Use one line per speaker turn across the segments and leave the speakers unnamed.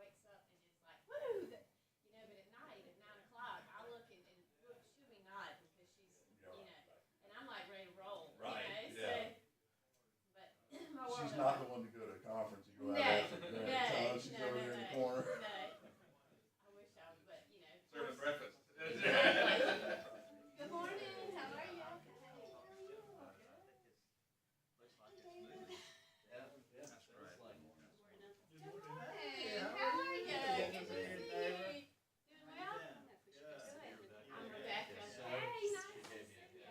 wakes up and it's like, woo! You know, but at night at 9 o'clock, I look and look, she'll be nodding because she's, you know, and I'm like ready to roll.
Right,
You know,
yeah.
so, but my world.
She's not the one to go to a conference and go
No,
out
no,
after the
no,
grandson. She's
no,
over
no,
here in
no.
the corner.
I wish I was, but you know.
Serving breakfast.
Exactly. Good morning. How are you? Okay. How are you? Good.
Yeah, yeah, that's right.
Good morning. How are you? Good to see you. Doing well? Good. I'm Rebecca. Hey, nice to see you.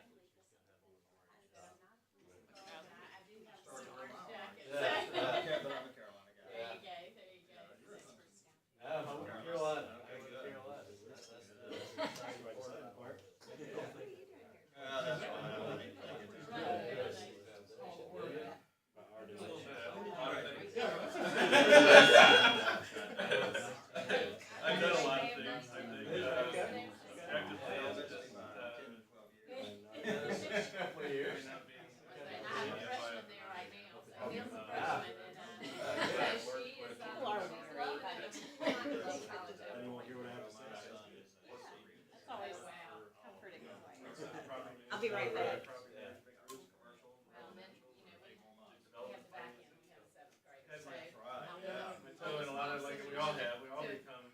I said I'm not from Nicole, but I do have some orange jackets.
Yeah, but I'm a Carolina guy.
There you go. There you go.
I'm from Carolina. I'm from Carolina. That's the important part.
That's fine. I mean, I've done a lot of things. I think active sales is just 10 to 12 years.
Couple of years.
I have a freshman there right now, so Neil's a freshman, and so she is.
Anyone here would have to say
That's always wow. How pretty.
I'll be right back.
Well, and then, you know, we have the back end, we have the 7th grade,
That's
so.
right. Yeah, so in a lot of, like, we all become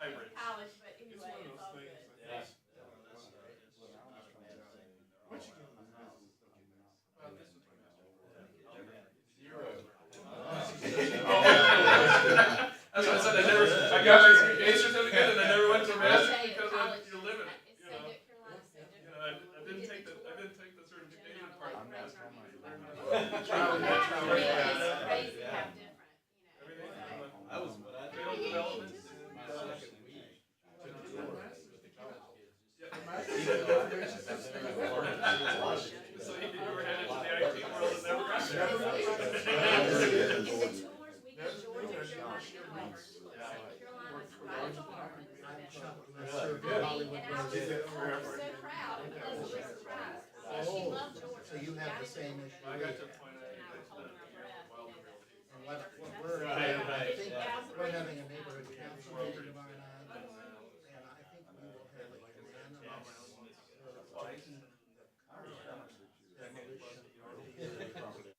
hybrids.
College, but
It's
anyway,
one of
it's
those
all
things
good.
that
Yeah.
What you give them? Well, this was my
Zero.
That's what I said. I got my A certificate and I never went to master's because you're living it.
It's
You
so
know,
good, Carolina's so different.
you know, I didn't take the certification part.
I'm not from my
It's
Trial and error.
crazy how different, you know.
Everything from
I was when I
field development to
my second week. Took a tour with the college kids.
So you were headed to the IT world and never got there.
In the tours, we get Georgia, Carolina, Carolina's right farm.
Really?
And I was so proud, and pleasantly surprised. She loved Georgia.
So you have the same issue.
I got to a point I
And I was holding my breath, you know,
And what we're,
Right, right,
I think
yeah.
we're having a neighborhood council meeting tomorrow night. And I think we will have a unanimous, taking the demolition.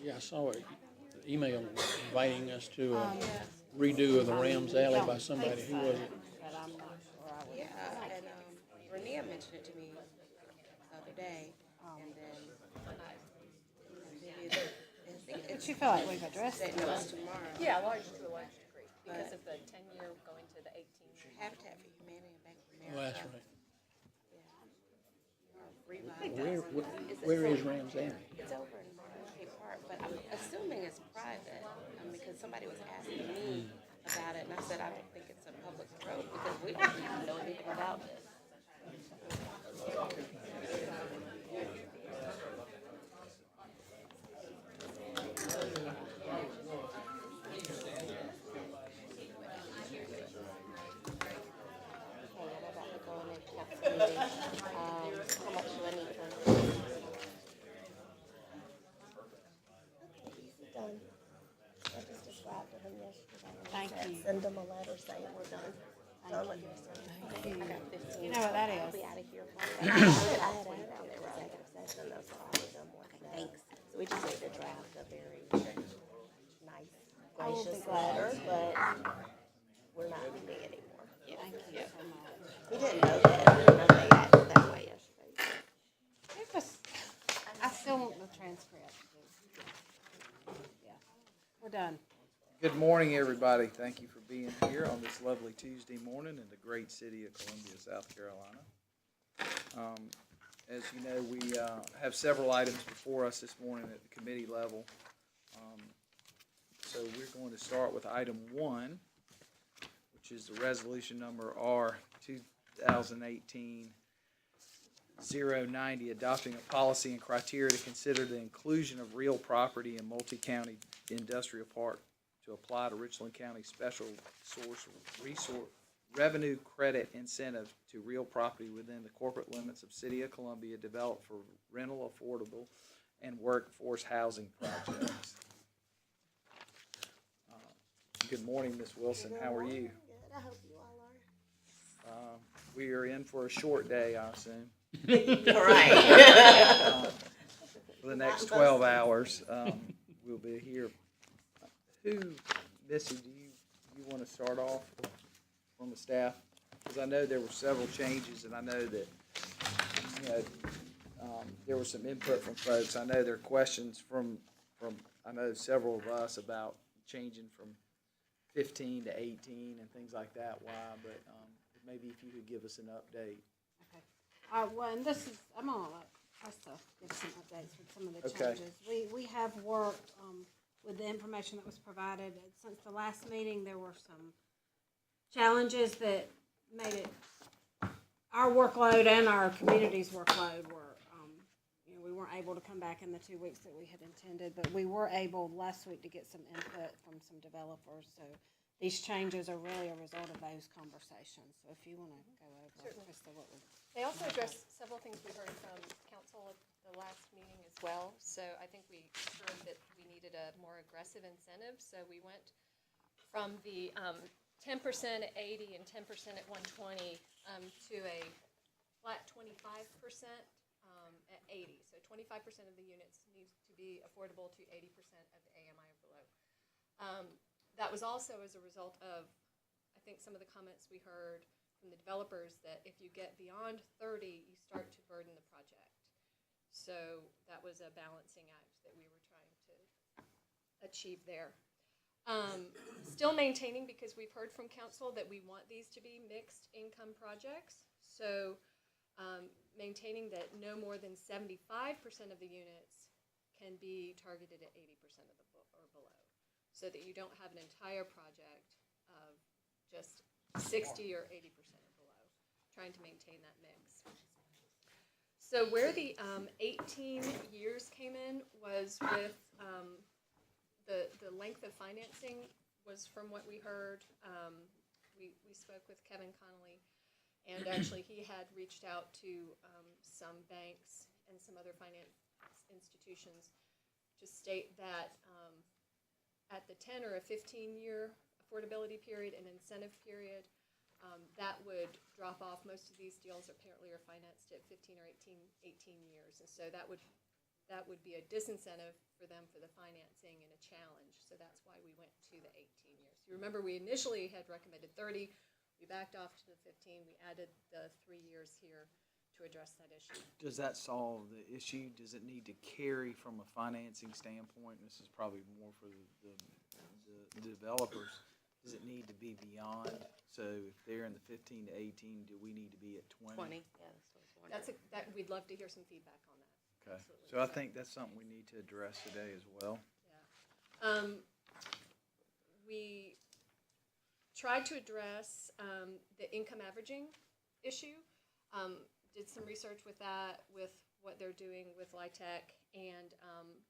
Yeah, I saw an email inviting us to a redo of the Rams Alley by somebody. Who was it?
But I'm not sure I would.
Yeah, and Renee mentioned it to me the other day, and then maybe
But you feel like we've addressed it.
no, it's tomorrow.
Yeah, to a large degree, because of the 10-year going to the 18.
Habitat for Humanity and Bank of America.
Oh, that's right.
Revitalizing.
Where is Rams Alley?
It's over in Monterey Park, but I'm assuming it's private, because somebody was asking me about it, and I said, I don't think it's a public road, because we don't even know anything about this. How much do I need for done? I just described to him yesterday.
Thank you.
Send him a letter saying we're done. Done with this. I got 15.
You know what that
I'll
is?
be out of here. I had asked down there for executive session, though, so I'll be done with that. Thanks. So we just need to draft a very nice, gracious letter, but we're not meeting anymore.
Thank you so much.
We didn't know that. We didn't know they acted that way yesterday.
It was, I still want the transcript. Yeah, we're done.
Good morning, everybody. Thank you for being here on this lovely Tuesday morning in the great city of Columbia, South Carolina. As you know, we have several items before us this morning at the committee level. So we're going to start with item 1, which is the resolution number R 2018-090, adopting a policy and criteria to consider the inclusion of real property in multi-county industrial park to apply to Richland County Special Source Resource Revenue Credit Incentive to real property within the corporate limits of City of Columbia developed for rental, affordable, and workforce housing projects. Good morning, Ms. Wilson. How are you?
Good, I hope you all are.
We are in for a short day, I assume.
Right.
For the next 12 hours, we'll be here. Missy, do you want to start off from the staff? Because I know there were several changes, and I know that, there was some input from folks. I know there are questions from I know several of us about changing from 15 to 18 and things like that. Why? But maybe if you could give us an update.
Okay. Well, and this is, I'm gonna let Krista give us some updates with some of the
Okay.
changes. We have worked, with the information that was provided. Since the last meeting, there were some challenges that made it, our workload and our community's workload were, we weren't able to come back in the 2 weeks that we had intended, but we were able last week to get some input from some developers. So these changes are really a result of those conversations. So if you want to go over, Krista, what was.
They also addressed several things we heard from council at the last meeting as well. So I think we heard that we needed a more aggressive incentive. So we went from the 10% at 80 and 10% at 120 to a flat 25% at 80. So 25% of the units need to be affordable to 80% of the AMI or below. That was also as a result of, I think, some of the comments we heard from the developers that if you get beyond 30, you start to burden the project. So that was a balancing act that we were trying to achieve there. Still maintaining, because we've heard from council that we want these to be mixed income projects. So maintaining that no more than 75% of the units can be targeted at 80% of the or below, so that you don't have an entire project of just 60 or 80% or below, trying to maintain that mix. So where the 18 years came in was with the length of financing was from what we heard. We spoke with Kevin Connolly, and actually he had reached out to some banks and some other finance institutions to state that at the 10 or a 15-year affordability period and incentive period, that would drop off. Most of these deals apparently are financed at 15 or 18 years, and so that would that would be a disincentive for them for the financing and a challenge. So that's why we went to the 18 years. You remember we initially had recommended 30. We backed off to the 15. We added the 3 years here to address that issue.
Does that solve the issue? Does it need to carry from a financing standpoint? This is probably more for the developers. Does it need to be beyond? So if they're in the 15 to 18, do we need to be at 20?
20, yeah, that's what I was wondering.
That we'd love to hear some feedback on that.
Okay,
Absolutely.
so I think that's something we need to address today as well.
Yeah. We tried to address the income averaging issue. Did some research with that, with what they're doing with LIHTC, and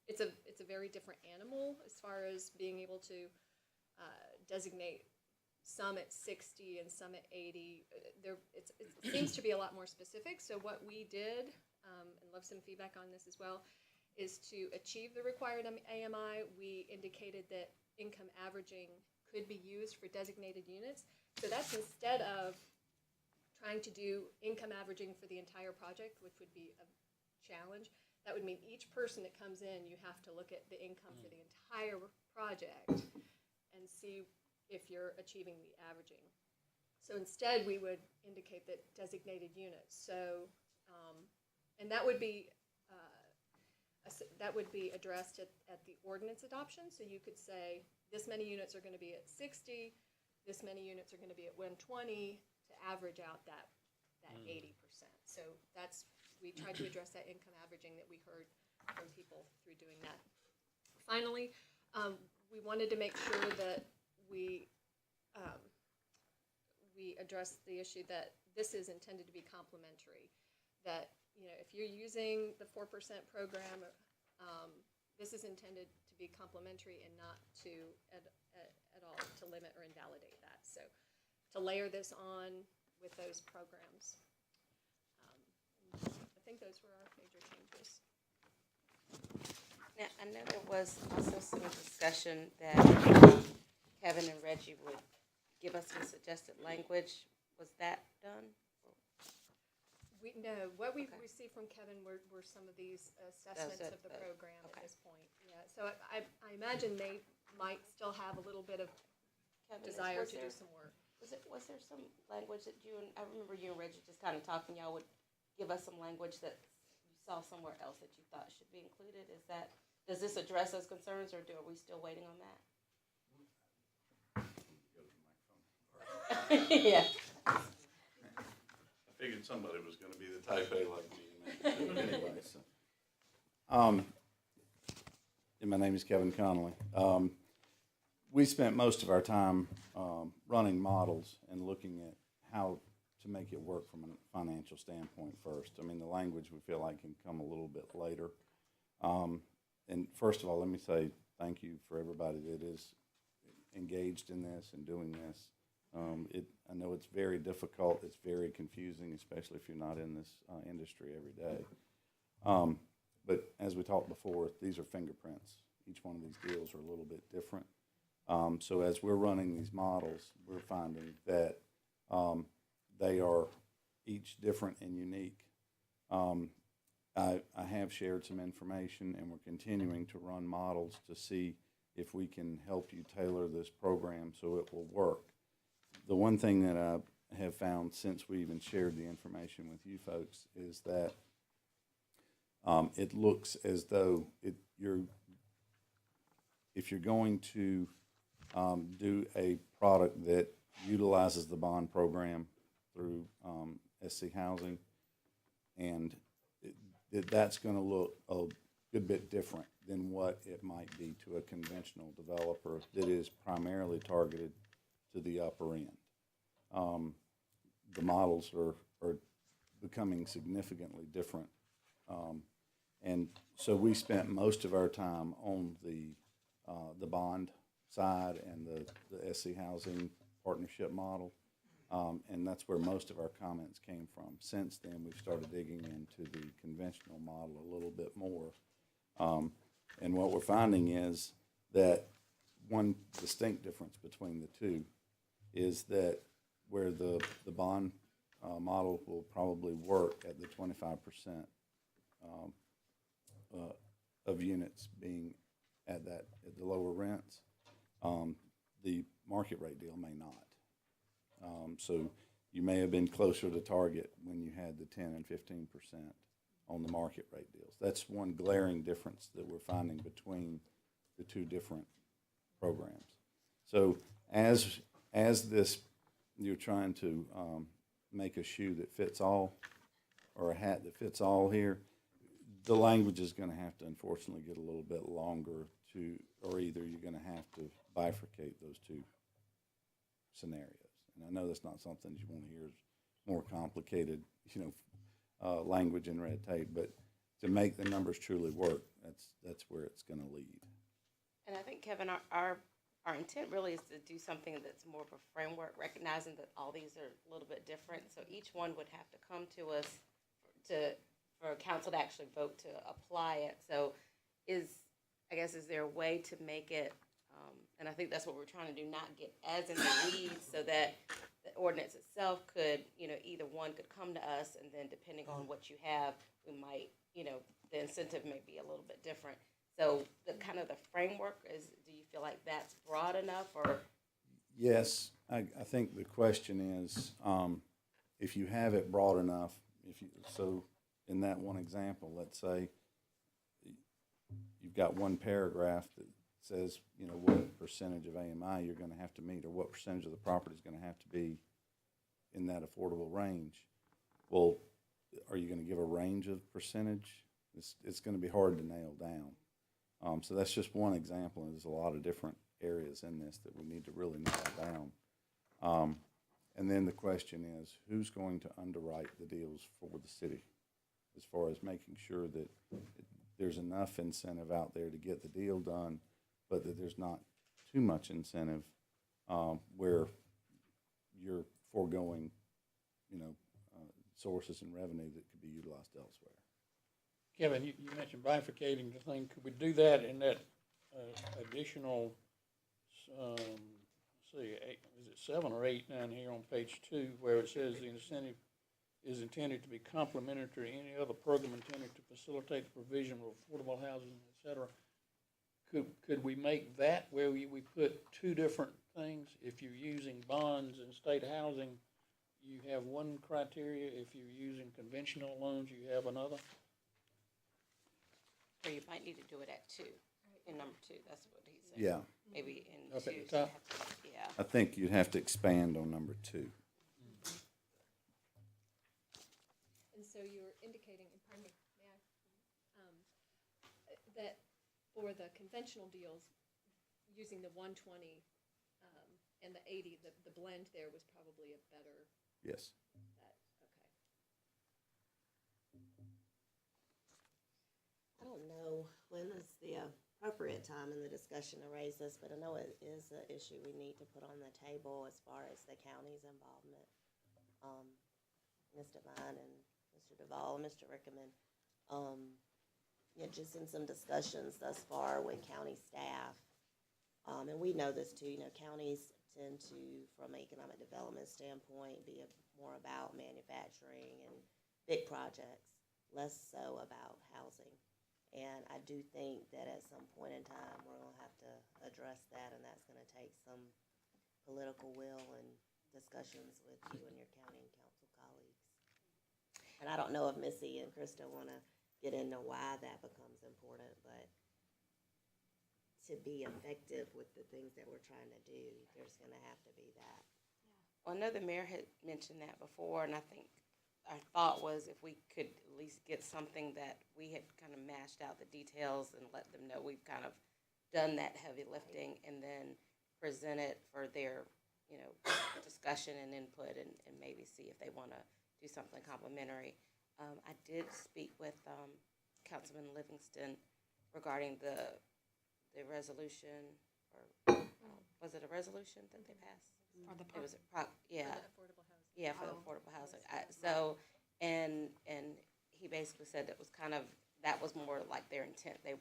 it's a very different animal as far as being able to designate some at 60 and some at 80. It seems to be a lot more specific. So what we did, and love some feedback on this as well, is to achieve the required AMI, we indicated that income averaging could be used for designated units. So that's instead of trying to do income averaging for the entire project, which would be a challenge. That would mean each person that comes in, you have to look at the income for the entire project and see if you're achieving the averaging. So instead, we would indicate that designated units. So, and that would be addressed at the ordinance adoption. So you could say this many units are going to be at 60, this many units are going to be at 120 to average out that 80%. So we tried to address that income averaging that we heard from people through doing that. Finally, we wanted to make sure that we address the issue that this is intended to be complementary. That, if you're using the 4% program, this is intended to be complementary and not to at all to limit or invalidate that. So to layer this on with those programs. I think those were our major changes.
Now, I know there was also some discussion that Kevin and Reggie would give us some suggested language. Was that done?
No, what we received from Kevin were some of these assessments of the program at this point. Yeah, so I imagine they might still have a little bit of desire to do some work.
Was there some language that I remember you and Reggie just kind of talking, y'all would give us some language that you saw somewhere else that you thought should be included? Does this address those concerns, or are we still waiting on that? Yeah.
I figured somebody was gonna be the type A like me. Anyway, so. And my name is Kevin Connolly. We spent most of our time running models and looking at how to make it work from a financial standpoint first. I mean, the language we feel like can come a little bit later. And first of all, let me say thank you for everybody that is engaged in this and doing this. I know it's very difficult, it's very confusing, especially if you're not in this industry every day. But as we talked before, these are fingerprints. Each one of these deals are a little bit different. So as we're running these models, we're finding that they are each different and unique. I have shared some information, and we're continuing to run models to see if we can help you tailor this program so it will work. The one thing that I have found since we even shared the information with you folks is that it looks as though if you're going to do a product that utilizes the bond program through SC Housing, and that's going to look a good bit different than what it might be to a conventional developer that is primarily targeted to the upper end. The models are becoming significantly different. And so we spent most of our time on the bond side and the SC Housing partnership model. And that's where most of our comments came from. Since then, we've started digging into the conventional model a little bit more. And what we're finding is that one distinct difference between the two is that where the bond model will probably work at the 25% of units being at the lower rents, the market rate deal may not. So you may have been closer to target when you had the 10 and 15% on the market rate deals. That's one glaring difference that we're finding between the two different programs. So as this, you're trying to make a shoe that fits all, or a hat that fits all here, the language is going to have to unfortunately get a little bit longer or either you're going to have to bifurcate those two scenarios. And I know that's not something you want to hear is more complicated, language and red tape, but to make the numbers truly work, that's where it's going to lead.
And I think, Kevin, our intent really is to do something that's more of a framework, recognizing that all these are a little bit different. So each one would have to come to us for council to actually vote to apply it. So is there a way to make it, and I think that's what we're trying to do, not get as in the weeds so that the ordinance itself could, either one could come to us and then depending on what you have, we might, the incentive may be a little bit different. So the kind of the framework is, do you feel like that's broad enough or?
Yes, I think the question is, if you have it broad enough, so in that one example, let's say you've got one paragraph that says, what percentage of AMI you're going to have to meet or what percentage of the property is going to have to be in that affordable range. Well, are you going to give a range of percentage? It's going to be hard to nail down. So that's just one example, and there's a lot of different areas in this that we need to really nail down. And then the question is, who's going to underwrite the deals for the city as far as making sure that there's enough incentive out there to get the deal done, but that there's not too much incentive where you're foregoing, sources and revenue that could be utilized elsewhere.
Kevin, you mentioned bifurcating the thing. Could we do that in that additional, let's see, is it 7 or 8 down here on page 2, where it says the incentive is intended to be complementary to any other program intended to facilitate the provision of affordable housing, et cetera. Could we make that where we put 2 different things? If you're using bonds and state housing, you have one criteria. If you're using conventional loans, you have another.
Or you might need to do it at 2, in number 2, that's what he's saying.
Yeah.
Maybe in
Up
2.
at the top?
Yeah.
I think you'd have to expand on number 2.
And so you're indicating, and pardon me, may I, that for the conventional deals, using the 120 and the 80, the blend there was probably a better,
Yes.
okay.
I don't know when is the appropriate time in the discussion to raise this, but I know it is an issue we need to put on the table as far as the county's involvement. Mr. Vine and Mr. Duvall and Mr. Rickman, just in some discussions thus far with county staff. And we know this too, counties tend to, from an economic development standpoint, be more about manufacturing and big projects, less so about housing. And I do think that at some point in time, we're going to have to address that, and that's going to take some political will and discussions with you and your county and council colleagues. And I don't know if Missy and Krista want to get into why that becomes important, but to be effective with the things that we're trying to do, there's going to have to be that. Yeah. Well, I know the mayor had mentioned that before, and I think our thought was if we could at least get something that we had kind of mashed out the details and let them know we've kind of done that heavy lifting and then present it for their, discussion and input and maybe see if they want to do something complimentary. I did speak with Councilman Livingston regarding the resolution, or was it a resolution that they passed? It was yeah.
For the affordable housing.
Yeah, for the affordable housing. And he basically said that was more like their intent. They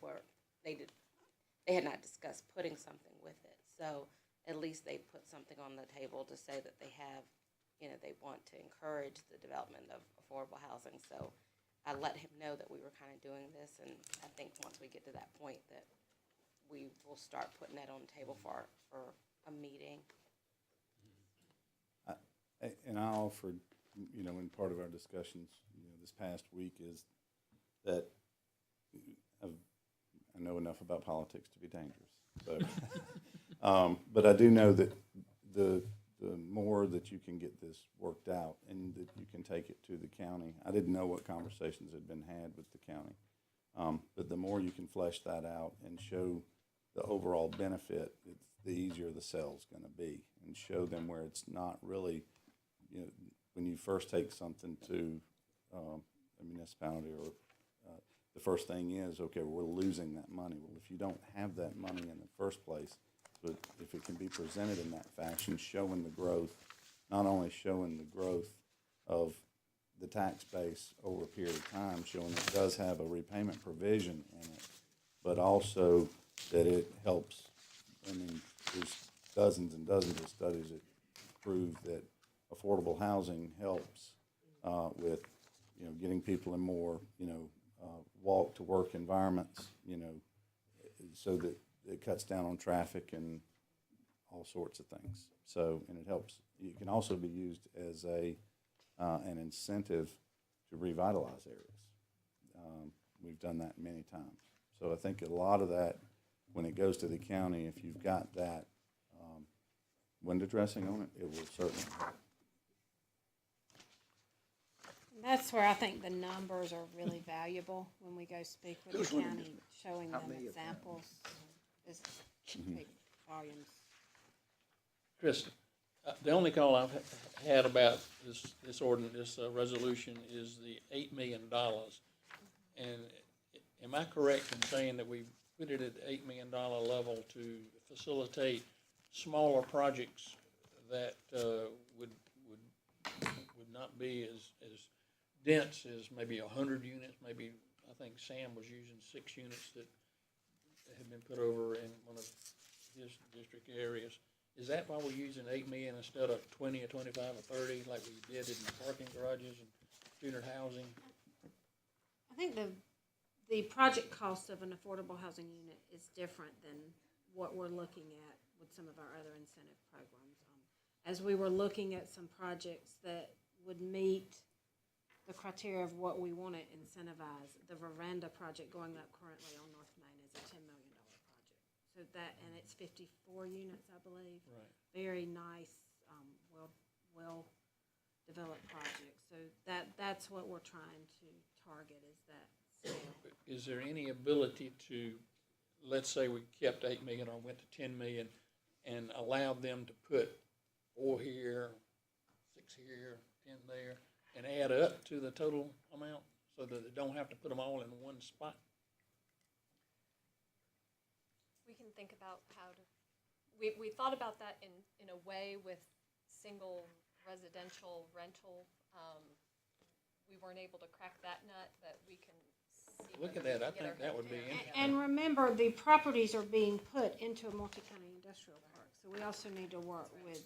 had not discussed putting something with it. So at least they put something on the table to say that they have, they want to encourage the development of affordable housing. So I let him know that we were kind of doing this, and I think once we get to that point that we will start putting that on the table for a meeting.
And I offered, in part of our discussions, this past week is that I know enough about politics to be dangerous. So, but I do know that the more that you can get this worked out and that you can take it to the county, I didn't know what conversations had been had with the county, but the more you can flesh that out and show the overall benefit, the easier the sell's going to be, and show them where it's not really, when you first take something to a municipality or the first thing is, okay, we're losing that money. Well, if you don't have that money in the first place, but if it can be presented in that fashion, showing the growth, not only showing the growth of the tax base over a period of time, showing it does have a repayment provision in it, but also that it helps. I mean, there's dozens and dozens of studies that prove that affordable housing helps with, getting people in more, walk to work environments, so that it cuts down on traffic and all sorts of things. So, and it helps. It can also be used as an incentive to revitalize areas. We've done that many times. So I think a lot of that, when it goes to the county, if you've got that window dressing on it, it will certainly help.
That's where I think the numbers are really valuable when we go speak with the county, showing them examples. Is big volumes.
Krista, the only call I've had about this ordinance, this resolution, is the $8 million. And am I correct in saying that we put it at the $8 million level to facilitate smaller projects that would not be as dense as maybe 100 units? Maybe, I think Sam was using 6 units that had been put over in one of his district areas. Is that why we're using $8 million instead of 20 or 25 or 30 like we did in the parking garages and student housing?
I think the project cost of an affordable housing unit is different than what we're looking at with some of our other incentive programs. As we were looking at some projects that would meet the criteria of what we want to incentivize, the veranda project going up currently on North Main is a $10 million project. So that, and it's 54 units, I believe. Right. Very nice, well developed project. So that's what we're trying to target, is that scale.
Is there any ability to, let's say we kept 8 million or went to 10 million and allowed them to put 4 here, 6 here, 10 there, and add up to the total amount so that they don't have to put them all in one spot?
We can think about how to, we thought about that in a way with single residential rental. We weren't able to crack that nut, but we can see.
Look at that, I think that would be interesting.
And remember, the properties are being put into a multi-county industrial park, so we also need to work with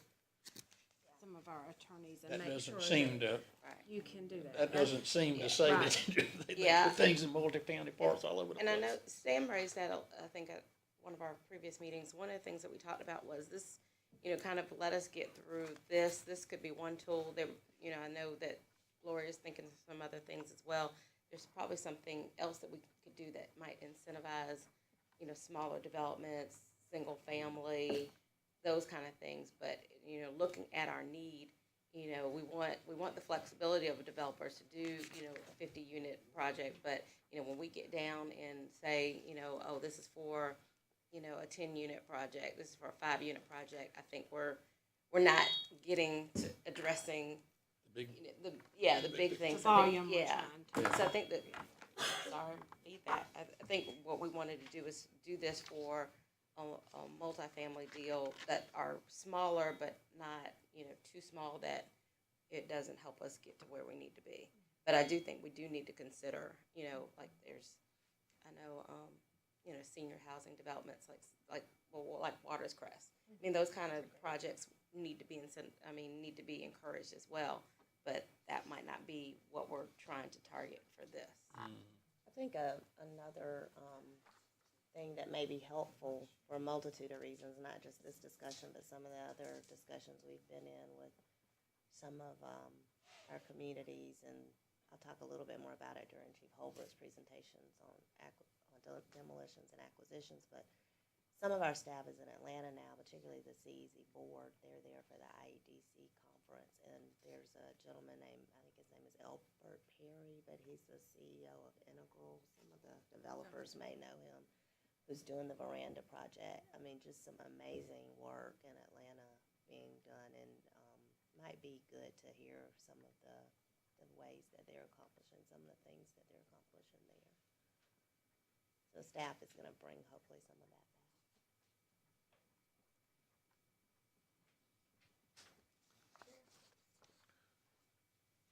some of our attorneys and
That
make
doesn't
sure
seem
that
to,
you can do that.
that doesn't seem to say
Right.
that they
Yeah.
put things in multi-county parks all over the
And
place.
I know Sam raised that, I think, at one of our previous meetings. One of the things that we talked about was this, kind of let us get through this. This could be one tool that, I know that Gloria's thinking of some other things as well. There's probably something else that we could do that might incentivize, smaller developments, single family, those kind of things. But, looking at our need, we want the flexibility of developers to do, a 50-unit project. But, when we get down and say, oh, this is for, a 10-unit project, this is for a 5-unit project, I think we're not getting to addressing
The big,
the big things.
The volume we're
Yeah.
trying to.
So I think that, sorry, feedback. I think what we wanted to do is do this for a multifamily deal that are smaller, but not, too small that it doesn't help us get to where we need to be. But I do think we do need to consider, like there's, I know, senior housing developments like Waters Crest. I mean, those kind of projects need to be encouraged as well. but that might not be what we're trying to target for this.
Mm-hmm.
I think another thing that may be helpful for a multitude of reasons, not just this discussion, but some of the other discussions we've been in with some of our communities, and I'll talk a little bit more about it during Chief Holbrook's presentations on demolitions and acquisitions, but some of our staff is in Atlanta now, particularly the CEZ board. They're there for the IEDC conference, and there's a gentleman named, I think his name is Albert Perry, but he's the CEO of Integral. Some of the developers may know him, who's doing the Veranda project. I mean, just some amazing work in Atlanta being done, and might be good to hear some of the ways that they're accomplishing some of the things that they're accomplishing there. So staff is going to bring hopefully some of that back.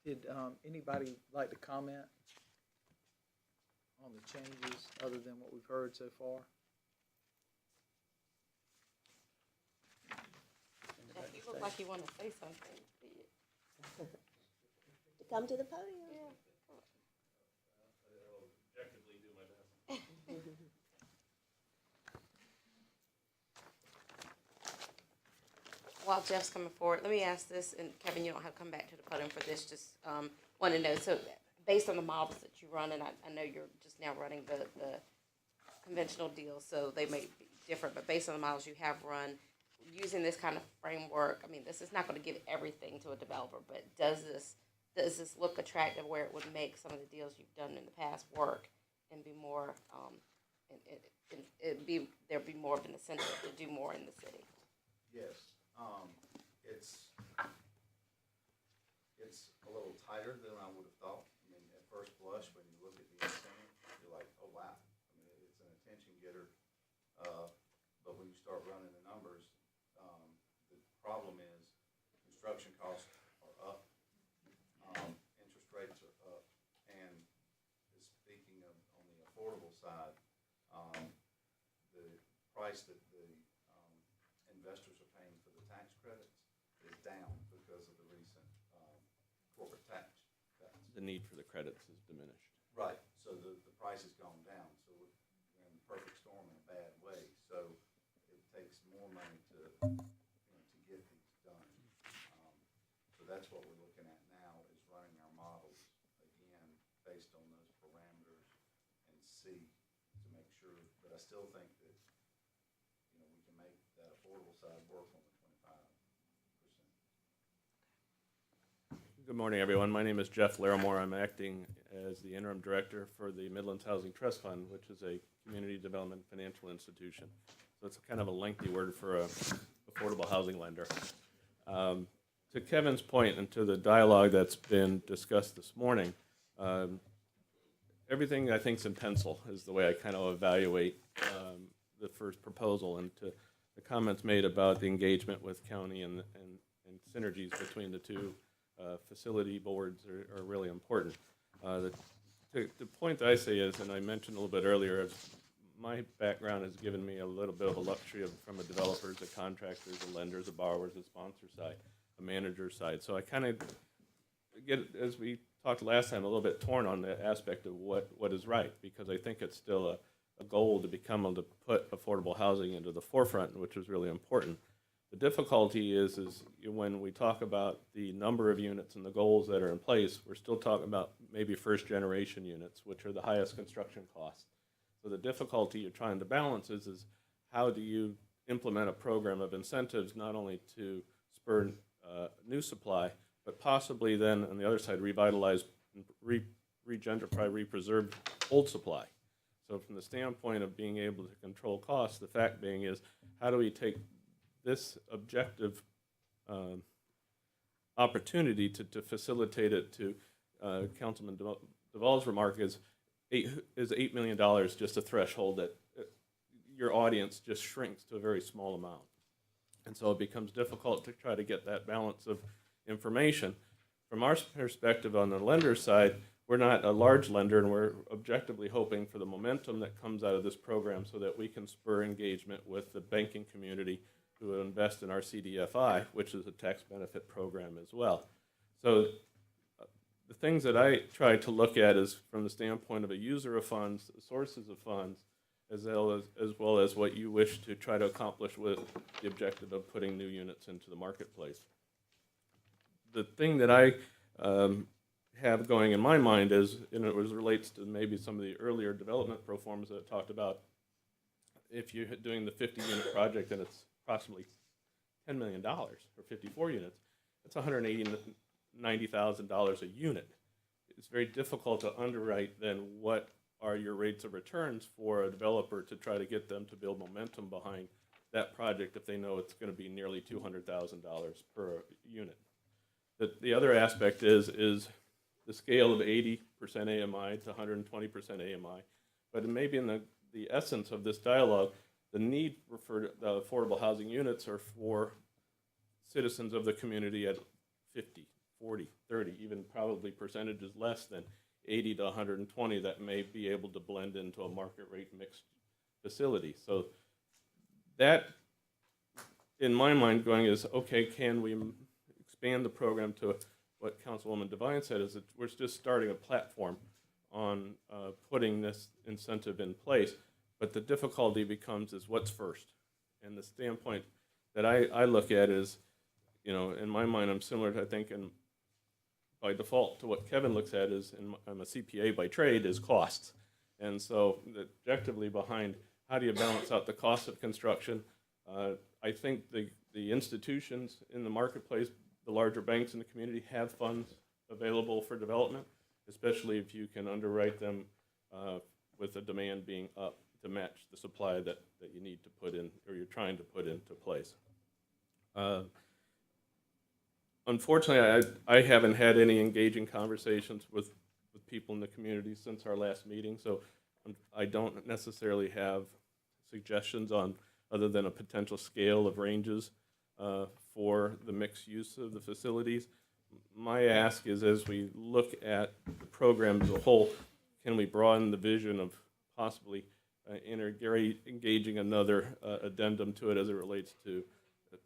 Did anybody like to comment on the changes other than what we've heard so far?
Jeff, you look like you want to say something. Come to the podium. Yeah.
I'll objectively do my best.
While Jeff's coming forward, let me ask this, and Kevin, you don't have to come back to the podium for this, just want to know, so based on the models that you run, and I know you're just now running the conventional deals, so they may be different, but based on the models you have run, using this kind of framework, I mean, this is not going to give everything to a developer, but does this look attractive where it would make some of the deals you've done in the past work and be more, there'd be more of an incentive to do more in the city?
Yes, it's a little tighter than I would have thought. I mean, at first blush, when you look at the incentive, you're like, oh, wow. I mean, it's an attention getter. But when you start running the numbers, the problem is construction costs are up, interest rates are up, and speaking of on the affordable side, the price that the investors are paying for the tax credits is down because of the recent corporate tax cuts.
The need for the credits is diminished.
Right, so the price has gone down, so we're in the perfect storm in a bad way, so it takes more money to get these done. So that's what we're looking at now, is running our models again based on those parameters and see to make sure, but I still think that we can make that affordable side work on the 25%.
Good morning, everyone. My name is Jeff Larimore. I'm acting as the interim director for the Midlands Housing Trust Fund, which is a community development financial institution. So it's kind of a lengthy word for a affordable housing lender. To Kevin's point and to the dialogue that's been discussed this morning, everything I think is in pencil is the way I kind of evaluate the first proposal, and to the comments made about the engagement with county and synergies between the two facility boards are really important. The point that I say is, and I mentioned a little bit earlier, is my background has given me a little bit of a luxury from a developers, a contractors, a lenders, a borrowers, a sponsor side, a manager side. So I kind of get, as we talked last time, a little bit torn on the aspect of what is right, because I think it's still a goal to become able to put affordable housing into the forefront, which is really important. The difficulty is when we talk about the number of units and the goals that are in place, we're still talking about maybe first generation units, which are the highest construction costs. So the difficulty you're trying to balance is how do you implement a program of incentives not only to spur new supply, but possibly then on the other side revitalize, preserve old supply. So from the standpoint of being able to control costs, the fact being is how do we take this objective opportunity to facilitate it to Councilman Duvall's remark is $8 million just a threshold that your audience just shrinks to a very small amount. And so it becomes difficult to try to get that balance of information. From our perspective on the lender side, we're not a large lender, and we're objectively hoping for the momentum that comes out of this program so that we can spur engagement with the banking community who will invest in our CDFI, which is a tax benefit program as well. So the things that I try to look at is from the standpoint of a user of funds, sources of funds, as well as what you wish to try to accomplish with the objective of putting new units into the marketplace. The thing that I have going in my mind is, and it relates to maybe some of the earlier development pro formas that I talked about. If you're doing the 50-unit project and it's approximately $10 million or 54 units, it's $190,000 a unit. It's very difficult to underwrite then what are your rates of returns for a developer to try to get them to build momentum behind that project if they know it's going to be nearly $200,000 per unit. The other aspect is the scale of 80% AMI to 120% AMI, but it may be in the essence of this dialogue, the need for the affordable housing units are for citizens of the community at 50, 40, 30, even probably percentages less than 80 to 120 that may be able to blend into a market rate mixed facility. So that, in my mind, going is, okay, can we expand the program to what Councilwoman Devine said, is that we're just starting a platform on putting this incentive in place, but the difficulty becomes is what's first. And the standpoint that I look at is, you know, in my mind, I'm similar to, I think, by default to what Kevin looks at is, I'm a CPA by trade, is costs. And so the objectively behind how do you balance out the cost of construction, I think the institutions in the marketplace, the larger banks in the community have funds available for development, especially if you can underwrite them with the demand being up to match the supply that you need to put in, or you're trying to put into place. Unfortunately, I haven't had any engaging conversations with people in the community since our last meeting, so I don't necessarily have suggestions on other than a potential scale of ranges for the mixed use of the facilities. My ask is, as we look at the program as a whole, can we broaden the vision of possibly engaging another addendum to it as it relates to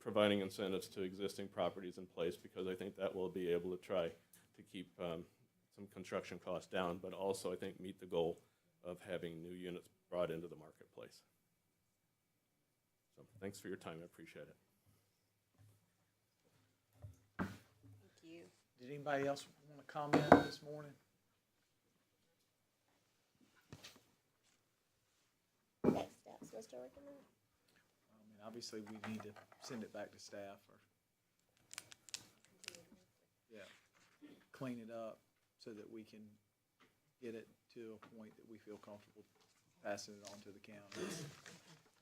providing incentives to existing properties in place, because I think that will be able to try to keep some construction costs down, but also I think meet the goal of having new units brought into the marketplace. So thanks for your time, I appreciate it.
Thank you.
Did anybody else want to comment this morning?
Next steps, Mr. Rickman?
I mean, obviously, we need to send it back to staff or, yeah, clean it up so that we can get it to a point that we feel comfortable passing it on to the county.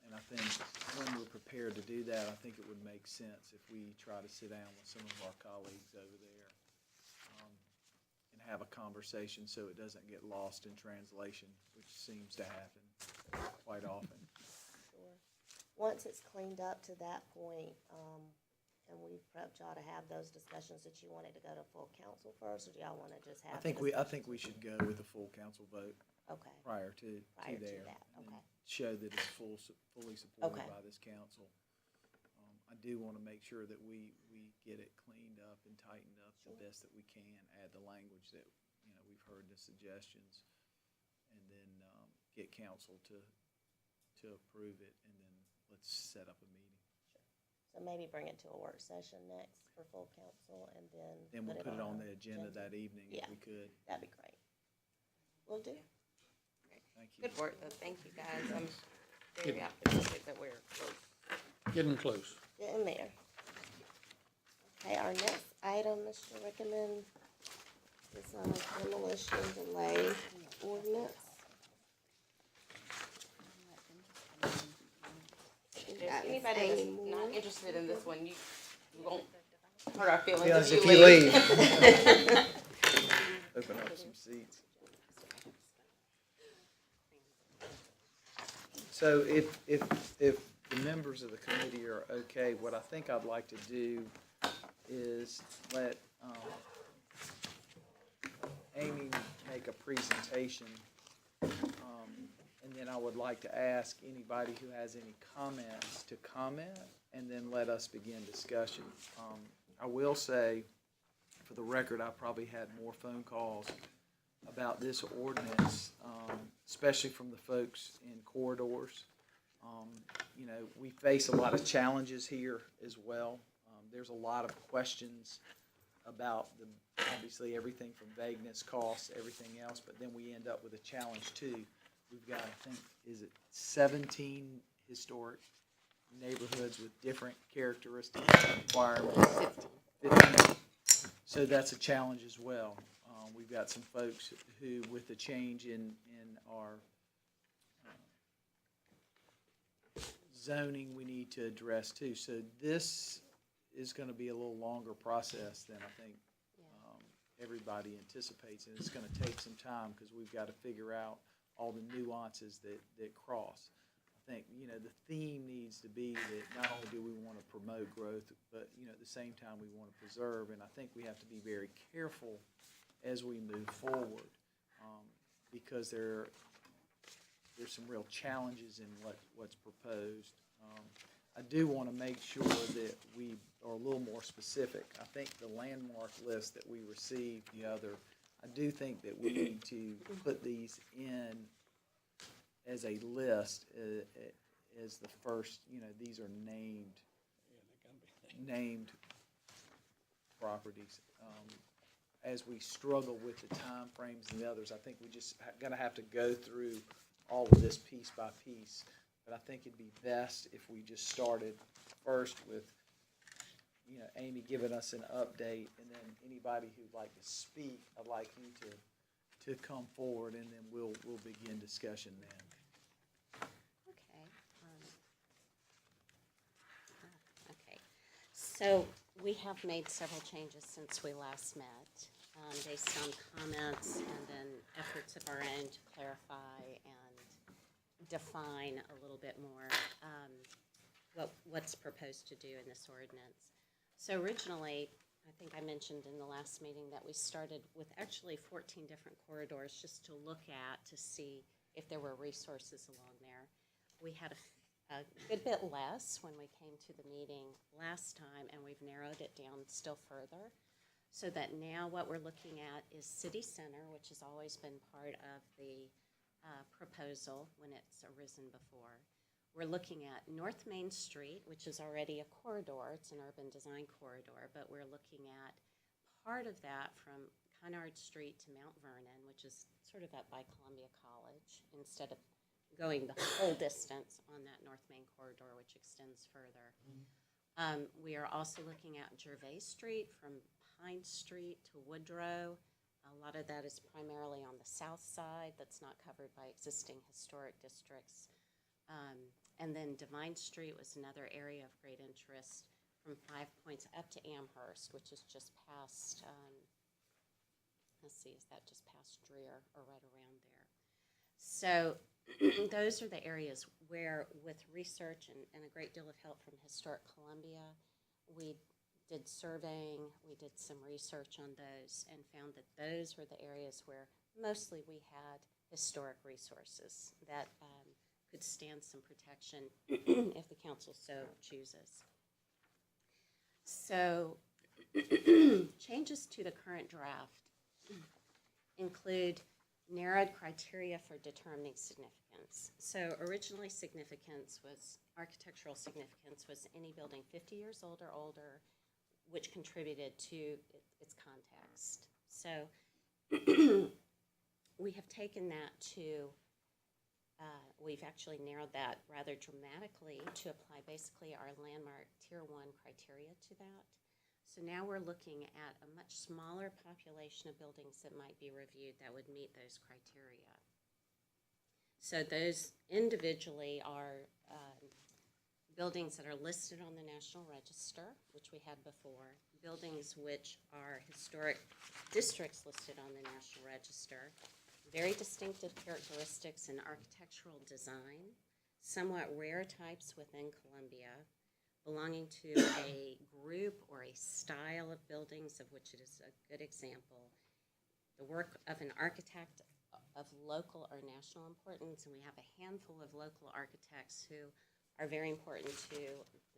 And I think when we're prepared to do that, I think it would make sense if we try to sit down with some of our colleagues over there and have a conversation so it doesn't get lost in translation, which seems to happen quite often.
Sure. Once it's cleaned up to that point, and we've prepped y'all to have those discussions, that you wanted to go to full council first, or do y'all want to just have?
I think we should go with a full council vote
Okay.
prior to there.
that,
and
okay.
Show that it's fully supported
Okay.
by this council. I do want to make sure that we get it cleaned up and tightened up the best that we can, add the language that, you know, we've heard the suggestions, and then get council to approve it, and then let's set up a meeting.
So maybe bring it to a work session next for full council, and then.
Then we'll put it on
our
the agenda that evening if
Yeah.
we could.
That'd be great. Will do.
Thank you.
Good work, though. Thank you, guys. I'm very optimistic that we're close.
Getting close.
Getting there. Okay, our next item, Mr. Rickman, is on demolition delay ordinance.
If anybody is not interested in this one, you won't hurt our feelings
Feelings
if
if
you
you
leave.
Open up some seats. So if the members of the committee are okay, what I think I'd like to do is let Amy make a presentation, and then I would like to ask anybody who has any comments to comment, and then let us begin discussion. I will say, for the record, I probably had more phone calls about this ordinance, especially from the folks in corridors. You know, we face a lot of challenges here as well. There's a lot of questions about obviously everything from vagueness, costs, everything else, but then we end up with a challenge too. We've got, I think, is it 17 historic neighborhoods with different characteristics and requirements? 15. So that's a challenge as well. We've got some folks who, with the change in our zoning, we need to address too. So this is going to be a little longer process than I think everybody anticipates, and it's going to take some time because we've got to figure out all the nuances that cross. I think, you know, the theme needs to be that not only do we want to promote growth, but, you know, at the same time we want to preserve, and I think we have to be very careful as we move forward, because there's some real challenges in what's proposed. I do want to make sure that we are a little more specific. I think the landmark list that we received I do think that we need to put these in as a list, as the first, you know, these are named properties. As we struggle with the time frames and the others, I think we just gonna have to go through all of this piece by piece. But I think it'd be best if we just started first with, you know, Amy giving us an update, and then anybody who'd like to speak, I'd like you to come forward, and then we'll begin discussion then.
Okay. Okay. So we have made several changes since we last met, based on comments and then efforts of our own to clarify and define a little bit more what's proposed to do in this ordinance. So originally, I think I mentioned in the last meeting that we started with actually 14 different corridors just to look at to see if there were resources along there. We had a good bit less when we came to the meeting last time, and we've narrowed it down still further, so that now what we're looking at is City Center, which has always been part of the proposal when it's arisen before. We're looking at North Main Street, which is already a corridor. It's an urban design corridor, but we're looking at part of that from Kennard Street to Mount Vernon, which is sort of up by Columbia College, instead of going the whole distance on that North Main corridor, which extends further. We are also looking at Gervais Street from Pine Street to Woodrow. A lot of that is primarily on the south side that's not covered by existing historic districts. And then Divine Street was another area of great interest from 5 Points up to Amherst, which is just past, let's see, is that just past Dreer or right around there? So those are the areas where, with research and a great deal of help from Historic Columbia, we did surveying, we did some research on those, and found that those were the areas where mostly we had historic resources that could stand some protection if the council so chooses. So changes to the current draft include narrowed criteria for determining significance. So originally architectural significance was any building 50 years old or older, which contributed to its context. So we have taken that to, we've actually narrowed that rather dramatically to apply basically our landmark Tier 1 criteria to that. So now we're looking at a much smaller population of buildings that might be reviewed that would meet those criteria. So those individually are buildings that are listed on the National Register, which we had before, buildings which are historic districts listed on the National Register, very distinctive characteristics in architectural design, somewhat rare types within Columbia, belonging to a group or a style of buildings of which it is a good example, the work of an architect of local or national importance, and we have a handful of local architects who are very important to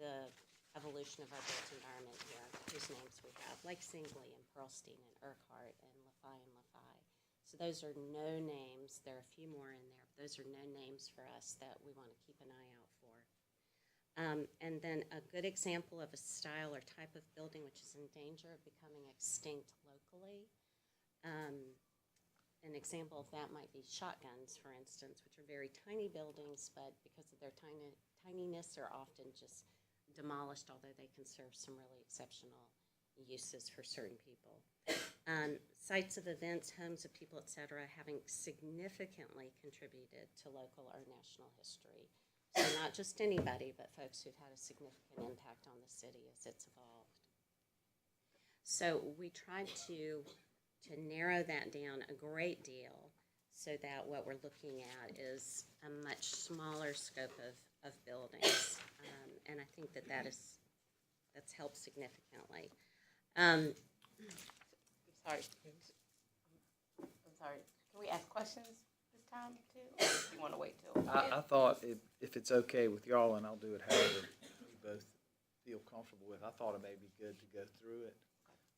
the evolution of our built environment here, whose names we have, like Singley and Pearlstein and Urquhart and LaFi and LaFi. So those are no names. There are a few more in there, but those are no names for us that we want to keep an eye out for. And then a good example of a style or type of building which is in danger of becoming extinct locally. An example of that might be shotguns, for instance, which are very tiny buildings, but because of their tininess are often just demolished, although they can serve some really exceptional uses for certain people. Sites of events, homes of people, etc., having significantly contributed to local or national history. So not just anybody, but folks who've had a significant impact on the city as it's evolved. So we tried to narrow that down a great deal so that what we're looking at is a much smaller scope of buildings. And I think that's helped significantly.
Sorry. I'm sorry. Can we ask questions this time too? Or do you want to wait till?
I thought if it's okay with y'all, and I'll do it however we both feel comfortable with, I thought it may be good to go through it.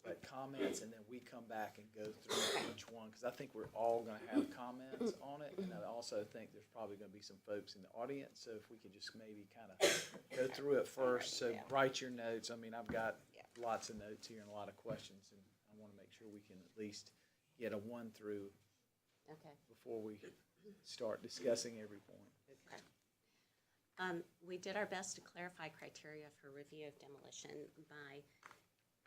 But comments, and then we come back and go through each one, because I think we're all going to have comments on it, and I also think there's probably going to be some folks in the audience, so if we could just maybe kind of go through it first, so write your notes. I mean, I've got lots of notes here and a lot of questions, and I want to make sure we can at least get a one-through before we start discussing every point.
We did our best to clarify criteria for review of demolition by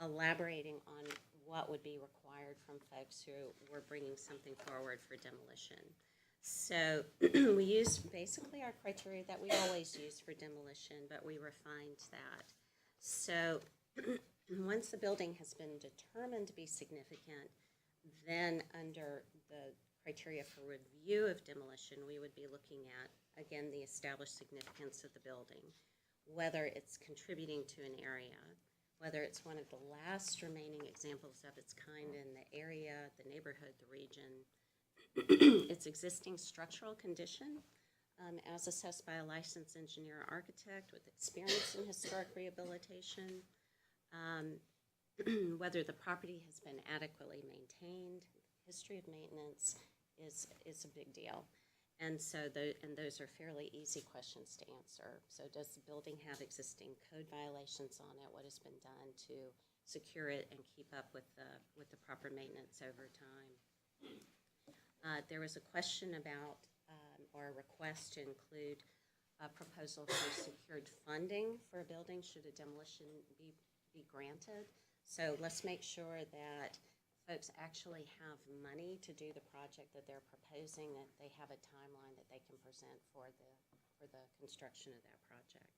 elaborating on what would be required from folks who were bringing something forward for demolition. So we used basically our criteria that we always use for demolition, but we refined that. So once the building has been determined to be significant, then under the criteria for review of demolition, we would be looking at, again, the established significance of the building, whether it's contributing to an area, whether it's one of the last remaining examples of its kind in the area, the neighborhood, the region, its existing structural condition, as assessed by a licensed engineer or architect with experience in historic rehabilitation, whether the property has been adequately maintained. History of maintenance is a big deal. And so those are fairly easy questions to answer. So does the building have existing code violations on it? What has been done to secure it and keep up with the proper maintenance over time? There was a question about, or a request to include a proposal for secured funding for a building should a demolition be granted. So let's make sure that folks actually have money to do the project that they're proposing, that they have a timeline that they can present for the construction of that project.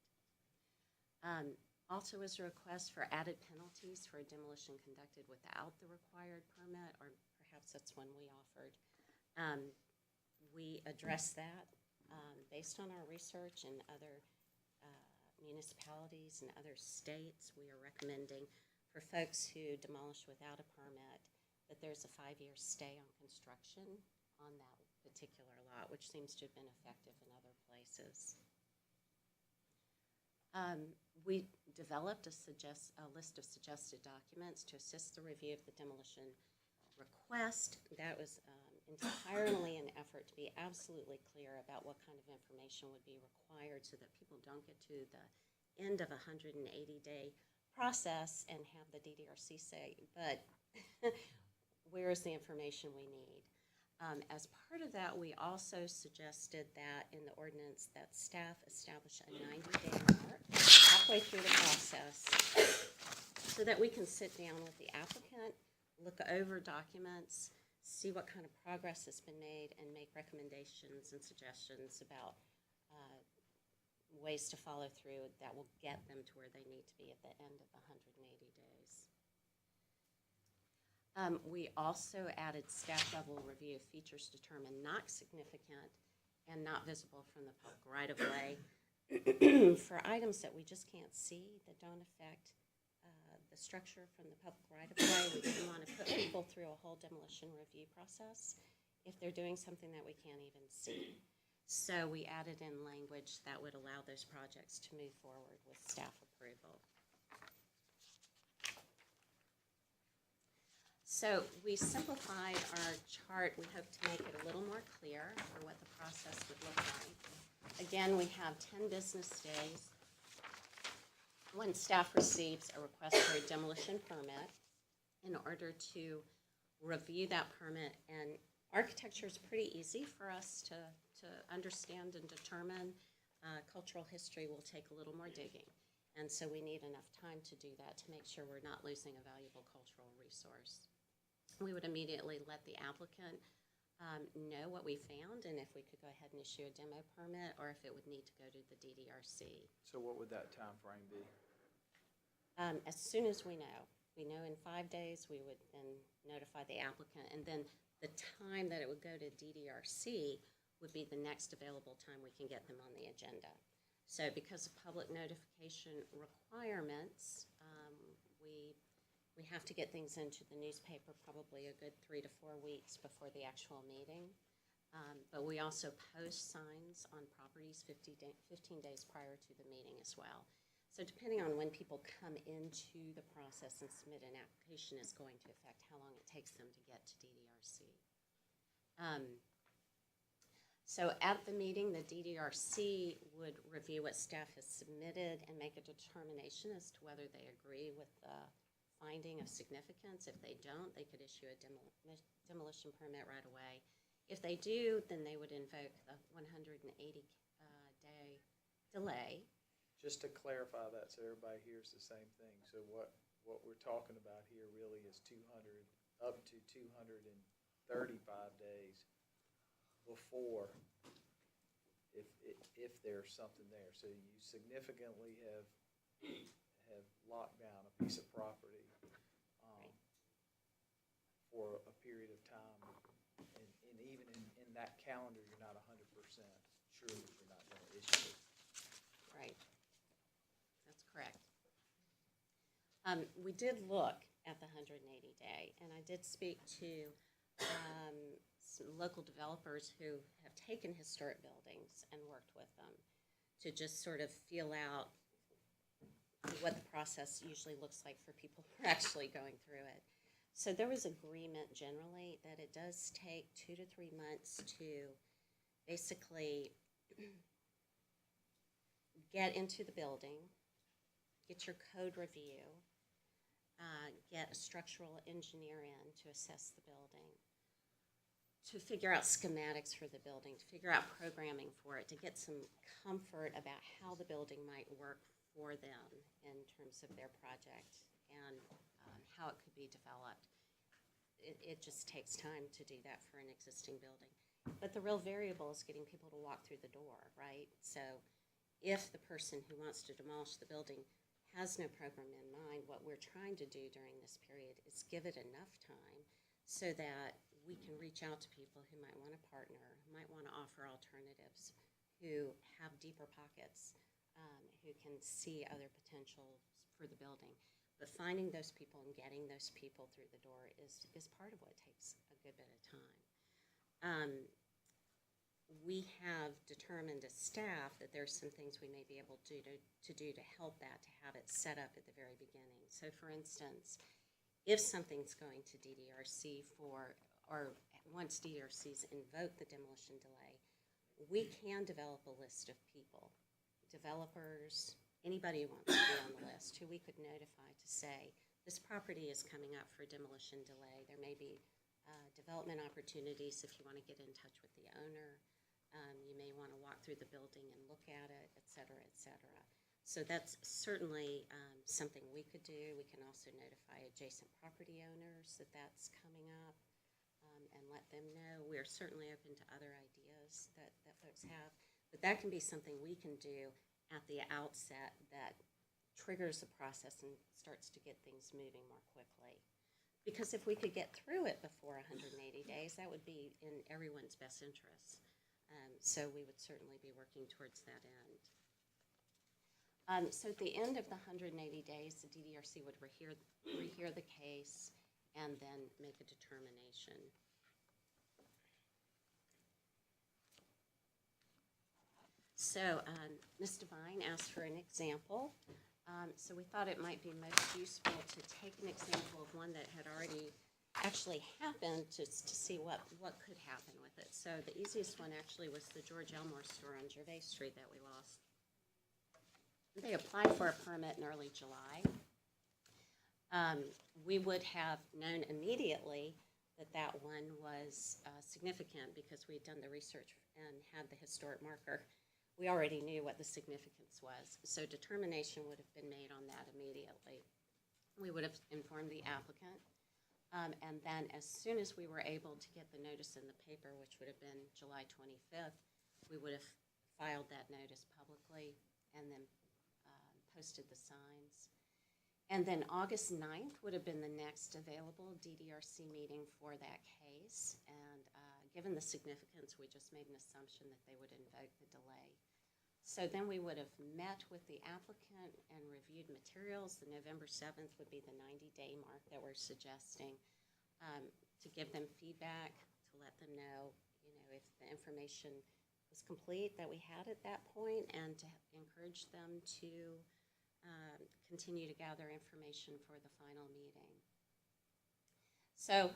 Also was a request for added penalties for a demolition conducted without the required permit, or perhaps that's one we offered. We addressed that based on our research in other municipalities and other states. We are recommending for folks who demolish without a permit that there's a 5-year stay on construction on that particular lot, which seems to have been effective in other places. We developed a list of suggested documents to assist the review of the demolition request. That was entirely an effort to be absolutely clear about what kind of information would be required so that people don't get to the end of a 180-day process and have the DDRC say, but where is the information we need? As part of that, we also suggested that in the ordinance that staff establish a 90-day mark halfway through the process so that we can sit down with the applicant, look over documents, see what kind of progress has been made, and make recommendations and suggestions about ways to follow through that will get them to where they need to be at the end of the 180 days. We also added staff-level review of features determined not significant and not visible from the public right-of-way for items that we just can't see, that don't affect the structure from the public right-of-way. We didn't want to put people through a whole demolition review process if they're doing something that we can't even see. So we added in language that would allow those projects to move forward with staff approval. So we simplified our chart. We hope to make it a little more clear for what the process would look like. Again, we have 10 business days when staff receives a request for a demolition permit in order to review that permit. And architecture is pretty easy for us to understand and determine. Cultural history will take a little more digging. And so we need enough time to do that to make sure we're not losing a valuable cultural resource. We would immediately let the applicant know what we found and if we could go ahead and issue a demo permit or if it would need to go to the DDRC.
So what would that time frame be?
As soon as we know. We know in 5 days, we would then notify the applicant, and then the time that it would go to DDRC would be the next available time we can get them on the agenda. So because of public notification requirements, we have to get things into the newspaper probably a good 3 to 4 weeks before the actual meeting. But we also post signs on properties 15 days prior to the meeting as well. So depending on when people come into the process and submit an application is going to affect how long it takes them to get to DDRC. So at the meeting, the DDRC would review what staff has submitted and make a determination as to whether they agree with the finding of significance. If they don't, they could issue a demolition permit right away. If they do, then they would invoke the 180-day delay.
Just to clarify that so everybody hears the same thing. So what we're talking about here really is up to 235 days before if there's something there. So you significantly have locked down a piece of property for a period of time, and even in that calendar, you're not 100% sure that you're not going to issue it.
Right. That's correct. We did look at the 180-day, and I did speak to some local developers who have taken historic buildings and worked with them to just sort of feel out what the process usually looks like for people who are actually going through it. So there was agreement generally that it does take 2 to 3 months to basically get into the building, get your code review, get a structural engineer in to assess the building, to figure out schematics for the building, to figure out programming for it, to get some comfort about how the building might work for them in terms of their project and how it could be developed. It just takes time to do that for an existing building. But the real variable is getting people to walk through the door, right? So if the person who wants to demolish the building has no program in mind, what we're trying to do during this period is give it enough time so that we can reach out to people who might want to partner, who might want to offer alternatives, who have deeper pockets, who can see other potentials for the building. But finding those people and getting those people through the door is part of what takes a good bit of time. We have determined as staff that there's some things we may be able to do to help that, to have it set up at the very beginning. So for instance, if something's going to DDRC or once DDRC's invoked the demolition delay, we can develop a list of people, developers, anybody who wants to be on the list, who we could notify to say, this property is coming up for demolition delay. There may be development opportunities if you want to get in touch with the owner. You may want to walk through the building and look at it, et cetera, et cetera. So that's certainly something we could do. We can also notify adjacent property owners that that's coming up and let them know. We're certainly open to other ideas that folks have. But that can be something we can do at the outset that triggers the process and starts to get things moving more quickly. Because if we could get through it before 180 days, that would be in everyone's best interest. So we would certainly be working towards that end. So at the end of the 180 days, the DDRC would rehear the case and then make a determination. So Ms. Devine asked for an example So we thought it might be most useful to take an example of one that had already actually happened, just to see what could happen with it. So the easiest one actually was the George Elmore store on Gervais Street that we lost. They applied for a permit in early July. We would have known immediately that that one was significant because we had done the research and had the historic marker. We already knew what the significance was, so determination would have been made on that immediately. We would have informed the applicant, and then as soon as we were able to get the notice in the paper, which would have been July 25th, we would have filed that notice publicly and then posted the signs. And then August 9th would have been the next available DDRC meeting for that case. And given the significance, we just made an assumption that they would invoke the delay. So then we would have met with the applicant and reviewed materials. The November 7th would be the 90-day mark that we're suggesting, to give them feedback, to let them know, if the information was complete that we had at that point, and to encourage them to continue to gather information for the final meeting. So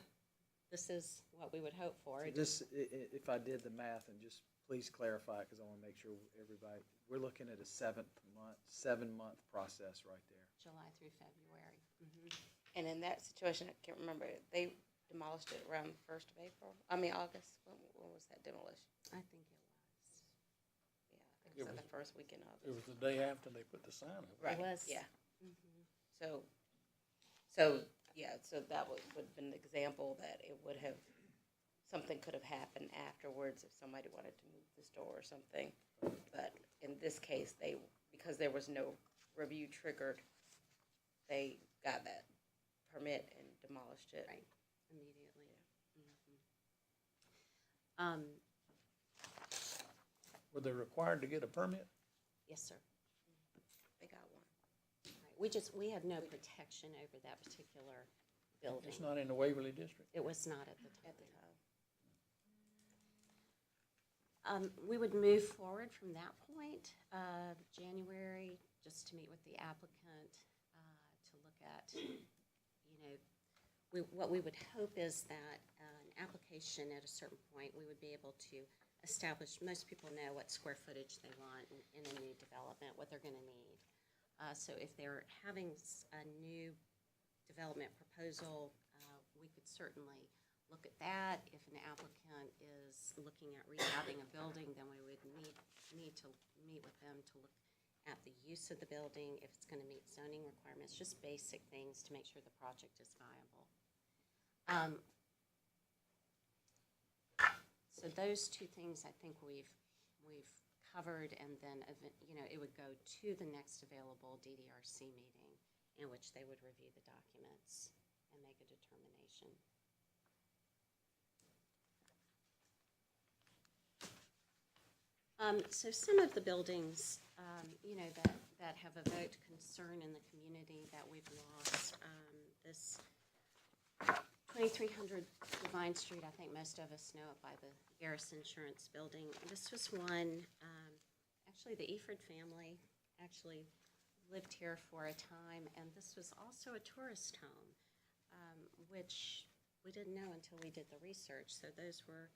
this is what we would hope for.
So this, if I did the math, and just please clarify, because I want to make sure everybody, we're looking at a 7-month process right there.
July through February.
And in that situation, I can't remember, they demolished it around the 1st of August. When was that demolition?
I think it was.
Yeah, I think it was the first weekend of
It
August.
was the day after they put the sign up.
Right,
It was.
yeah.
Mhm.
So that would have been an example that it would have, something could have happened afterwards if somebody wanted to move the store or something. But in this case, because there was no review triggered, they got that permit and demolished it.
Right, immediately.
Were they required to get a permit?
Yes, sir.
They got one.
Right. We had no protection over that particular building.
It's not in the Waverly District.
It was not at the time.
At the time.
We would move forward from that point, January, just to meet with the applicant, to look at, what we would hope is that an application at a certain point, we would be able to establish, most people know what square footage they want in a new development, what they're going to need. So if they're having a new development proposal, we could certainly look at that. If an applicant is looking at rehabbing a building, then we would need to meet with them to look at the use of the building, if it's going to meet zoning requirements, just basic things to make sure the project is viable. So those two things I think we've covered, and then it would go to the next available DDRC meeting in which they would review the documents and make a determination. So some of the buildings, that have evoked concern in the community that we've lost, this 2300 Divine Street, I think most of us know it by the Garrison Insurance Building. This was one, actually the Eford family actually lived here for a time, and this was also a tourist home, which we didn't know until we did the research. So those were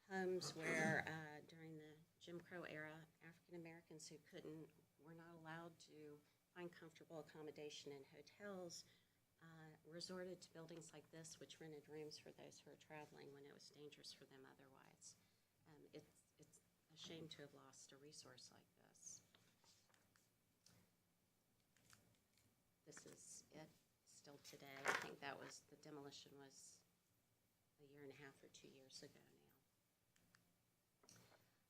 homes where during the Jim Crow era, African Americans who were not allowed to find comfortable accommodation in hotels, resorted to buildings like this, which rented rooms for those who were traveling when it was dangerous for them otherwise. It's a shame to have lost a resource like this. This is it still today. I think the demolition was a year and a half or 2 years ago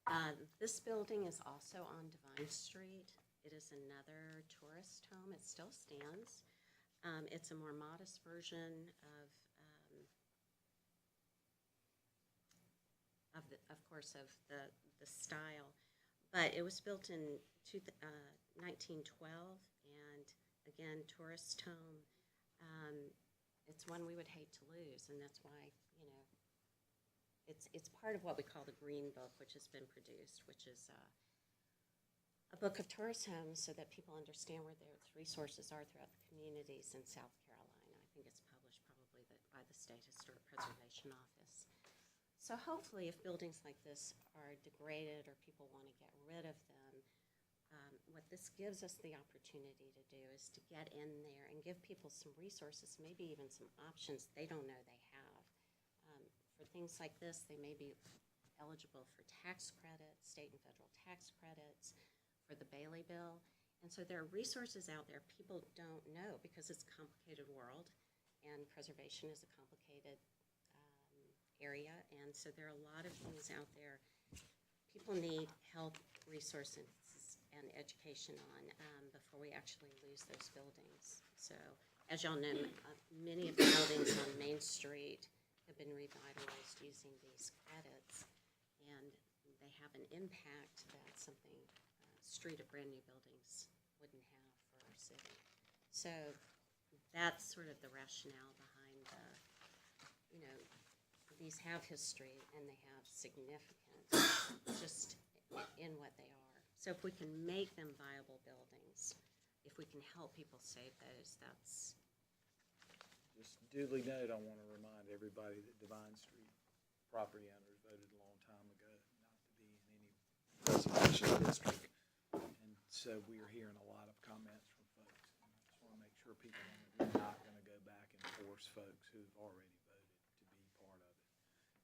now. This building is also on Divine Street. It is another tourist home. It still stands. It's a more modest version of course, of the style, but it was built in 1912, and again, tourist home. It's one we would hate to lose, and that's why it's part of what we call the Green Book, which has been produced, which is a book of tourist homes so that people understand where those resources are throughout the communities in South Carolina. I think it's published probably by the State Historic Preservation Office. So hopefully if buildings like this are degraded or people want to get rid of them, what this gives us the opportunity to do is to get in there and give people some resources, maybe even some options they don't know they have. For things like this, they may be eligible for tax credits, state and federal tax credits, for the Bailey bill. And so there are resources out there people don't know because it's a complicated world and preservation is a complicated area. And so there are a lot of things out there people need help, resources, and education on before we actually lose those buildings. So as y'all know, many of the buildings on Main Street have been revitalized using these credits, and they have an impact that something street of brand new buildings wouldn't have for our city. So that's sort of the rationale behind the, you know, these have history and they have significance just in what they are. So if we can make them viable buildings, if we can help people save those, that's...
Just duly noted, I want to remind everybody that Divine Street property owners voted a long time ago not to be in any preservation district. And so we are hearing a lot of comments from folks. And I just want to make sure people know that we're not going to go back and force folks who've already voted to be part of it.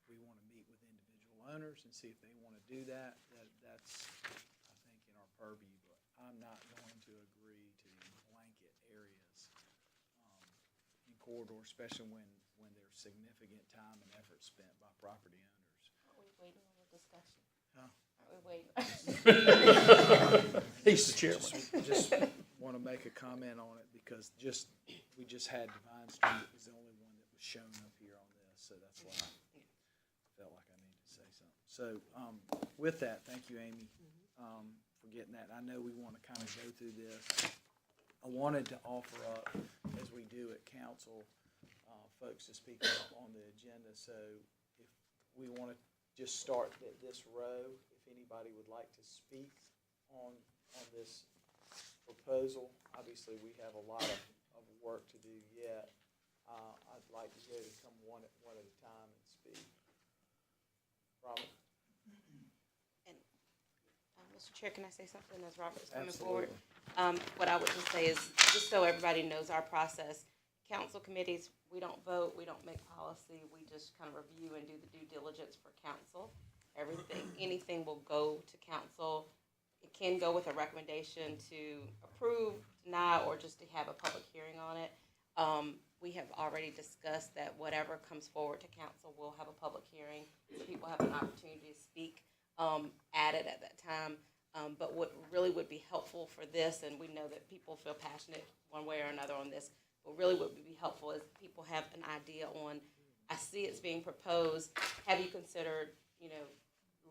We want to meet with individual owners and see if they want to do that. That's, I think, in our purview. But I'm not going to agree to blanket areas in corridors, especially when there's significant time and effort spent by property owners.
Are we waiting on the discussion?
Huh?
Are we waiting?
He's the chairman.
Just want to make a comment on it because we just had Divine Street. It was the only one that was shown up here on this, so that's why I felt like I needed to say something. So with that, thank you, Amy, for getting that. I know we want to kind of go through this. I wanted to offer up, as we do at council, folks to speak on the agenda. So if we want to just start at this row, if anybody would like to speak on this proposal. Obviously, we have a lot of work to do yet. I'd like to go to come one at a time and speak. Robert?
And, Mr. Chair, can I say something as Robert is coming
Absolutely.
forward? What I would just say is, just so everybody knows our process, council committees, we don't vote, we don't make policy, we just kind of review and do the due diligence for council. Anything will go to council. It can go with a recommendation to approve, deny, or just to have a public hearing on it. We have already discussed that whatever comes forward to council will have a public hearing, so people have an opportunity to speak at it at that time. But what really would be helpful for this, and we know that people feel passionate one way or another on this, but really what would be helpful is people have an idea on, I see it's being proposed, have you considered,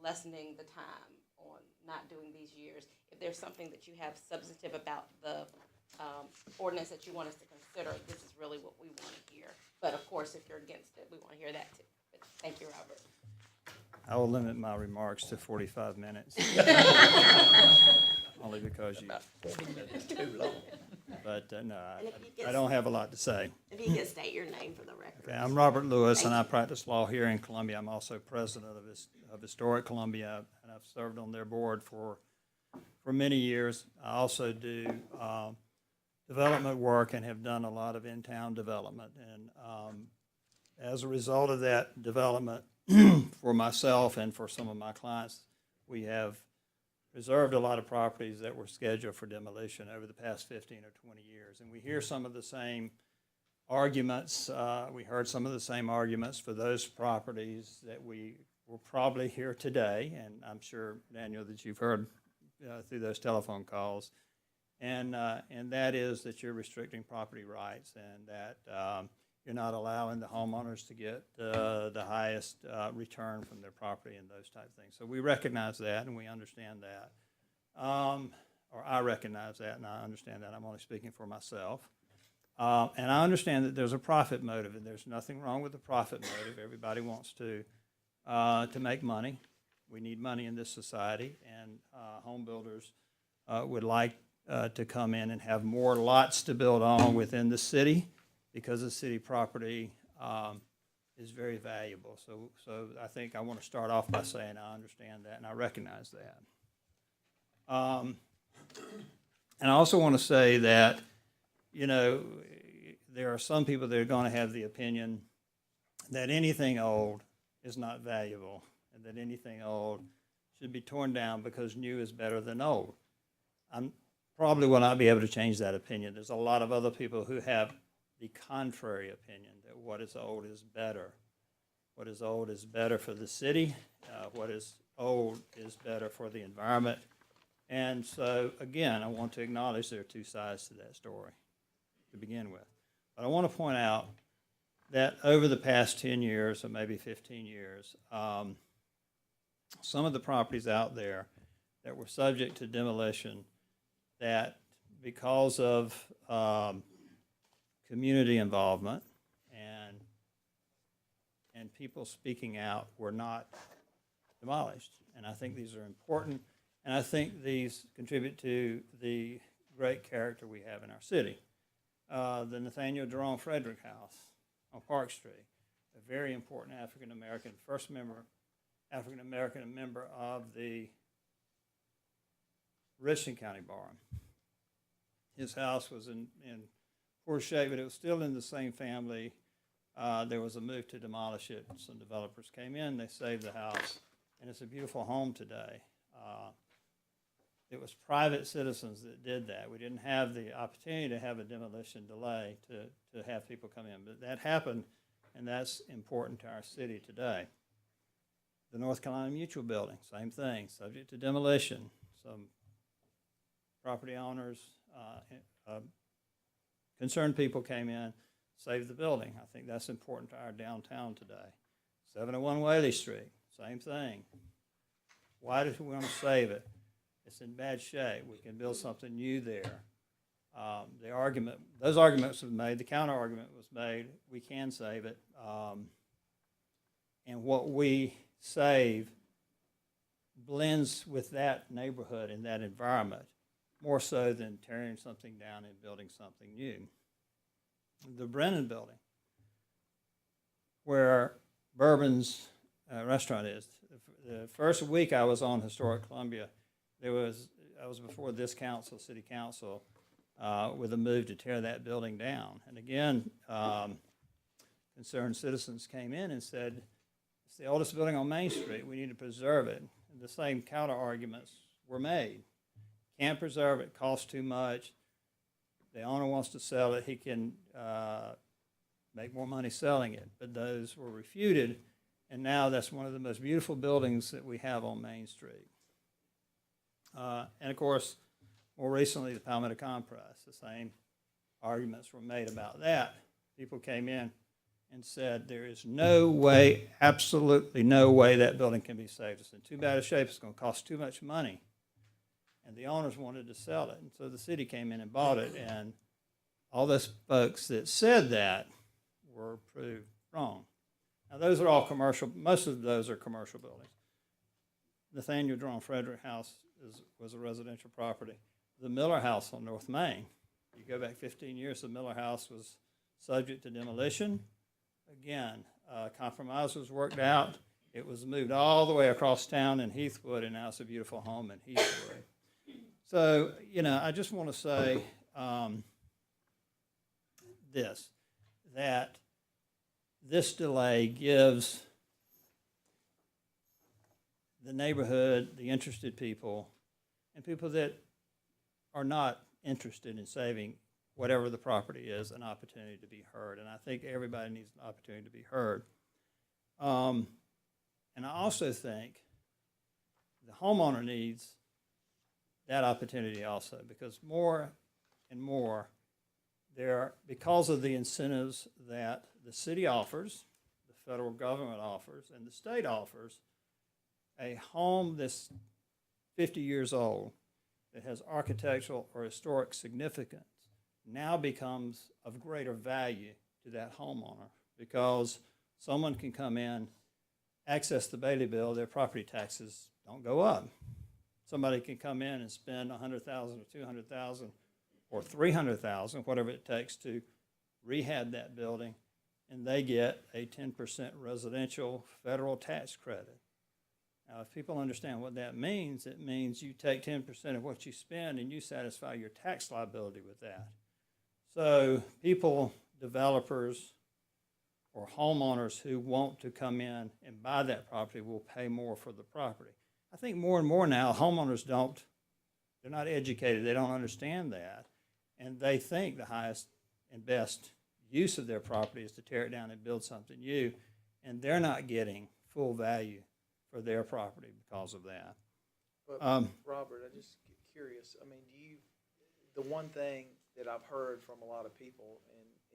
lessening the time on not doing these years? If there's something that you have substantive about the ordinance that you want us to consider, this is really what we want to hear. But of course, if you're against it, we want to hear that too. But thank you, Robert.
I will limit my remarks to 45 minutes. Only because you,
Too long.
but no,
And if you get-
I don't have a lot to say.
If you could state your name for the record.
Okay, I'm Robert Lewis, and I practice law here in Columbia. I'm also president of Historic Columbia, and I've served on their board for many years. I also do development work and have done a lot of in-town development. And as a result of that development, for myself and for some of my clients, we have reserved a lot of properties that were scheduled for demolition over the past 15 or 20 years. And we hear some of the same arguments. We heard some of the same arguments for those properties that we will probably hear today, and I'm sure, Daniel, that you've heard through those telephone calls. And that is that you're restricting property rights, and that you're not allowing the homeowners to get the highest return from their property and those type of things. So we recognize that, and we understand that. Or I recognize that, and I understand that. I'm only speaking for myself. And I understand that there's a profit motive, and there's nothing wrong with the profit motive. Everybody wants to make money. We need money in this society, and home builders would like to come in and have more lots to build on within the city, because the city property is very valuable. So I think I want to start off by saying I understand that and I recognize that. And I also want to say that, you know, there are some people that are going to have the opinion that anything old is not valuable and that anything old should be torn down because new is better than old. I probably will not be able to change that opinion. There's a lot of other people who have the contrary opinion, that what is old is better. What is old is better for the city. What is old is better for the environment. And so, again, I want to acknowledge there are two sides to that story to begin with. But I want to point out that over the past 10 years, or maybe 15 years, some of the properties out there that were subject to demolition, that because of community involvement and people speaking out, were not demolished. And I think these are important, and I think these contribute to the great character we have in our city. The Nathaniel Jerome Frederick House on Park Street, a very important African-American, first African-American member of the Richland County Bar. His house was in poor shape, but it was still in the same family. There was a move to demolish it. Some developers came in, they saved the house, and it's a beautiful home today. It was private citizens that did that. We didn't have the opportunity to have a demolition delay to have people come in, but that happened, and that's important to our city today. The North Carolina Mutual Building, same thing, subject to demolition. Some property owners, concerned people came in, saved the building. I think that's important to our downtown today. 701 Whaley Street, same thing. Why do we want to save it? It's in bad shape. We can build something new there. Those arguments were made, the counter argument was made, we can save it. And what we save blends with that neighborhood and that environment more so than tearing something down and building something new. The Brennan Building, where Bourbon's restaurant is. The first week I was on Historic Columbia, I was before this council, city council, with a move to tear that building down. And again, concerned citizens came in and said, it's the oldest building on Main Street, we need to preserve it. And the same counter arguments were made. Can't preserve it, costs too much. The owner wants to sell it, he can make more money selling it. But those were refuted, and now that's one of the most beautiful buildings that we have on Main Street. And of course, more recently, the Palmetto Compress, the same arguments were made about that. People came in and said, there is no way, absolutely no way that building can be saved. It's in too bad a shape, it's going to cost too much money. And the owners wanted to sell it. And so the city came in and bought it, and all those folks that said that were proved wrong. Now, those are all commercial, most of those are commercial buildings. Nathaniel Jerome Frederick House was a residential property. The Miller House on North Main, you go back 15 years, the Miller House was subject to demolition. Again, compromise was worked out. It was moved all the way across town in Heathwood, and now it's a beautiful home in Heathwood. So, you know, I just want to say that this delay gives the neighborhood, the interested people, and people that are not interested in saving whatever the property is, an opportunity to be heard. And I think everybody needs an opportunity to be heard. And I also think the homeowner needs that opportunity also, because more and more because of the incentives that the city offers, the federal government offers, and the state offers, a home that's 50 years old that has architectural or historic significance now becomes of greater value to that homeowner, because someone can come in, access the Bailey bill, their property taxes don't go up. somebody can come in and spend $100,000 or $200,000 or $300,000, whatever it takes to rehab that building, and they get a 10% residential federal tax credit. Now, if people understand what that means, it means you take 10% of what you spend and you satisfy your tax liability with that. So people, developers, or homeowners who want to come in and buy that property will pay more for the property. I think more and more now, homeowners they're not educated, they don't understand that, and they think the highest and best use of their property is to tear it down and build something new, and they're not getting full value for their property because of that.
But Robert, I'm just curious. I mean, the one thing that I've heard from a lot of people,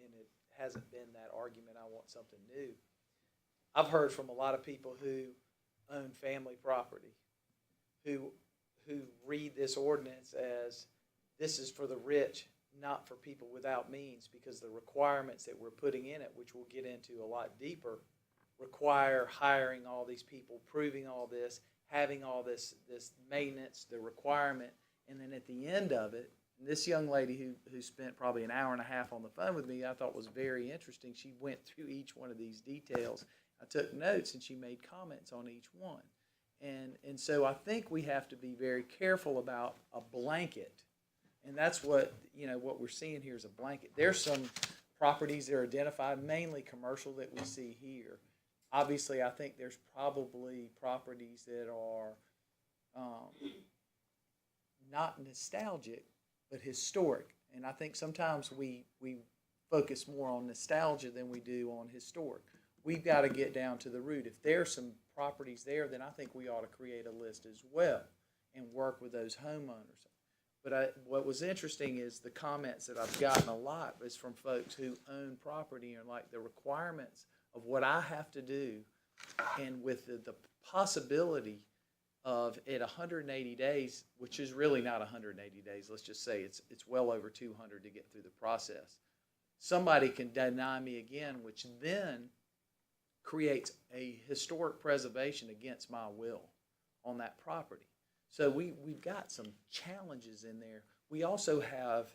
and it hasn't been that argument, I want something new. I've heard from a lot of people who own family property, who read this ordinance as this is for the rich, not for people without means, because the requirements that we're putting in it, which we'll get into a lot deeper, require hiring all these people, proving all this, having all this maintenance, the requirement, and then at the end of it, and this young lady who spent probably an hour and a half on the phone with me, I thought was very interesting. She went through each one of these details. I took notes and she made comments on each one. And so I think we have to be very careful about a blanket. And that's what we're seeing here is a blanket. There's some properties that are identified, mainly commercial, that we see here. Obviously, I think there's probably properties that are not nostalgic, but historic. And I think sometimes we focus more on nostalgia than we do on historic. We've got to get down to the root. If there's some properties there, then I think we ought to create a list as well and work with those homeowners. But what was interesting is the comments that I've gotten a lot is from folks who own property and like the requirements of what I have to do, and with the possibility of at 180 days, which is really not 180 days, let's just say it's well over 200 to get through the process. Somebody can deny me again, which then creates a historic preservation against my will on that property. So we've got some challenges in there. We also have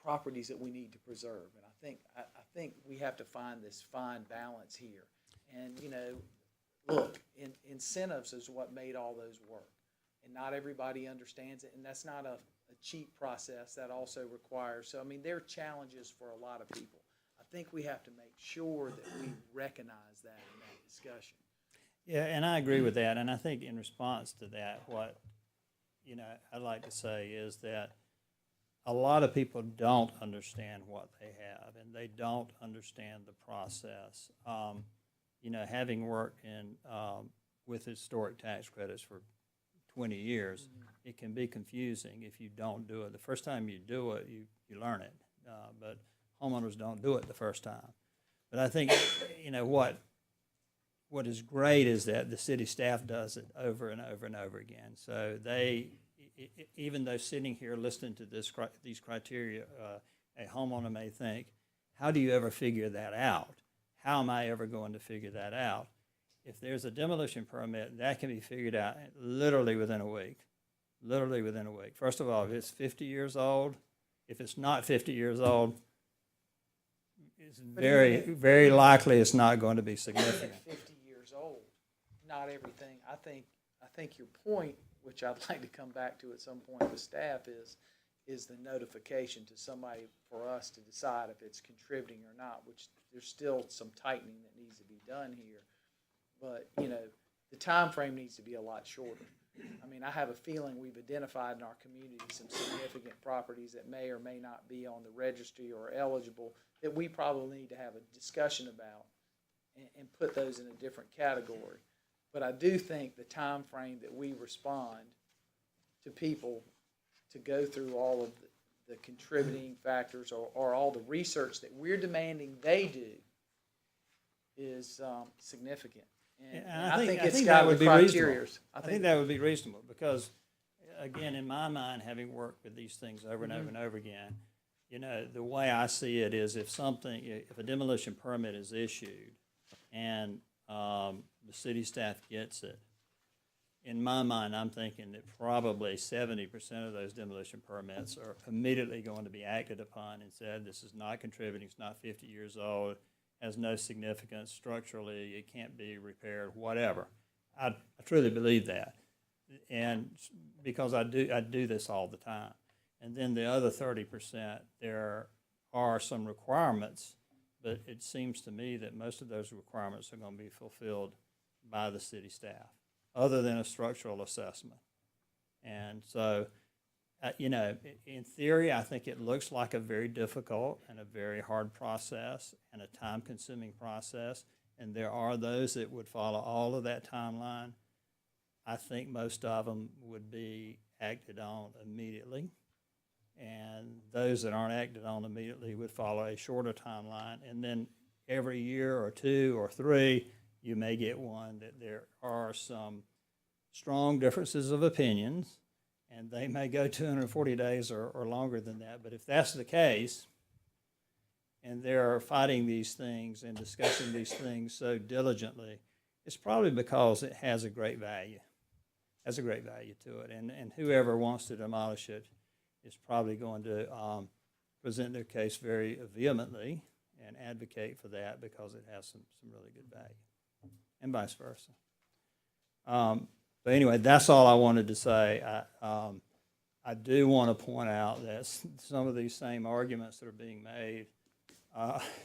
properties that we need to preserve, and I think we have to find this fine balance here. And look, incentives is what made all those work, and not everybody understands it, and that's not a cheap process. That also requires. So I mean, there are challenges for a lot of people. I think we have to make sure that we recognize that in that discussion.
Yeah, and I agree with that. And I think in response to that, what I'd like to say is that a lot of people don't understand what they have, and they don't understand the process. Having worked with historic tax credits for 20 years, it can be confusing if you don't do it. The first time you do it, you learn it, but homeowners don't do it the first time. But I think, what is great is that the city staff does it over and over and over again. So even though sitting here listening to these criteria, a homeowner may think, how do you ever figure that out? How am I ever going to figure that out? If there's a demolition permit, that can be figured out literally within a week. Literally within a week. First of all, if it's 50 years old, if it's not 50 years old, it's very, very likely it's not going to be significant.
50 years old, not everything. I think your point, which I'd like to come back to at some point with staff, is the notification to somebody for us to decide if it's contributing or not, which there's still some tightening that needs to be done here. But, the time frame needs to be a lot shorter. I mean, I have a feeling we've identified in our community some significant properties that may or may not be on the registry or eligible that we probably need to have a discussion about and put those in a different category. But I do think the time frame that we respond to people to go through all of the contributing factors or all the research that we're demanding they do is significant. And I think it's got the criteria.
I think that would be reasonable because, again, in my mind, having worked with these things over and over and over again, the way I see it is if a demolition permit is issued and the city staff gets it, in my mind, I'm thinking that probably 70% of those demolition permits are immediately going to be acted upon and said, this is not contributing, it's not 50 years old, has no significance structurally, it can't be repaired, whatever. I truly believe that, and because I do this all the time. And then the other 30%, there are some requirements, but it seems to me that most of those requirements are going to be fulfilled by the city staff, other than a structural assessment. And so, you know, in theory, I think it looks like a very difficult and a very hard process and a time-consuming process, and there are those that would follow all of that timeline. I think most of them would be acted on immediately, and those that aren't acted on immediately would follow a shorter timeline, and then every year or two or three, you may get one that there are some strong differences of opinions, and they may go 240 days or longer than that. But if that's the case, and they're fighting these things and discussing these things so diligently, it's probably because it has a great value, to it. And whoever wants to demolish it is probably going to present their case very vehemently and advocate for that because it has some really good value, and vice versa. But anyway, that's all I wanted to say. I do want to point out that some of these same arguments that are being made,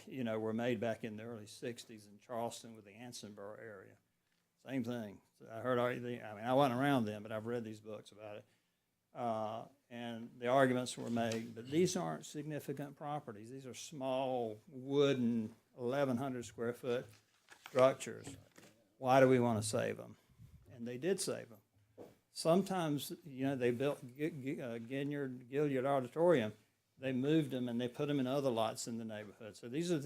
you know, were made back in the early 60s in Charleston with the Ansonboro area. Same thing. I heard, I mean, I wasn't around then, but I've read these books about it. And the arguments were made, but these aren't significant properties. These are small wooden 1,100 square foot structures. Why do we want to save them? And they did save them. Sometimes, you know, they built Gilliard Auditorium. They moved them and they put them in other lots in the neighborhood. So these are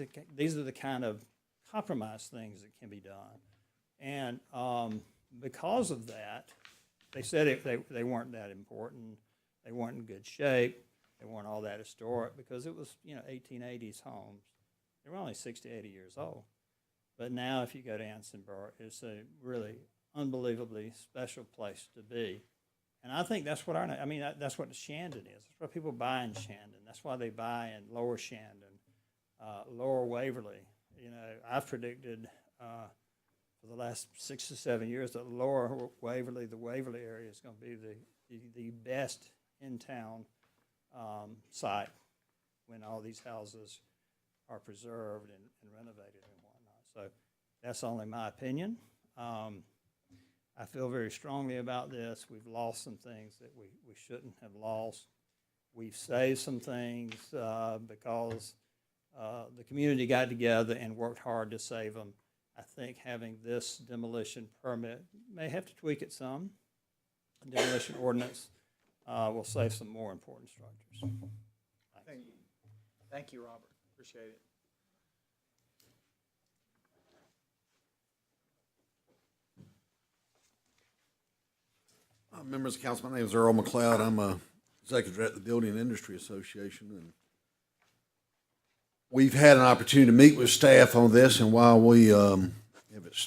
the kind of compromise things that can be done. And because of that, they said they weren't that important. They weren't in good shape. They weren't all that historic because it was, you know, 1880s homes. They were only 60, 80 years old. But now if you go to Ansonboro, it's a really unbelievably special place to be. And I think that's what that's what Shandon is. That's what people buy in Shandon. That's why they buy in Lower Shandon, Lower Waverly. You know, I've predicted for the last 6 to 7 years that Lower Waverly, the Waverly area, is going to be the best in-town site when all these houses are preserved and renovated and whatnot. So that's only my opinion. I feel very strongly about this. We've lost some things that we shouldn't have lost. We've saved some things because the community got together and worked hard to save them. I think having this demolition permit may have to tweak it some. The demolition ordinance will save some more important structures.
Thank you, Robert. Appreciate it.
Members of council, my name is Earl McLeod. I'm a executive director of the Building and Industry Association, and we've had an opportunity to meet with staff on this, and while we have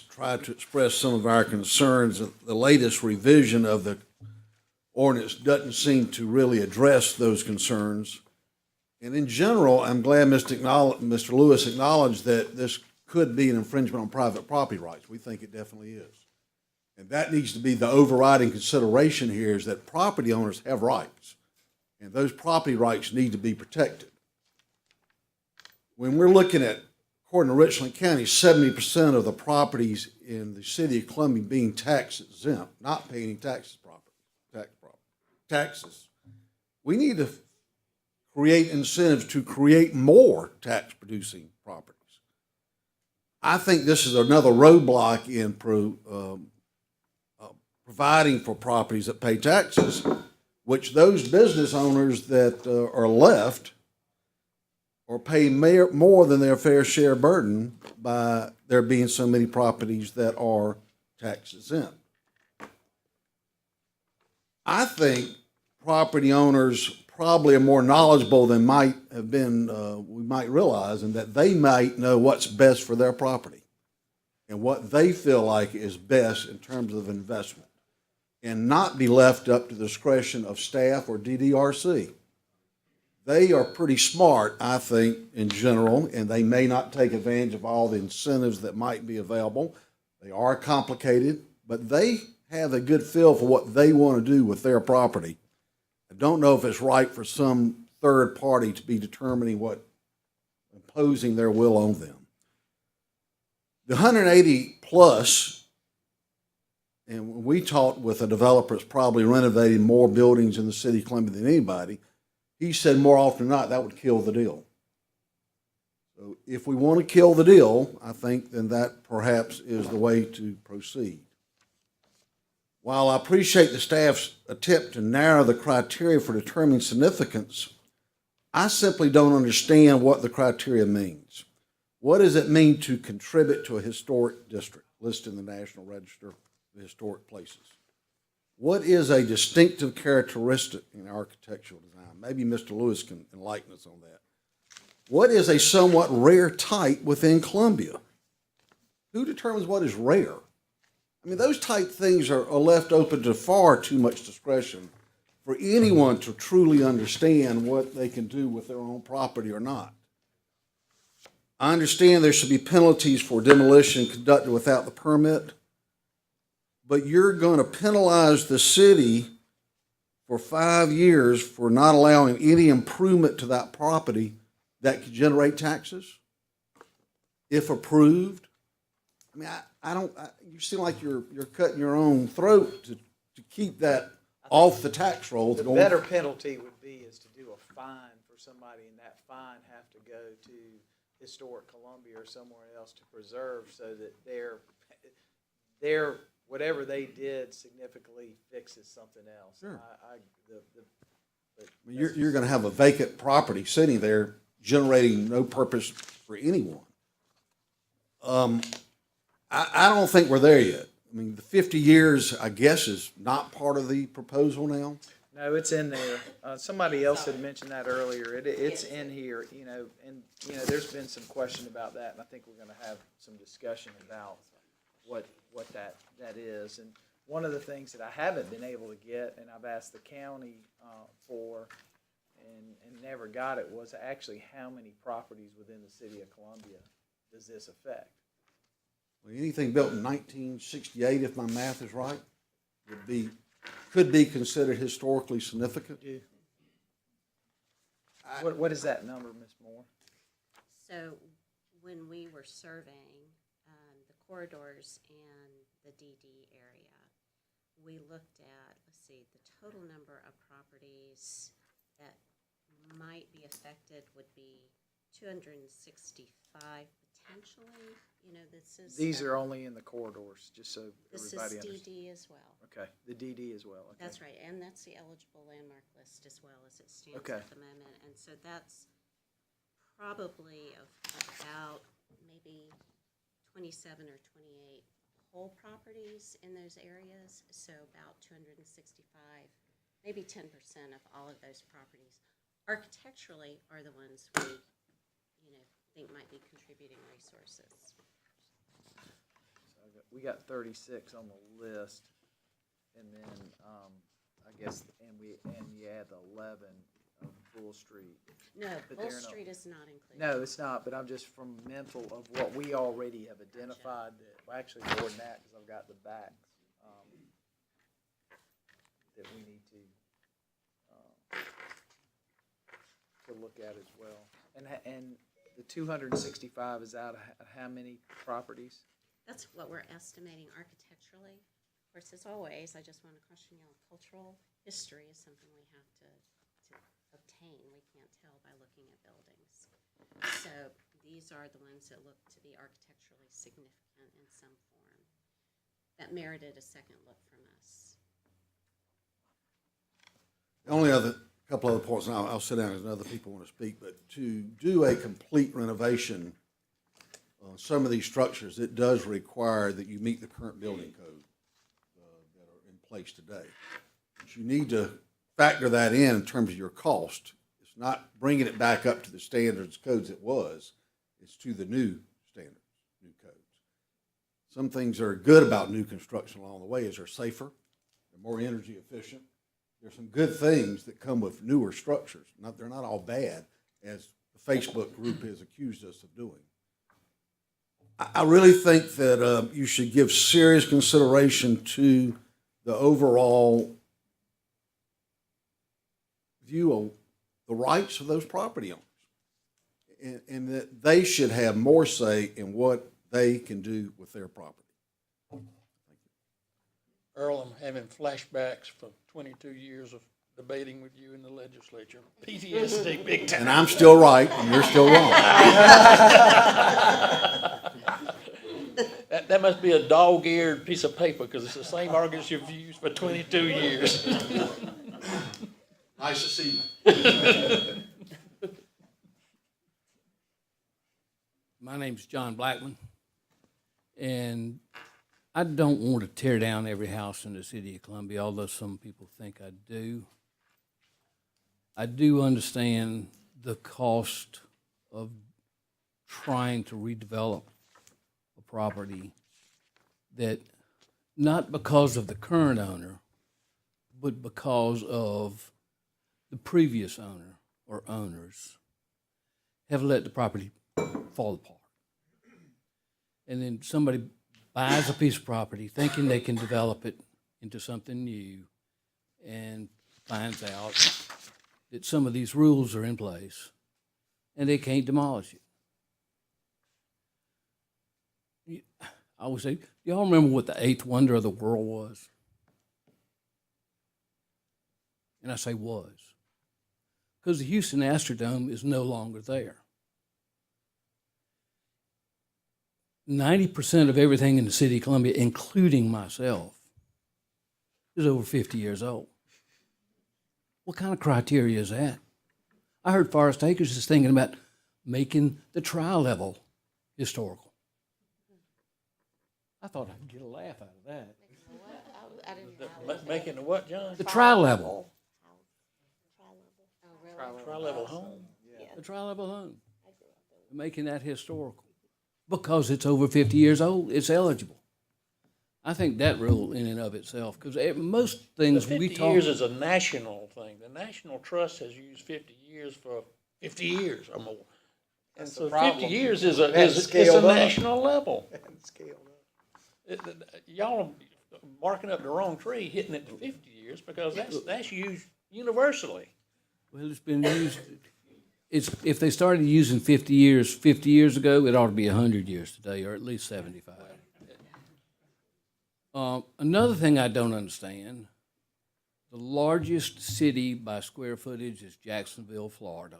tried to express some of our concerns, the latest revision of the ordinance doesn't seem to really address those concerns. And in general, I'm glad Mr. Lewis acknowledged that this could be an infringement on private property rights. We think it definitely is. And that needs to be the overriding consideration here, is that property owners have rights, and those property rights need to be protected. When we're looking at, according to Richland County, 70% of the properties in the city of Columbia being tax exempt, not paying any taxes, taxes, we need to create incentives to create more tax-producing properties. I think this is another roadblock in providing for properties that pay taxes, which those business owners that are left or pay more than their fair share burden by there being so many properties that are tax exempt. I think property owners probably are more knowledgeable than might have been, we might realize, and that they might know what's best for their property and what they feel like is best in terms of investment. and not be left up to the discretion of staff or DDRC. They are pretty smart, I think, in general, and they may not take advantage of all the incentives that might be available. They are complicated, but they have a good feel for what they want to do with their property. I don't know if it's right for some third party to be determining what, imposing their will on them. The 180 plus, and when we talked with a developer that's probably renovating more buildings in the city of Columbia than anybody, he said more often than not that would kill the deal. So if we want to kill the deal, I think then that perhaps is the way to proceed. While I appreciate the staff's attempt to narrow the criteria for determining significance, I simply don't understand what the criteria means. What does it mean to contribute to a historic district listed in the National Register of Historic Places? What is a distinctive characteristic in architectural design? Maybe Mr. Lewis can enlighten us on that. What is a somewhat rare type within Columbia? Who determines what is rare? I mean, those type things are left open to far too much discretion for anyone to truly understand what they can do with their own property or not. I understand there should be penalties for demolition conducted without the permit, but you're going to penalize the city for 5 years for not allowing any improvement to that property that could generate taxes, if approved. I mean, you seem like you're cutting your own throat to keep that off the tax rolls.
The better penalty would be is to do a fine for somebody, and that fine have to go to Historic Columbia or somewhere else to preserve, so that their whatever they did significantly fixes something else.
Sure.
But
You're going to have a vacant property sitting there generating no purpose for anyone. I don't think we're there yet. I mean, the 50 years, I guess, is not part of the proposal now.
No, it's in there. Somebody else had mentioned that earlier. It's in here, and there's been some question about that, and I think we're going to have some discussion about what that is. And one of the things that I haven't been able to get, and I've asked the county for, and never got it, was actually how many properties within the city of Columbia does this affect?
Well, anything built in 1968, if my math is right, could be considered historically significant.
What is that number, Ms. Moore?
So when we were surveying the corridors and the DD area, we looked at, the total number of properties that might be affected would be 265 potentially.
These are only in the corridors, just so
this
everybody
is
understands.
DD as well.
Okay, the DD as well. Okay.
That's right, and that's the eligible landmark list as well as it stands
Okay.
at the moment. And so that's probably about maybe 27 or 28 whole properties in those areas. So about 265, maybe 10% of all of those properties architecturally are the ones we, think might be contributing resources.
We got 36 on the list, and then I guess, and you add the 11 of Bull Street.
No,
But
Bull
they're not-
Street is not included.
No, it's not. But I'm just from mental of what we already have identified. Well, actually more than that, because I've got the backs that we need to look at as well. And the 265 is out of how many properties?
That's what we're estimating architecturally. Of course, as always, I just want to caution you, cultural history is something we have to obtain. We can't tell by looking at buildings. So these are the ones that look to be architecturally significant in some form that merited a second look from us.
The only couple other points, and I'll sit down as other people want to speak, but to do a complete renovation on some of these structures, it does require that you meet the current building code that are in place today. But you need to factor that in terms of your cost. It's not bringing it back up to the standards codes it was. It's to the new standards, new codes. Some things that are good about new construction along the way is they're safer. they're more energy efficient. There's some good things that come with newer structures. They're not all bad, as the Facebook group has accused us of doing. I really think that you should give serious consideration to the overall view of the rights of those property owners, and that they should have more say in what they can do with their property.
Earl, I'm having flashbacks from 22 years of debating with you in the legislature. PTSD big time.
And I'm still right, and you're still wrong.
That must be a dog-eared piece of paper, because it's the same arguments you've used for 22 years.
Nice to see you.
My name's John Blackman, and I don't want to tear down every house in the city of Columbia, although some people think I do. I do understand the cost of trying to redevelop a property that, not because of the current owner, but because of the previous owner or owners have let the property fall apart. And then somebody buys a piece of property thinking they can develop it into something new and finds out that some of these rules are in place and they can't demolish it. I always say, y'all remember what the eighth wonder of the world was? And I say was, because the Houston Astrodome is no longer there. 90% of everything in the city of Columbia, including myself, is over 50 years old. What kind of criteria is that? I heard Forest Acres is thinking about making the tri-level historical. I thought I'd get a laugh out of that.
Making the what, John?
The tri-level.
Tri-level home?
The tri-level home. Making that historical. Because it's over 50 years old, it's eligible. I think that rule in and of itself, because most things we
50
talk.
years is a national thing. The National Trust has used 50 years for 50 years or more. And so 50 years is a national level. Y'all are marking up the wrong tree, hitting it to 50 years, because that's used universally.
Well, it's been used. If they started using 50 years ago, it ought to be 100 years today, or at least 75. Another thing I don't understand, the largest city by square footage is Jacksonville, Florida.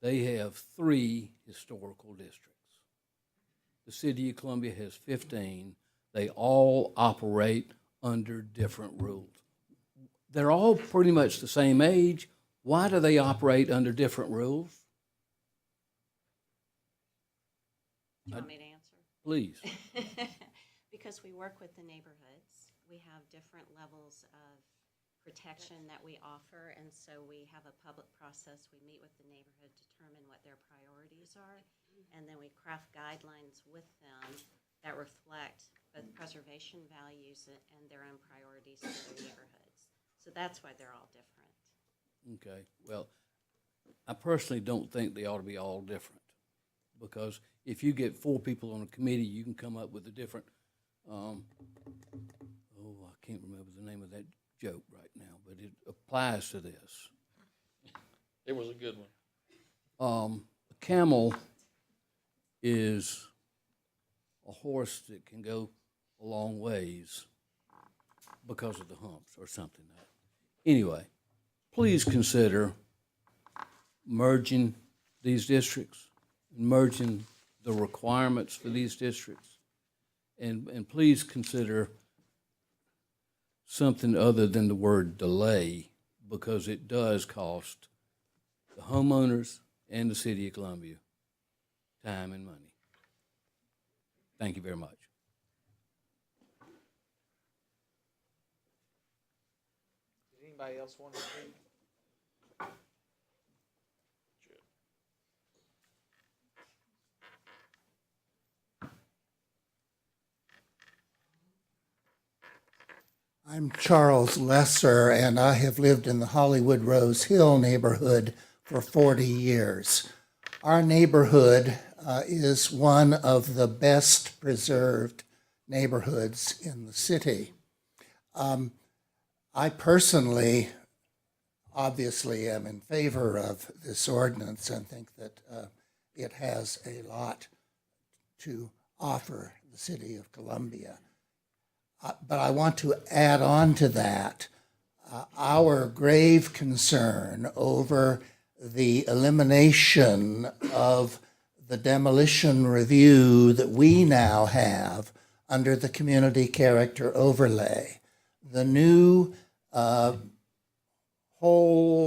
They have 3 historical districts. The city of Columbia has 15. They all operate under different rules. They're all pretty much the same age. Why do they operate under different rules?
Do you want me to answer?
Please.
Because we work with the neighborhoods, we have different levels of protection that we offer, and so we have a public process. We meet with the neighborhood, determine what their priorities are, and then we craft guidelines with them that reflect both preservation values and their own priorities for their neighborhoods. So that's why they're all different.
Okay, well, I personally don't think they ought to be all different, because if you get 4 people on a committee, you can come up with a different, I can't remember the name of that joke right now, but it applies to this.
It was a good one.
A camel is a horse that can go a long ways because of the humps or something like that. Anyway, please consider merging these districts, merging the requirements for these districts, and please consider something other than the word delay, because it does cost the homeowners and the city of Columbia time and money. Thank you very much.
Did anybody else want to speak?
I'm Charles Lesser, and I have lived in the Hollywood Rose Hill neighborhood for 40 years. Our neighborhood is one of the best preserved neighborhoods in the city. I personally obviously am in favor of this ordinance and think that it has a lot to offer the city of Columbia. But I want to add on to that our grave concern over the elimination of the demolition review that we now have under the community character overlay. The new whole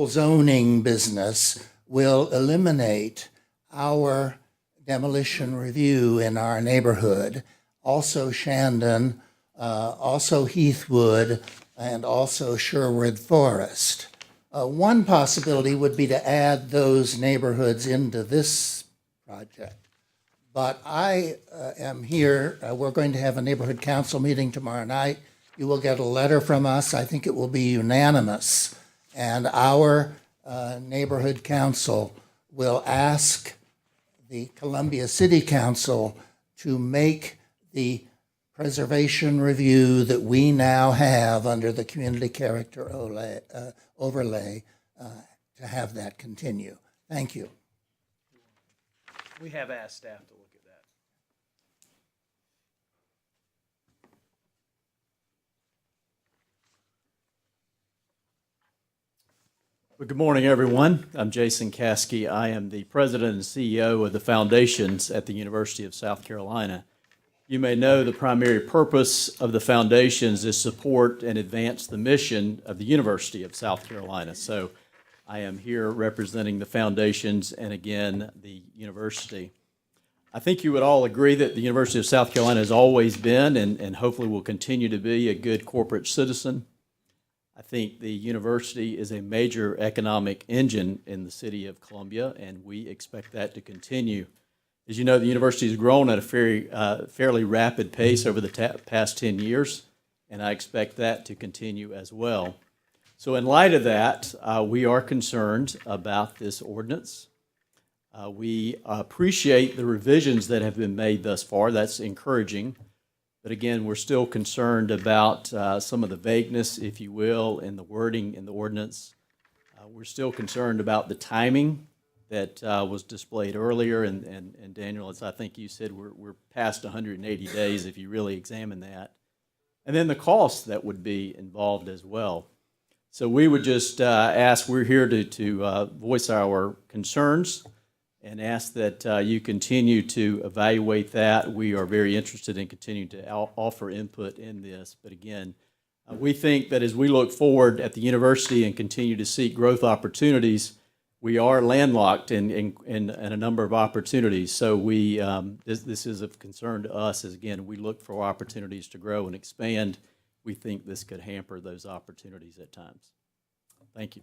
zoning business will eliminate our demolition review in our neighborhood, also Shandon, also Heathwood, and also Sherwood Forest. One possibility would be to add those neighborhoods into this project. But I am here, we're going to have a neighborhood council meeting tomorrow night. You will get a letter from us. I think it will be unanimous. And our neighborhood council will ask the Columbia City Council to make the preservation review that we now have under the community character overlay to have that continue. Thank you.
We have asked staff to look at that.
Well, good morning, everyone. I'm Jason Caskey. I am the president and CEO of the foundations at the University of South Carolina. You may know the primary purpose of the foundations is support and advance the mission of the University of South Carolina. So I am here representing the foundations and, again, the university. I think you would all agree that the University of South Carolina has always been and hopefully will continue to be a good corporate citizen. I think the university is a major economic engine in the city of Columbia, and we expect that to continue. As you know, the university has grown at a fairly rapid pace over the past 10 years, and I expect that to continue as well. So in light of that, we are concerned about this ordinance. We appreciate the revisions that have been made thus far. That's encouraging. But again, we're still concerned about some of the vagueness, if you will, in the wording in the ordinance. We're still concerned about the timing that was displayed earlier. And Daniel, as I think you said, we're past 180 days if you really examine that. And then the costs that would be involved as well. So we would just ask, we're here to voice our concerns and ask that you continue to evaluate that. We are very interested in continuing to offer input in this. But again, we think that as we look forward at the university and continue to seek growth opportunities, we are landlocked in a number of opportunities. So this is of concern to us as, again, we look for opportunities to grow and expand. We think this could hamper those opportunities at times. Thank you.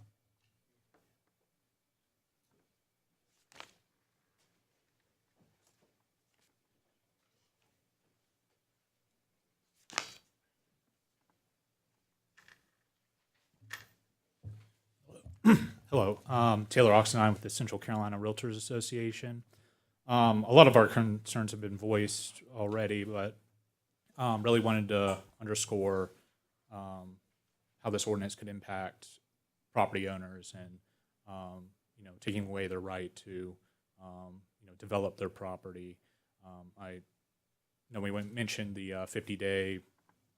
Hello, Taylor Oxenheim with the Central Carolina Realtors Association. A lot of our concerns have been voiced already, but really wanted to underscore how this ordinance could impact property owners and taking away their right to develop their property. I know we mentioned the 50-day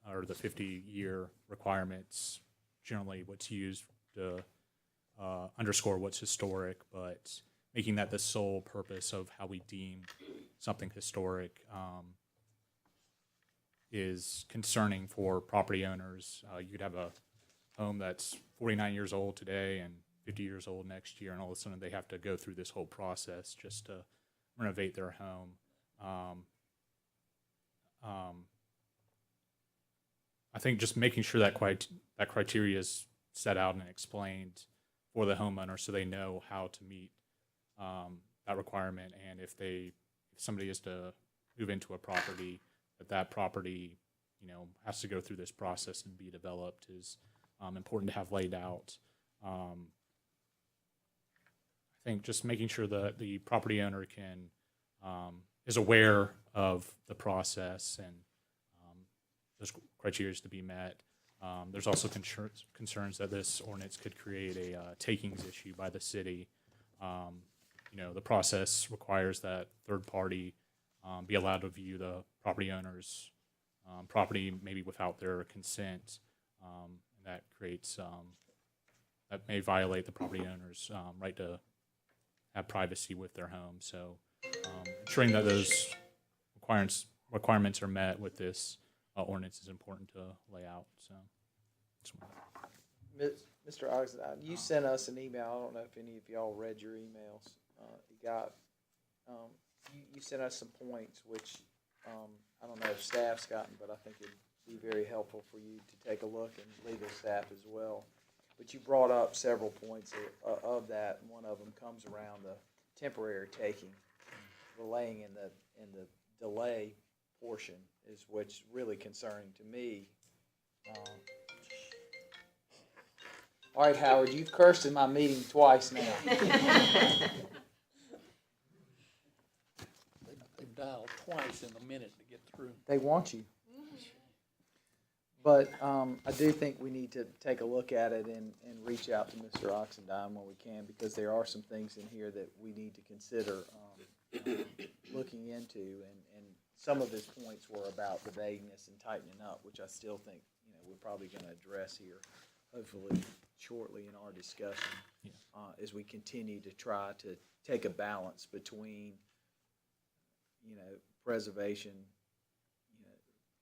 or the 50-year requirements. Generally, what's used to underscore what's historic, but making that the sole purpose of how we deem something historic is concerning for property owners. You could have a home that's 49 years old today and 50 years old next year, and all of a sudden they have to go through this whole process just to renovate their home. I think just making sure that that criteria is set out and explained for the homeowner so they know how to meet that requirement, and if somebody is to move into a property, that property has to go through this process and be developed is important to have laid out. I think just making sure that the property owner is aware of the process and those criteria to be met. There's also concerns that this ordinance could create a takings issue by the city. The process requires that third party be allowed to view the property owner's property maybe without their consent. That creates that may violate the property owner's right to have privacy with their home. So ensuring that those requirements are met with this ordinance is important to lay out. So,
Mr. Oxendine, you sent us an email. I don't know if any of y'all read your emails. You sent us some points, which I don't know if staff's gotten, but I think it'd be very helpful for you to take a look, and legal staff as well. But you brought up several points of that. One of them comes around the temporary taking, delaying in the delay portion is what's really concerning to me. All right, Howard, you've cursed in my meeting twice now.
They've dialed twice in a minute to get through.
They want you. But I do think we need to take a look at it and reach out to Mr. Oxendine when we can, because there are some things in here that we need to consider looking into. And some of his points were about the vagueness and tightening up, which I still think we're probably going to address here, hopefully shortly in our discussion, as we continue to try to take a balance between preservation,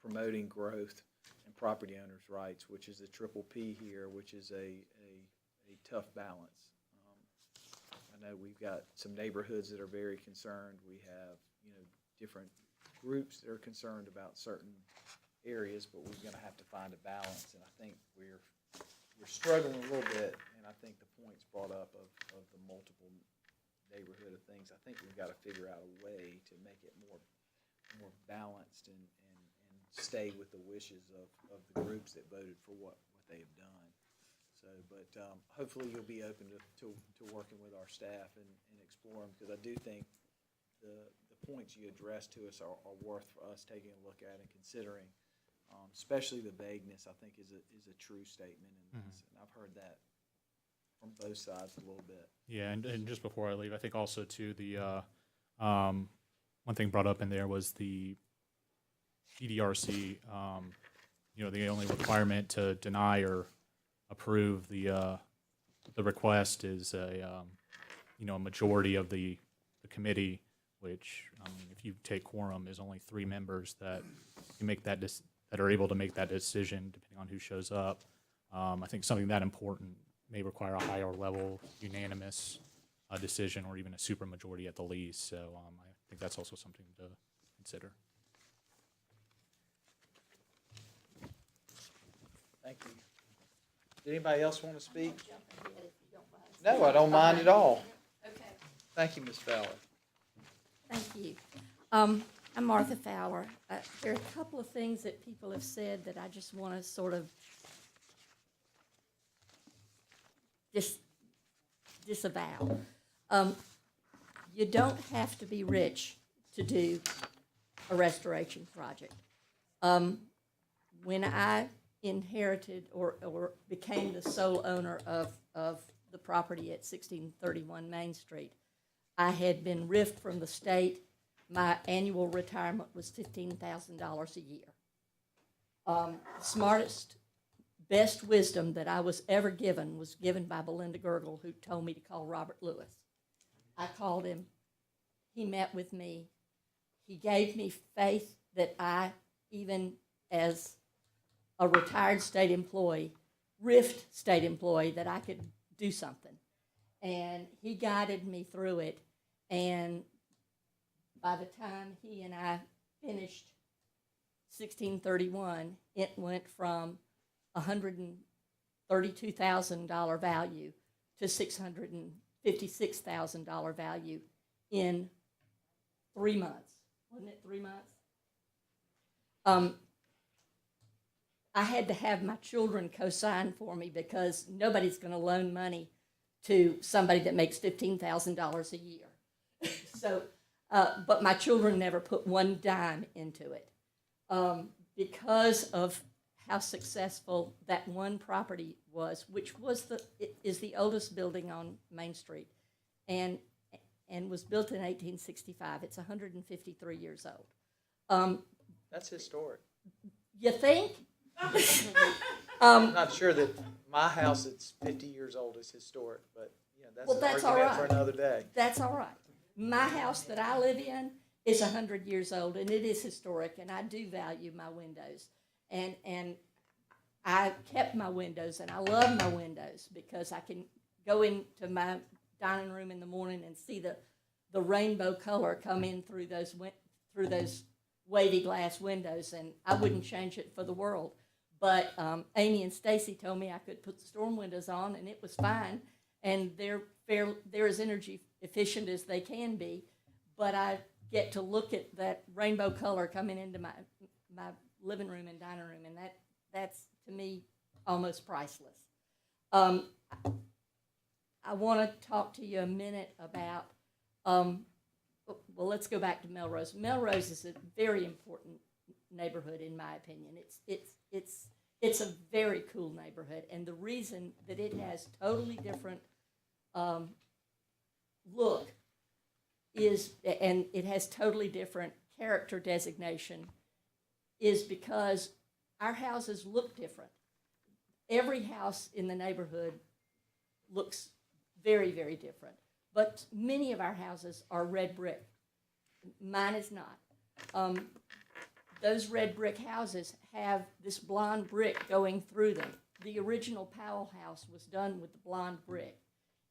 promoting growth, and property owners' rights, which is the triple P here, which is a tough balance. I know we've got some neighborhoods that are very concerned. We have different groups that are concerned about certain areas, but we're going to have to find a balance. And I think we're struggling a little bit. And I think the points brought up of the multiple neighborhood of things, I think we've got to figure out a way to make it more balanced and stay with the wishes of the groups that voted for what they have done. So, but hopefully you'll be open to working with our staff and explore them, because I do think the points you addressed to us are worth for us taking a look at and considering, especially the vagueness, I think is a true statement in this. And I've heard that from both sides a little bit.
yeah, and just before I leave, I think also too the one thing brought up in there was the EDRC. The only requirement to deny or approve the request is a majority of the committee, which if you take quorum is only 3 members that can make that that are able to make that decision depending on who shows up. I think something that important may require a higher level unanimous decision or even a supermajority at the least. So I think that's also something to consider.
Thank you. Did anybody else want to speak? No, I don't mind at all.
Okay.
Thank you, Ms. Fowler.
Thank you. I'm Martha Fowler. There are a couple of things that people have said that I just want to sort of disavow. You don't have to be rich to do a restoration project. When I inherited or became the sole owner of the property at 1631 Main Street, I had been riffed from the state. My annual retirement was $15,000 a year. Smartest, best wisdom that I was ever given was given by Belinda Gergel, who told me to call Robert Lewis. I called him. He met with me. He gave me faith that I, even as a retired state employee, riffed state employee, that I could do something. And he guided me through it. And by the time he and I finished 1631, it went from $132,000 value to $656,000 value in 3 months. Wasn't it 3 months? I had to have my children co-sign for me because nobody's going to loan money to somebody that makes $15,000 a year. So, but my children never put one dime into it because of how successful that one property was, which was is the oldest building on Main Street, and was built in 1865. It's 153 years old.
That's historic.
You think?
I'm not sure that my house that's 50 years old is historic, but that's an argument for another day.
That's all right. My house that I live in is 100 years old, and it is historic, and I do value my windows. And I kept my windows, and I love my windows because I can go into my dining room in the morning and see the rainbow color come in through those wavy glass windows, and I wouldn't change it for the world. But Amy and Stacy told me I could put the storm windows on, and it was fine. And they're as energy efficient as they can be. But I get to look at that rainbow color coming into my living room and dining room, and that's to me almost priceless. I want to talk to you a minute about. Well, let's go back to Melrose. Melrose is a very important neighborhood, in my opinion. It's a very cool neighborhood, and the reason that it has totally different look and it has totally different character designation is because our houses look different. Every house in the neighborhood looks very, very different. But many of our houses are red brick. Mine is not. Those red brick houses have this blonde brick going through them. The original Powell house was done with the blonde brick.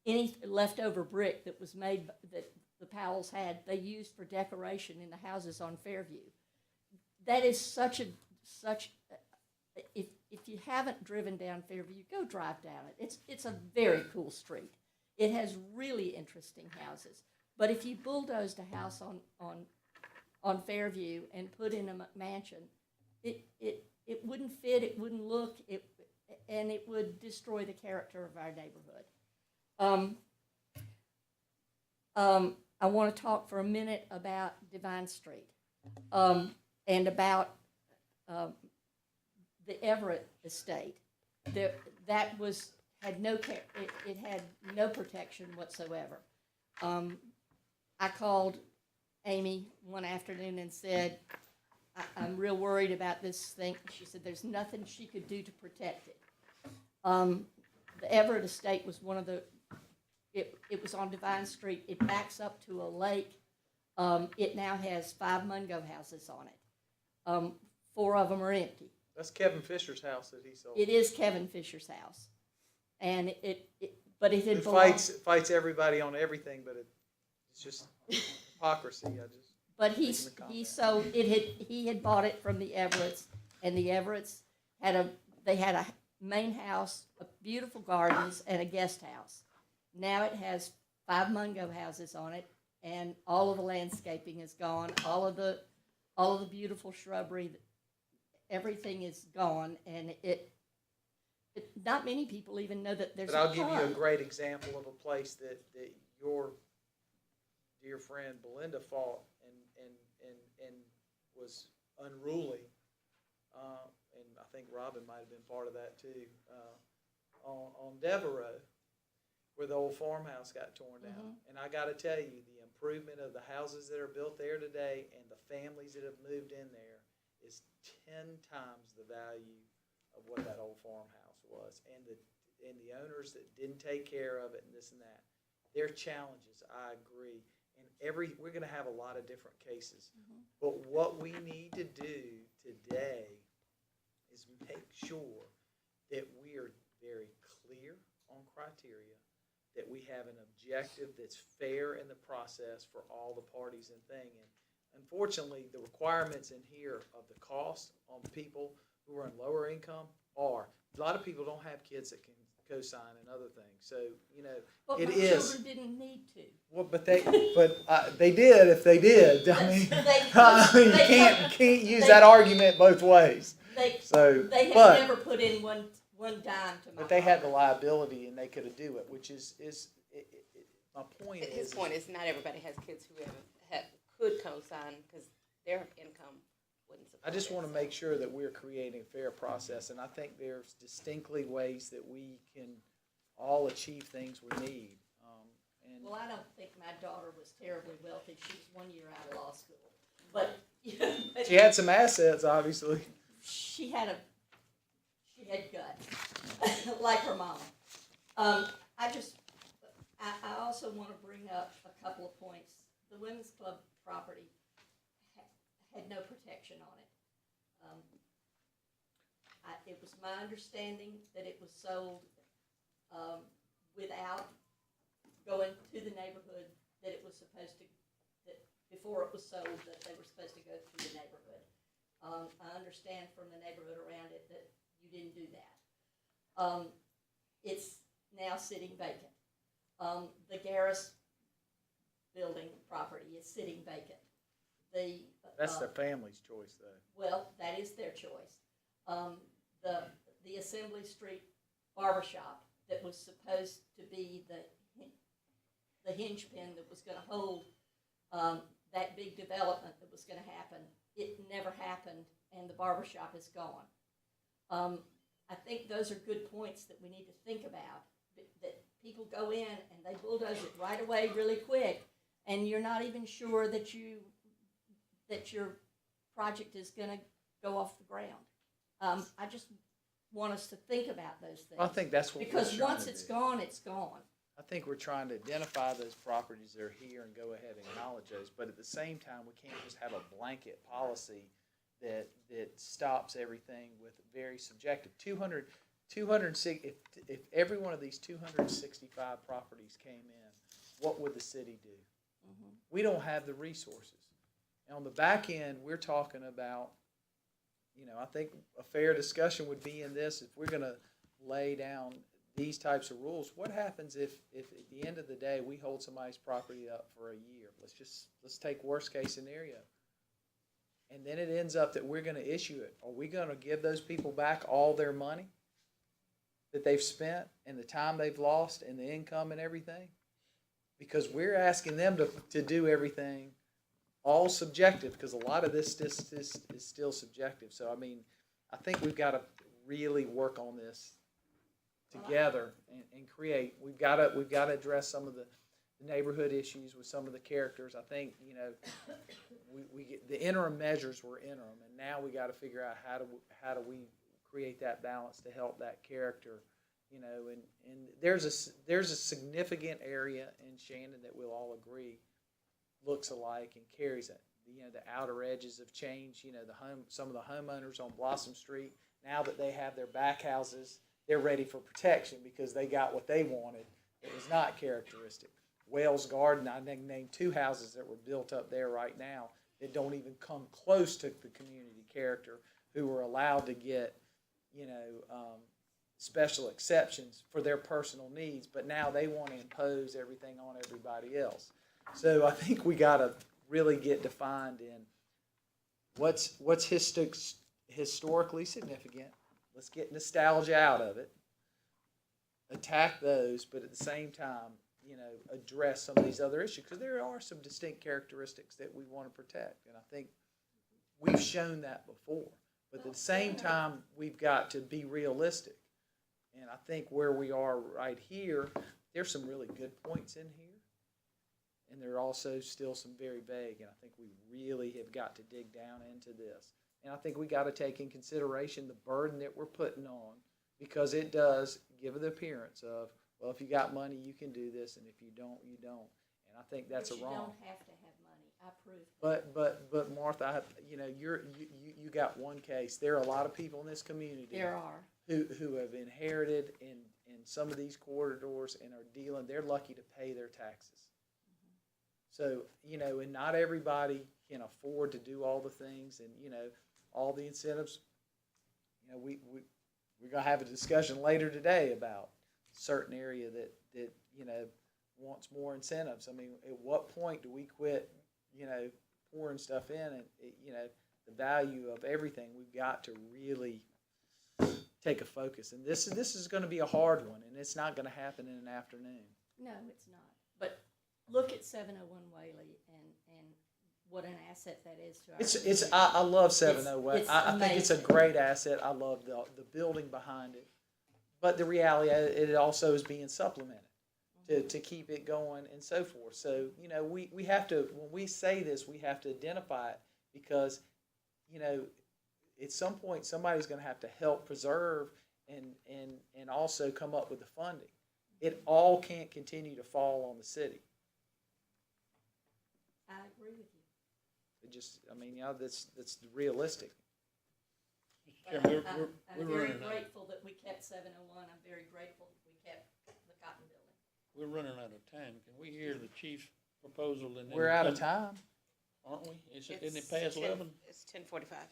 Any leftover brick that was made that the Powells had, they used for decoration in the houses on Fairview. That is if you haven't driven down Fairview, go drive down it. It's a very cool street. It has really interesting houses. But if you bulldozed a house on Fairview and put in a mansion, it wouldn't fit, it wouldn't look, and it would destroy the character of our neighborhood. I want to talk for a minute about Divine Street and about the Everett estate. That was had no care. It had no protection whatsoever. I called Amy one afternoon and said, I'm real worried about this thing. She said there's nothing she could do to protect it. The Everett estate was one of the, it was on Divine Street. It backs up to a lake. It now has 5 Mungo houses on it. 4 of them are empty.
That's Kevin Fisher's house that he sold.
It is Kevin Fisher's house. And but it had
fights everybody on everything, but it's just hypocrisy.
But he sold it. He had bought it from the Everetts, and the Everetts had a main house, a beautiful gardens, and a guest house. Now it has 5 Mungo houses on it, and all of the landscaping is gone. All of the beautiful shrubbery, everything is gone, and not many people even know that there's.
But I'll give you a great example of a place that your dear friend Belinda fought and was unruly, and I think Robin might have been part of that too. On Devereaux, where the old farmhouse got torn down, and I got to tell you, the improvement of the houses that are built there today and the families that have moved in there is 10 times the value of what that old farmhouse was, and the owners that didn't take care of it and this and that. Their challenges, I agree, and we're going to have a lot of different cases. But what we need to do today is make sure that we are very clear on criteria, that we have an objective that's fair in the process for all the parties and thing. And unfortunately, the requirements in here of the cost on people who are in lower income are. A lot of people don't have kids that can co-sign and other things, so
But
it
my
is.
children didn't need to.
Well, but they did if they did. I mean, you can't use that argument both ways.
They
but-
have never put in one dime to my.
But they had the
property.
liability and they could have do it, which my point is.
His point is not everybody has kids who could co-sign because their income wouldn't support
I just
it,
want to
so.
make sure that we're creating a fair process, and I think there's distinctly ways that we can all achieve things we need. And
Well, I don't think my daughter was terribly wealthy. She was 1 year out of law school, but but
she had some assets, obviously.
she had guts, like her mom. I also want to bring up a couple of points. The women's club property had no protection on it. It was my understanding that it was sold without going to the neighborhood that it was supposed to, that before it was sold, that they were supposed to go through the neighborhood. I understand from the neighborhood around it that you didn't do that. It's now sitting vacant. The Garris building property is sitting vacant.
That's their family's choice, though.
Well, that is their choice. The Assembly Street barbershop that was supposed to be the hinge pin that was going to hold that big development that was going to happen, it never happened, and the barbershop is gone. I think those are good points that we need to think about, that people go in and they bulldoze it right away really quick, and you're not even sure that your project is going to go off the ground. I just want us to think about those things.
I think that's what we're
because
trying
once
to
it's
do.
gone, it's gone.
I think we're trying to identify those properties that are here and go ahead and acknowledge those, but at the same time, we can't just have a blanket policy that stops everything with very subjective. 206, if every one of these 265 properties came in, what would the city do?
Mm-hmm.
We don't have the resources. And on the back end, we're talking about, I think a fair discussion would be in this, if we're gonna lay down these types of rules, what happens if at the end of the day, we hold somebody's property up for a year? Let's take worst case scenario. And then it ends up that we're gonna issue it. Are we gonna give those people back all their money that they've spent and the time they've lost and the income and everything? Because we're asking them to do everything all subjective, because a lot of this is still subjective. So, I mean, I think we've got to really work on this together and create. We've got to address some of the neighborhood issues with some of the characters. I think, we get, the interim measures were interim, and now we got to figure out how do we create that balance to help that character, and there's a significant area in Shandon that we'll all agree looks alike and carries it. The outer edges have changed. Some of the homeowners on Blossom Street, now that they have their back houses, they're ready for protection because they got what they wanted. It was not characteristic. Wales Garden, I think, named 2 houses that were built up there right now that don't even come close to the community character, who were allowed to get, special exceptions for their personal needs, but now they want to impose everything on everybody else. So I think we got to really get defined in what's historically significant. Let's get nostalgia out of it. Attack those, but at the same time, address some of these other issues, because there are some distinct characteristics that we want to protect, and I think we've shown that before. But at the same time, we've got to be realistic, and I think where we are right here, there's some really good points in here. And there are also still some very vague, and I think we really have got to dig down into this. And I think we got to take in consideration the burden that we're putting on, because it does give the appearance of, well, if you got money, you can do this, and if you don't, you don't. And I think that's
But
a wrong.
You don't have to have money. I prove that.
But Martha, you got one case. There are a lot of people in this community.
There are.
Who have inherited in some of these corridors and are dealing. They're lucky to pay their taxes. So, and not everybody can afford to do all the things and, all the incentives. We're going to have a discussion later today about a certain area that wants more incentives. I mean, at what point do we quit, pouring stuff in and, the value of everything, we've got to really take a focus. And this is going to be a hard one, and it's not going to happen in an afternoon.
No, it's not. But look at 701 Whaley and what an asset that is to our
I love 701.
It's
I think it's a
amazing.
great asset. I love the building behind it. But the reality, it also is being supplemented to keep it going and so forth. So, you know, we have to, when we say this, we have to identify it because, you know, at some point somebody's going to have to help preserve and also come up with the funding. It all can't continue to fall on the city.
I agree with you.
It just, I mean, you know, that's realistic.
But
Chairman,
I'm very grateful that we kept 701. I'm very grateful that we kept the Cotton Building.
We're running out of time. Can we hear the chief's proposal and then?
We're out of time.
Aren't we? Isn't it past 11?
It's 10:45.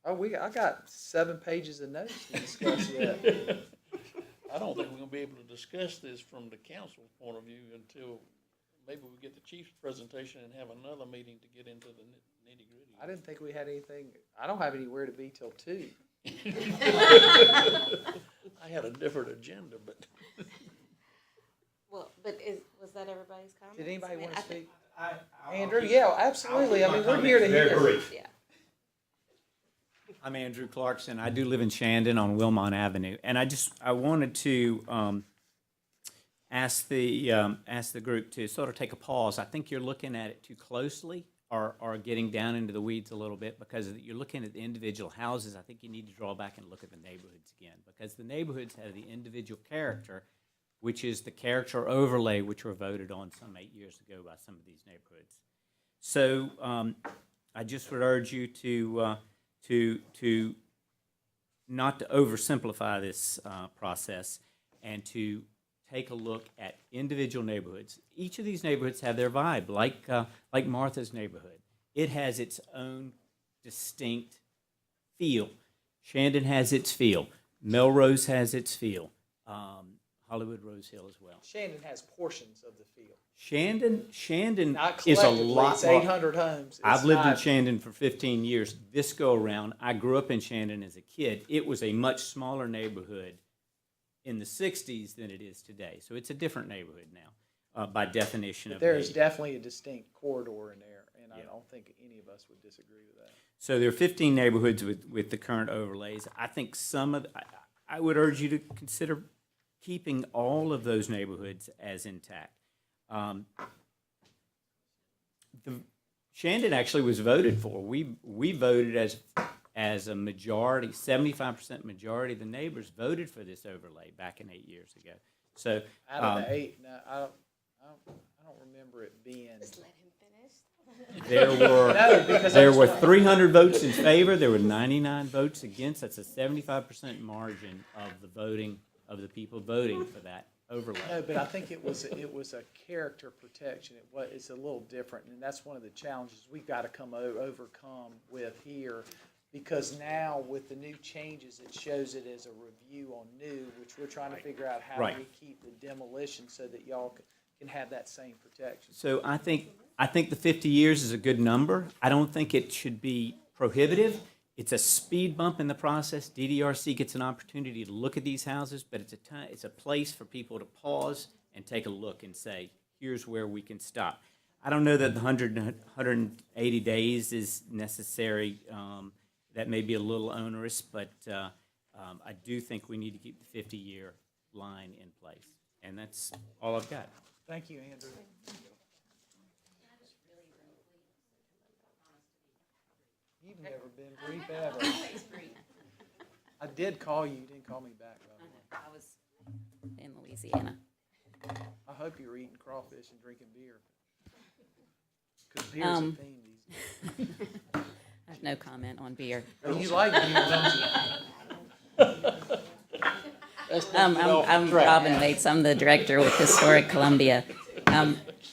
10:45?
I got 7 pages of notes to discuss yet.
I don't think we're gonna be able to discuss this from the council's point of view until maybe we get the chief's presentation and have another meeting to get into the nitty gritty.
I didn't think we had anything. I don't have anywhere to be till 2.
I had a different agenda, but.
Well, but was that everybody's comment?
Did anybody want to speak?
I'll
Andrew,
keep-
yeah, absolutely. I
I'll
mean,
keep
we're
my
here to
comments
hear.
very brief.
Yeah.
I'm Andrew Clarkson. I do live in Shandon on Wilmont Avenue, and I wanted to ask the group to sort of take a pause. I think you're looking at it too closely, or getting down into the weeds a little bit, because you're looking at the individual houses. I think you need to draw back and look at the neighborhoods again, because the neighborhoods have the individual character, which is the character overlay which were voted on some 8 years ago by some of these neighborhoods. So I just would urge you to not to oversimplify this process, and to take a look at individual neighborhoods. Each of these neighborhoods have their vibe, like Martha's neighborhood. It has its own distinct feel. Shandon has its feel. Melrose has its feel. Hollywood Rose Hill as well.
Shandon has portions of the field.
Shandon
Not
is a
collectively,
lot
it's
more.
800 homes.
I've lived in
not-
Shandon for 15 years. This go around, I grew up in Shandon as a kid. It was a much smaller neighborhood in the 60s than it is today. So it's a different neighborhood now, by definition
But
of
there is
age.
definitely a distinct corridor in there, and I
Yeah.
don't think any of us would disagree with that.
So there are 15 neighborhoods with the current overlays. I think I would urge you to consider keeping all of those neighborhoods as intact. Shandon actually was voted for. We voted as a majority, 75% majority of the neighbors voted for this overlay back in 8 years ago. So
Out of the 8, no, I don't remember it being.
Just let him finish.
there were 300 votes in favor. There were 99 votes against. That's a 75% margin of the people voting for that overlay.
No, but I think it was a character protection. It's a little different, and that's one of the challenges we've got to overcome with here, because now with the new changes, it shows it as a review on new, which we're trying to figure out how
Right.
do we keep the demolition so that y'all can have that same protection.
So I think the 50 years is a good number. I don't think it should be prohibitive. It's a speed bump in the process. DDRC gets an opportunity to look at these houses, but it's a place for people to pause and take a look and say, here's where we can stop. I don't know that the 180 days is necessary. That may be a little onerous, but I do think we need to keep the 50-year line in place. And that's all I've got.
Thank you, Andrew. You've never been brief ever. I did call you. You didn't call me back, by the way.
I was in Louisiana.
I hope you're eating crawfish and drinking beer. Because beer's a theme these days.
I have no comment on beer.
Oh, you like beer, don't you?
I'm Robin Bates. I'm the director with Historic Columbia.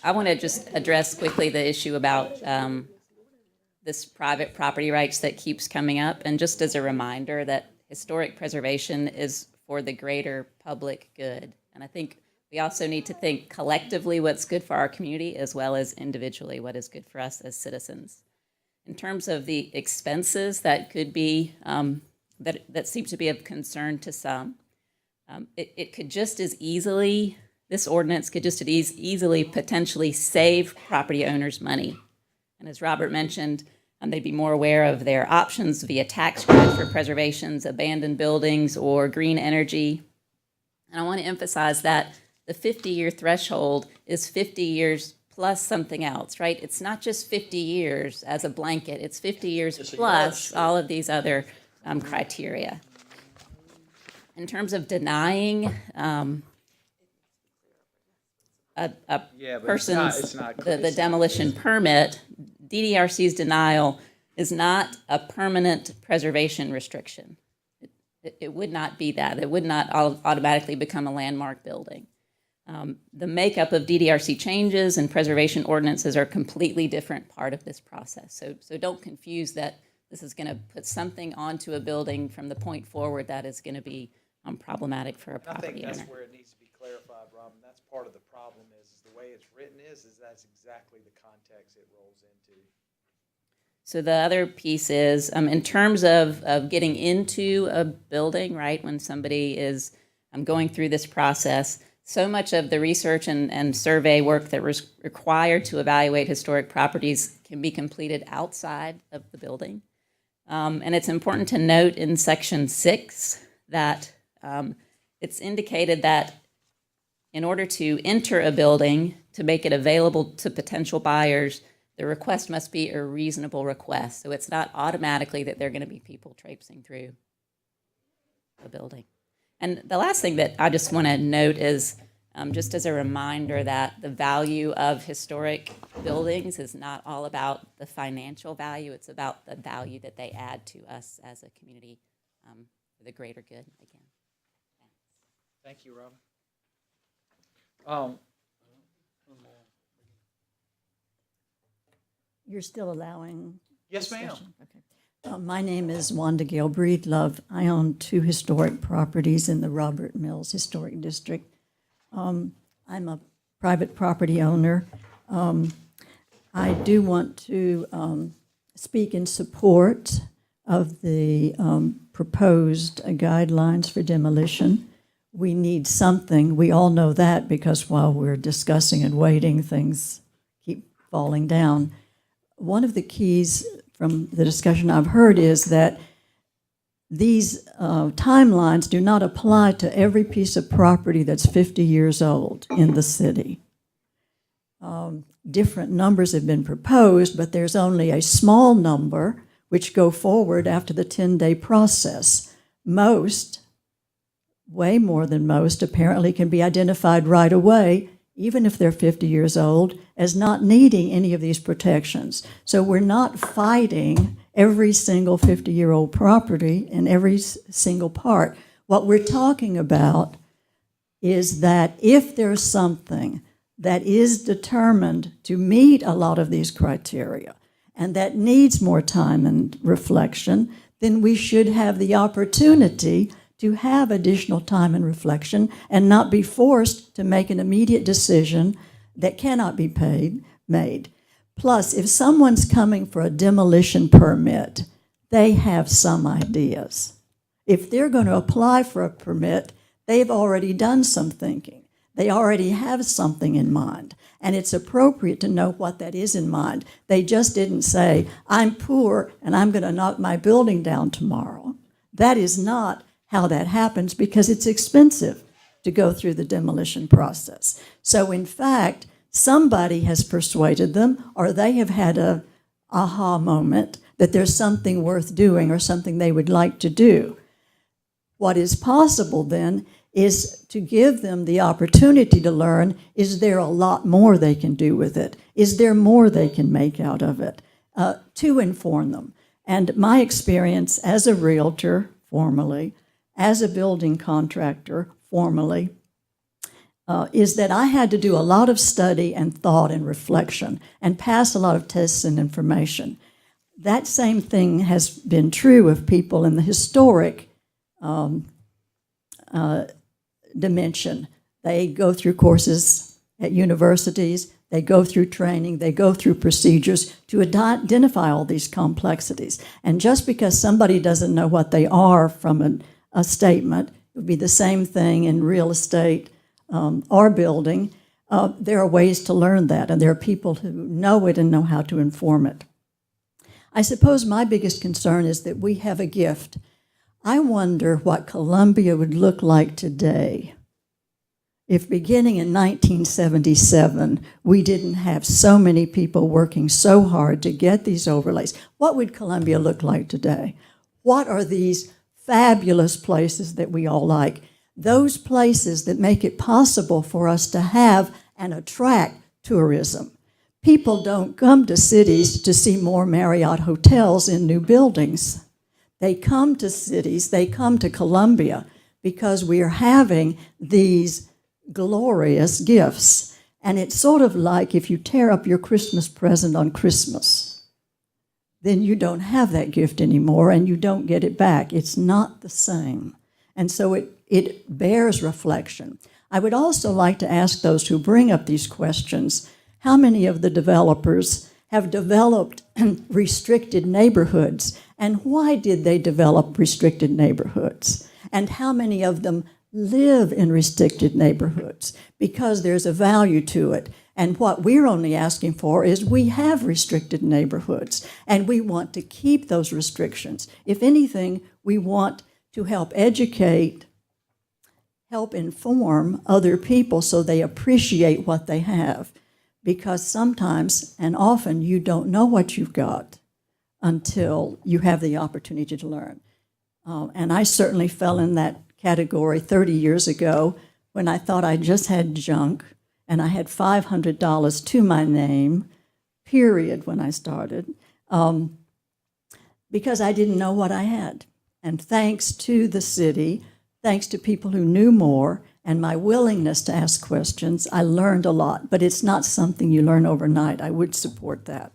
I want to just address quickly the issue about this private property rights that keeps coming up. And just as a reminder that historic preservation is for the greater public good. And I think we also need to think collectively what's good for our community as well as individually what is good for us as citizens. In terms of the expenses that could be, that seem to be of concern to some, it could just as easily, this ordinance could just as easily potentially save property owners money. And as Robert mentioned, they'd be more aware of their options via tax credits for preservations, abandoned buildings, or green energy. And I want to emphasize that the 50-year threshold is 50 years plus something else, right? It's not just 50 years as a blanket. It's 50 years plus all of these other criteria. In terms of denying a person's the demolition permit, DDRC's denial is not a permanent preservation restriction. It would not be that. It would not automatically become a landmark building. The makeup of DDRC changes and preservation ordinances are a completely different part of this process. So don't confuse that this is going to put something onto a building from the point forward that is going to be problematic for a property owner.
I think that's where it needs to be clarified, Robin. That's part of the problem is the way it's written is that's exactly the context it rolls into.
So the other piece is, in terms of getting into a building, right, when somebody is going through this process, so much of the research and survey work that was required to evaluate historic properties can be completed outside of the building. And it's important to note in Section 6 that it's indicated that in order to enter a building, to make it available to potential buyers, the request must be a reasonable request. So it's not automatically that there are going to be people traipsing through a building. And the last thing that I just want to note is just as a reminder that the value of historic buildings is not all about the financial value. It's about the value that they add to us as a community for the greater good. Again.
Thank you, Robin.
You're still allowing?
Yes, ma'am.
Okay. My name is Wanda Gail Breedlove. I own 2 historic properties in the Robert Mills Historic District. I'm a private property owner. I do want to speak in support of the proposed guidelines for demolition. We need something. We all know that because while we're discussing and waiting, things keep falling down. One of the keys from the discussion I've heard is that these timelines do not apply to every piece of property that's 50 years old in the city. Different numbers have been proposed, but there's only a small number which go forward after the 10-day process. Most, way more than most, apparently can be identified right away, even if they're 50 years old, as not needing any of these protections. So we're not fighting every single 50-year-old property in every single part. What we're talking about is that if there's something that is determined to meet a lot of these criteria and that needs more time and reflection, then we should have the opportunity to have additional time and reflection and not be forced to make an immediate decision that cannot be made. Plus, if someone's coming for a demolition permit, they have some ideas. If they're going to apply for a permit, they've already done some thinking. They already have something in mind, and it's appropriate to know what that is in mind. They just didn't say, I'm poor and I'm going to knock my building down tomorrow. That is not how that happens because it's expensive to go through the demolition process. So in fact, somebody has persuaded them or they have had a aha moment that there's something worth doing or something they would like to do. What is possible then is to give them the opportunity to learn, is there a lot more they can do with it? Is there more they can make out of it? To inform them. And my experience as a realtor, formerly, as a building contractor, formerly, is that I had to do a lot of study and thought and reflection and pass a lot of tests and information. That same thing has been true of people in the historic dimension. They go through courses at universities, They go through training, they go through procedures to identify all these complexities. And just because somebody doesn't know what they are from a statement, it would be the same thing in real estate or building. There are ways to learn that, and there are people who know it and know how to inform it. I suppose my biggest concern is that we have a gift. I wonder what Columbia would look like today if beginning in 1977, we didn't have so many people working so hard to get these overlays. What would Columbia look like today? What are these fabulous places that we all like? Those places that make it possible for us to have and attract tourism. People don't come to cities to see more Marriott hotels in new buildings. They come to cities, they come to Columbia because we are having these glorious gifts. And it's sort of like if you tear up your Christmas present on Christmas, then you don't have that gift anymore and you don't get it back. It's not the same. And so it bears reflection. I would also like to ask those who bring up these questions, how many of the developers have developed restricted neighborhoods, and why did they develop restricted neighborhoods? And how many of them live in restricted neighborhoods? Because there's a value to it. And what we're only asking for is we have restricted neighborhoods, and we want to keep those restrictions. If anything, we want to help educate, help inform other people so they appreciate what they have. Because sometimes and often you don't know what you've got until you have the opportunity to learn. And I certainly fell in that category 30 years ago when I thought I just had junk and I had $500 to my name, period, when I started, because I didn't know what I had. And thanks to the city, thanks to people who knew more, and my willingness to ask questions, I learned a lot. But it's not something you learn overnight. I would support that.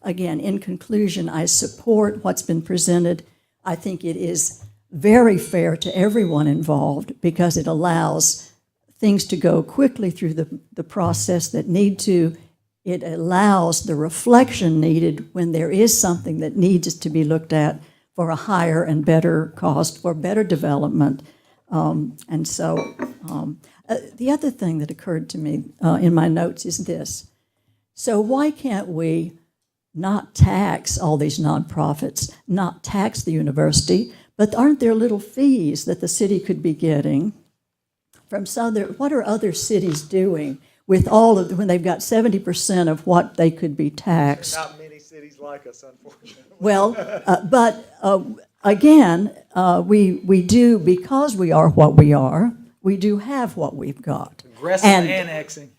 Again, in conclusion, I support what's been presented. I think it is very fair to everyone involved because it allows things to go quickly through the process that need to. It allows the reflection needed when there is something that needs to be looked at for a higher and better cost, for better development. And so the other thing that occurred to me in my notes is this. So why can't we not tax all these nonprofits, not tax the university, but aren't there little fees that the city could be getting from what are other cities doing with all of when they've got 70% of what they could be taxed?
Not many cities like us, unfortunately.
Well, again, we do, because we are what we are, we do have what we've got.
Aggressive annexing.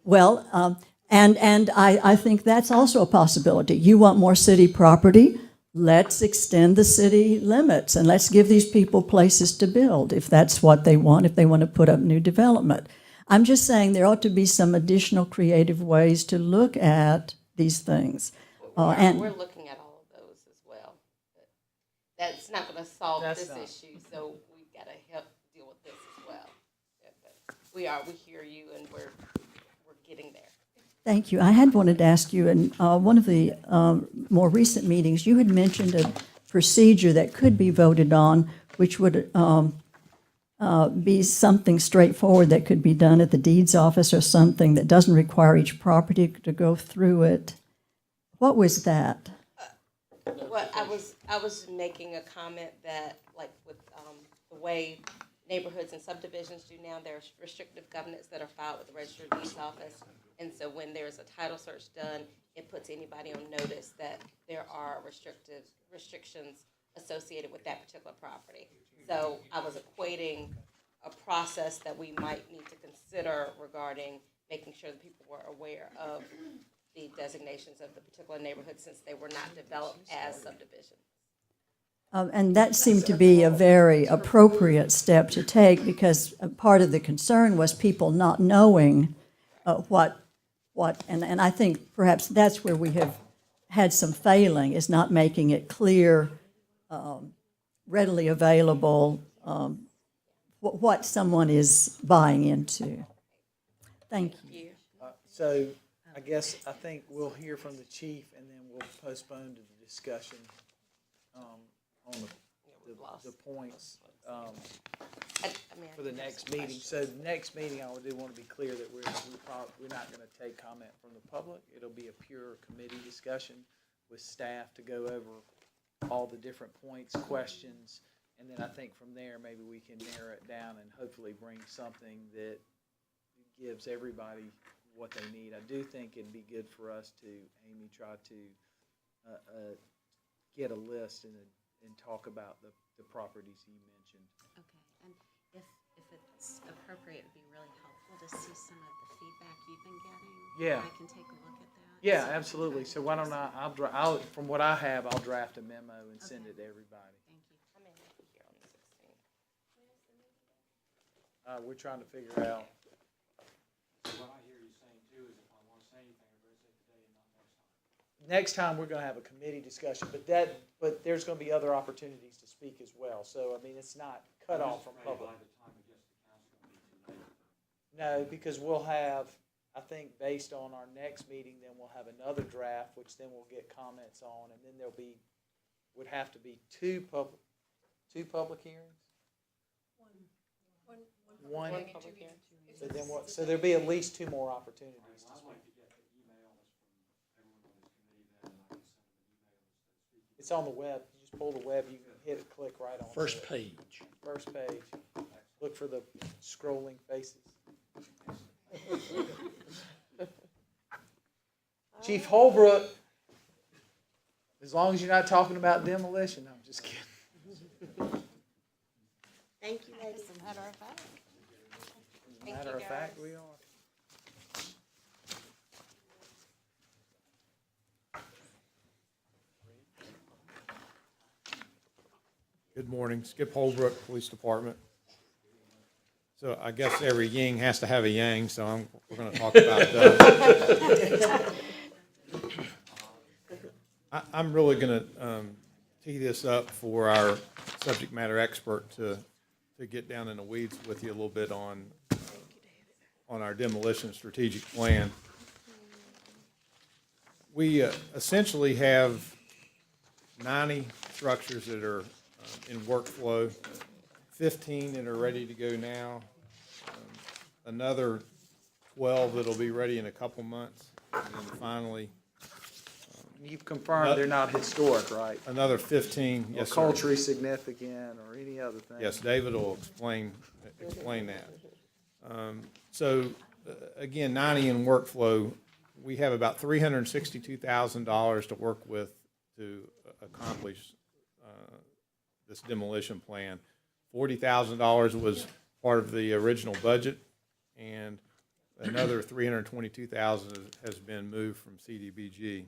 Well, and I think that's also a possibility. You want more city property? Let's extend the city limits and let's give these people places to build if that's what they want, if they want to put up new development. I'm just saying there ought to be some additional creative ways to look at these things.
And we're looking at all of those as well. But that's not going to solve this issue, so we've got to help deal with this as well. But we hear you, and we're getting there.
Thank you. I had wanted to ask you, in one of the more recent meetings, you had mentioned a procedure that could be voted on, which would be something straightforward that could be done at the deeds office or something that doesn't require each property to go through it. What was that?
Well, I was making a comment that, like with the way neighborhoods and subdivisions do now, there's restrictive covenants that are filed with the Register of Deeds office. And so when there's a title search done, it puts anybody on notice that there are restrictions associated with that particular property. So I was equating a process that we might need to consider regarding making sure that people were aware of the designations of the particular neighborhood since they were not developed as subdivisions.
And that seemed to be a very appropriate step to take because part of the concern was people not knowing and I think perhaps that's where we have had some failing, is not making it clear, readily available, what someone is buying into. Thank you.
So I guess, I think we'll hear from the chief and then we'll postpone to the discussion, on the points, for the next meeting. So the next meeting, I do want to be clear that we're not going to take comment from the public. It'll be a pure committee discussion with staff to go over all the different points, questions, and then I think from there, maybe we can narrow it down and hopefully bring something that gives everybody what they need. I do think it'd be good for us to, Amy, try to get a list and talk about the properties you mentioned.
Okay, and if it's appropriate, it'd be really helpful to see some of the feedback you've been getting.
Yeah.
I can take a look at that.
Yeah, absolutely. So why don't I'll from what I have, I'll draft a memo and send it to everybody.
Thank you.
I may not be here on the 16th.
We're trying to figure out.
What I hear you saying too is if I want to say anything, I better say today and not next time.
Next time, we're going to have a committee discussion, but there's going to be other opportunities to speak as well. So, I mean, it's not cut off from public. No, because we'll have, I think, based on our next meeting, then we'll have another draft, which then we'll get comments on, and then would have to be two public hearings? One.
Public hearing.
So then what? So there'll be at least two more opportunities to speak. It's on the web. You just pull the web. You can hit it, click right on.
First page.
First page. Look for the scrolling faces. Chief Holbrook. As long as you're not talking about demolition, I'm just kidding.
Thank you, ladies.
As a matter of fact, we are.
Good morning, Skip Holbrook, Police Department. So I guess every yin has to have a yang, so we're going to talk about I'm really going to tee this up for our subject matter expert to get down in the weeds with you a little bit on our demolition strategic plan. We essentially have 90 structures that are in workflow, 15 that are ready to go now, another 12 that'll be ready in a couple months, and then finally.
You've confirmed they're not historic, right?
Another 15,
Or
yes, sir.
culturally significant, or any other thing.
Yes, David will explain that. Again, 90 in workflow. We have about $362,000 to work with to accomplish this demolition plan. $40,000 was part of the original budget, and another $322,000 has been moved from CDBG.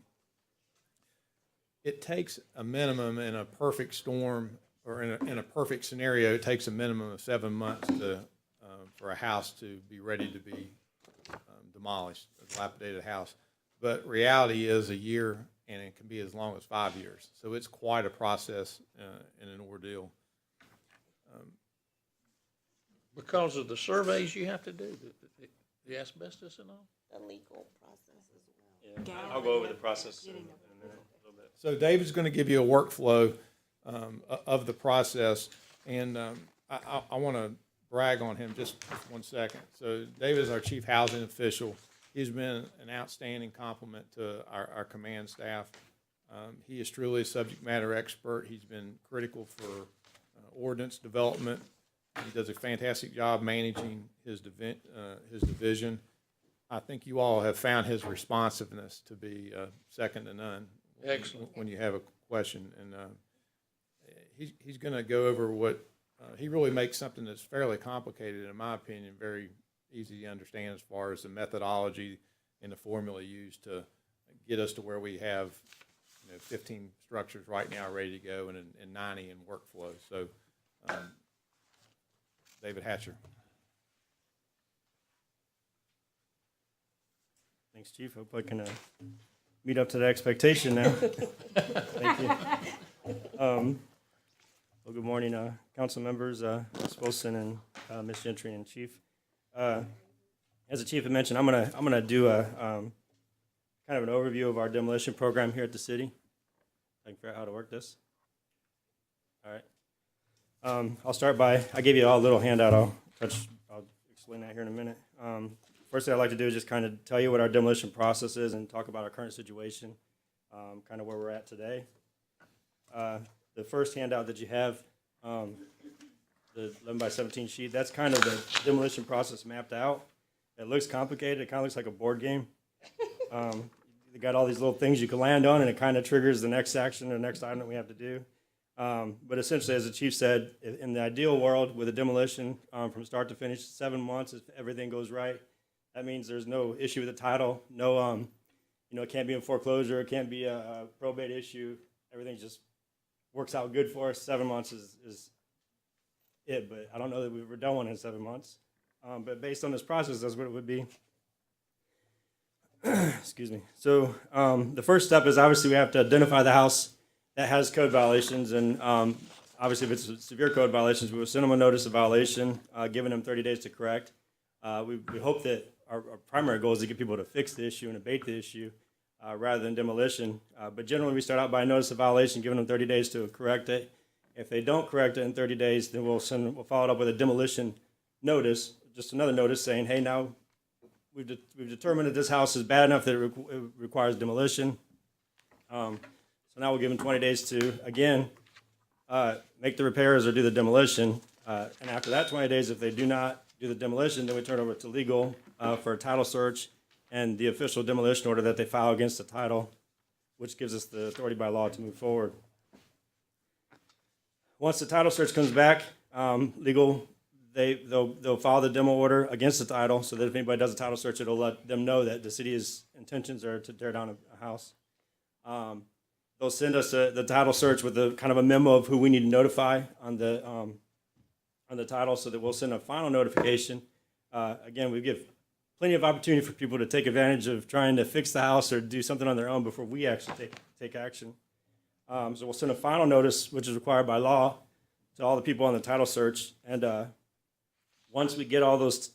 It takes a minimum in a perfect storm, or in a perfect scenario, it takes a minimum of 7 months for a house to be ready to be demolished, a dilapidated house. But reality is a year, and it can be as long as 5 years. So it's quite a process and an ordeal.
Because of the surveys you have to do, the asbestos and all?
The legal process as well.
Yeah, I'll go over the process in a little bit.
So David's going to give you a workflow of the process, and I want to brag on him just 1 second. So David is our chief housing official. He's been an outstanding compliment to our command staff. He is truly a subject matter expert. He's been critical for ordinance development. He does a fantastic job managing his division. I think you all have found his responsiveness to be second to none.
Excellent.
When you have a question, and he's going to go over what he really makes something that's fairly complicated, in my opinion, very easy to understand as far as the methodology and the formula used to get us to where we have 15 structures right now ready to go and 90 in workflow. So, David Hatcher.
Thanks, Chief. Hope I can meet up to the expectation now. Thank you. Well, good morning, council members, Ms. Wilson and Ms. Gentry and Chief. As the chief had mentioned, I'm gonna do a kind of an overview of our demolition program here at the city. I can figure out how to work this. All right. I'll start by, I gave you all a little handout. I'll explain that here in a minute. First thing I'd like to do is just kind of tell you what our demolition process is and talk about our current situation, kind of where we're at today. The first handout that you have, the 11 by 17 sheet, that's kind of the demolition process mapped out. It looks complicated. It kind of looks like a board game. They got all these little things you can land on, and it kind of triggers the next action or next item that we have to do. But essentially, as the chief said, in the ideal world with a demolition from start to finish, 7 months, if everything goes right, that means there's no issue with the title, no, it can't be in foreclosure, it can't be a probate issue. Everything just works out good for us. 7 months is it, but I don't know that we've ever done one in 7 months. But based on this process, that's what it would be. Excuse me. So the first step is obviously we have to identify the house that has code violations, and obviously if it's severe code violations, we will send them a notice of violation, giving them 30 days to correct. We hope that our primary goal is to get people to fix the issue and abate the issue rather than demolition. But generally we start out by a notice of violation, giving them 30 days to correct it. If they don't correct it in 30 days, then we'll follow it up with a demolition notice, just another notice saying, hey, now we've determined that this house is bad enough that it requires demolition. So now we'll give them 20 days to, again, make the repairs or do the demolition. And after that 20 days, if they do not do the demolition, then we turn over to legal for a title search and the official demolition order that they file against the title, which gives us the authority by law to move forward. Once the title search comes back, legal, they'll file the demo order against the title so that if anybody does a title search, it'll let them know that the city's intentions are to tear down a house. They'll send us the title search with a kind of a memo of who we need to notify on the title so that we'll send a final notification. Again, we give plenty of opportunity for people to take advantage of trying to fix the house or do something on their own before we actually take action. So we'll send a final notice, which is required by law, to all the people on the title search. And once we get all those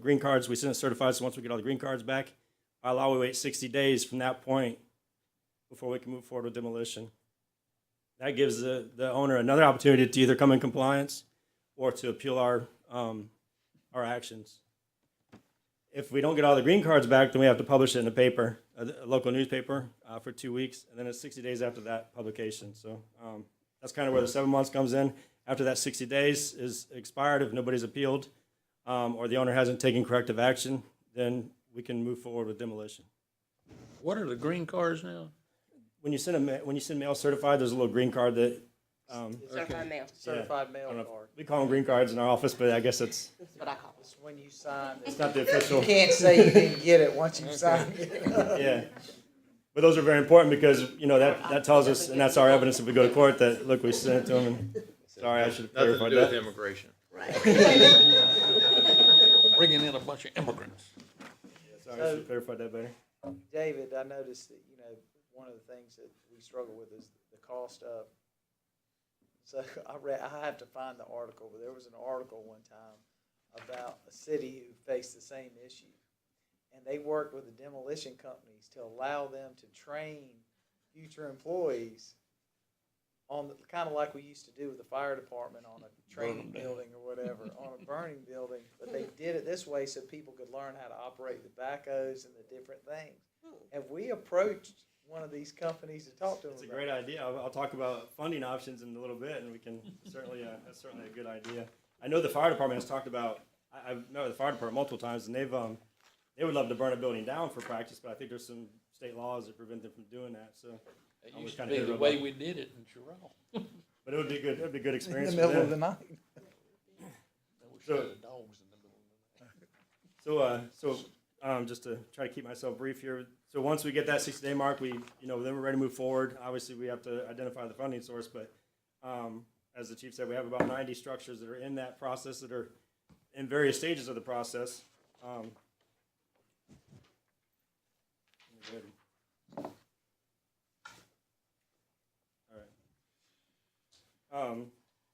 green cards, we send it certified. So once we get all the green cards back, by law, we wait 60 days from that point before we can move forward with demolition. That gives the owner another opportunity to either come in compliance or to appeal our actions. If we don't get all the green cards back, then we have to publish it in a paper, a local newspaper, for 2 weeks, and then it's 60 days after that publication. So that's kind of where the 7 months comes in. After that 60 days is expired, if nobody's appealed or the owner hasn't taken corrective action, then we can move forward with demolition.
What are the green cards now?
When you send mail certified, there's a little green card that.
Certified mail. Certified mail card.
We call them green cards in our office, but I guess it's.
That's what I call it. It's when you sign it.
It's not the official.
You can't say you didn't get it once you sign it.
Yeah. But those are very important because, that tells us, and that's our evidence if we go to court that, look, we sent it to them. And, sorry, I should have clarified that.
Nothing to do with immigration.
Right.
Bringing in a bunch of immigrants.
Sorry, I should have clarified that better.
David, I noticed that, one of the things that we struggle with is the cost of. So I have to find the article, but there was an article one time about a city who faced the same issue. And they worked with the demolition companies to allow them to train future employees on kind of like we used to do with the fire department on a training building or whatever, on a burning building. But they did it this way so people could learn how to operate the backhoes and the different things. Have we approached one of these companies to talk to them?
It's a great idea. I'll talk about funding options in a little bit, and we can certainly, that's certainly a good idea. I know the fire department has talked about, I've met with the fire department multiple times, and they would love to burn a building down for practice, but I think there's some state laws that prevent them from doing that, so.
It used to be the way we did it in Chiral.
But it would be good, it would be a good experience
in the middle of the night.
So just to try to keep myself brief here. So once we get that 60-day mark, then we're ready to move forward. Obviously, we have to identify the funding source, but as the chief said, we have about 90 structures that are in that process that are in various stages of the process.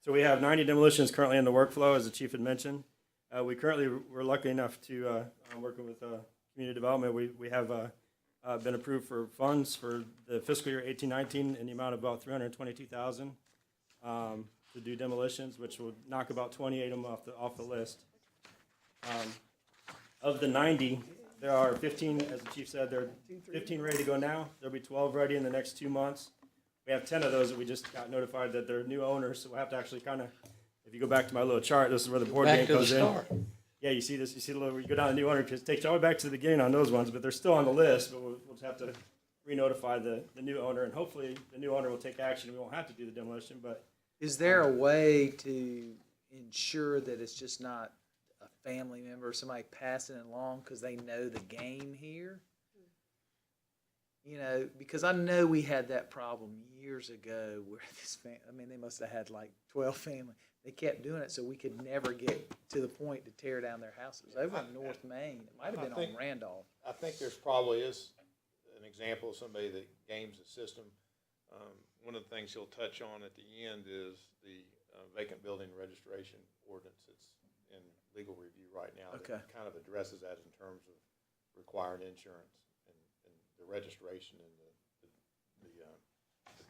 So we have 90 demolitions currently in the workflow, as the chief had mentioned. We're lucky enough to, working with community development, we have been approved for funds for the fiscal year 18-19 in the amount of about $322,000 to do demolitions, which will knock about 28 of them off the list. Of the 90, there are 15, as the chief said, there are 15 ready to go now. There'll be 12 ready in the next 2 months. We have 10 of those that we just got notified that they're new owners, so we'll have to actually kind of, if you go back to my little chart, this is where the board game goes in. Yeah, you see this, you see the little, you go down to new owner, because it takes you all the way back to the beginning on those ones, but they're still on the list, but we'll just have to re-notify the new owner, and hopefully the new owner will take action, we won't have to do the demolition, but.
Is there a way to ensure that it's just not a family member or somebody passing it along because they know the game here? You know, because I know we had that problem years ago where they must have had like 12 families. They kept doing it so we could never get to the point to tear down their houses. Over in North Maine, it might have been on Randolph.
I think there's probably is an example of somebody that games the system. One of the things he'll touch on at the end is the vacant building registration ordinance that's in legal review right now.
Okay.
That kind of addresses that in terms of requiring insurance and the registration and the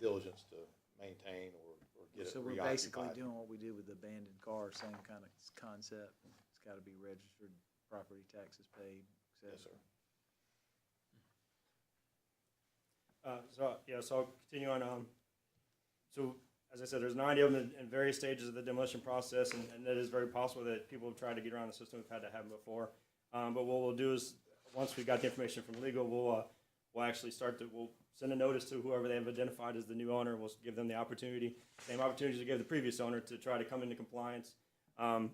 diligence to maintain or get it
So we're
reoccupied.
basically doing what we did with the abandoned car, same kind of concept. It's got to be registered, property taxes paid, et cetera.
Yes, sir.
So I'll continue on. So as I said, there's 90 of them in various stages of the demolition process, and it is very possible that people have tried to get around the system. We've had to have them before. But what we'll do is, once we got the information from legal, we'll actually we'll send a notice to whoever they have identified as the new owner. We'll give them the opportunity, same opportunities we gave the previous owner, to try to come into compliance. We're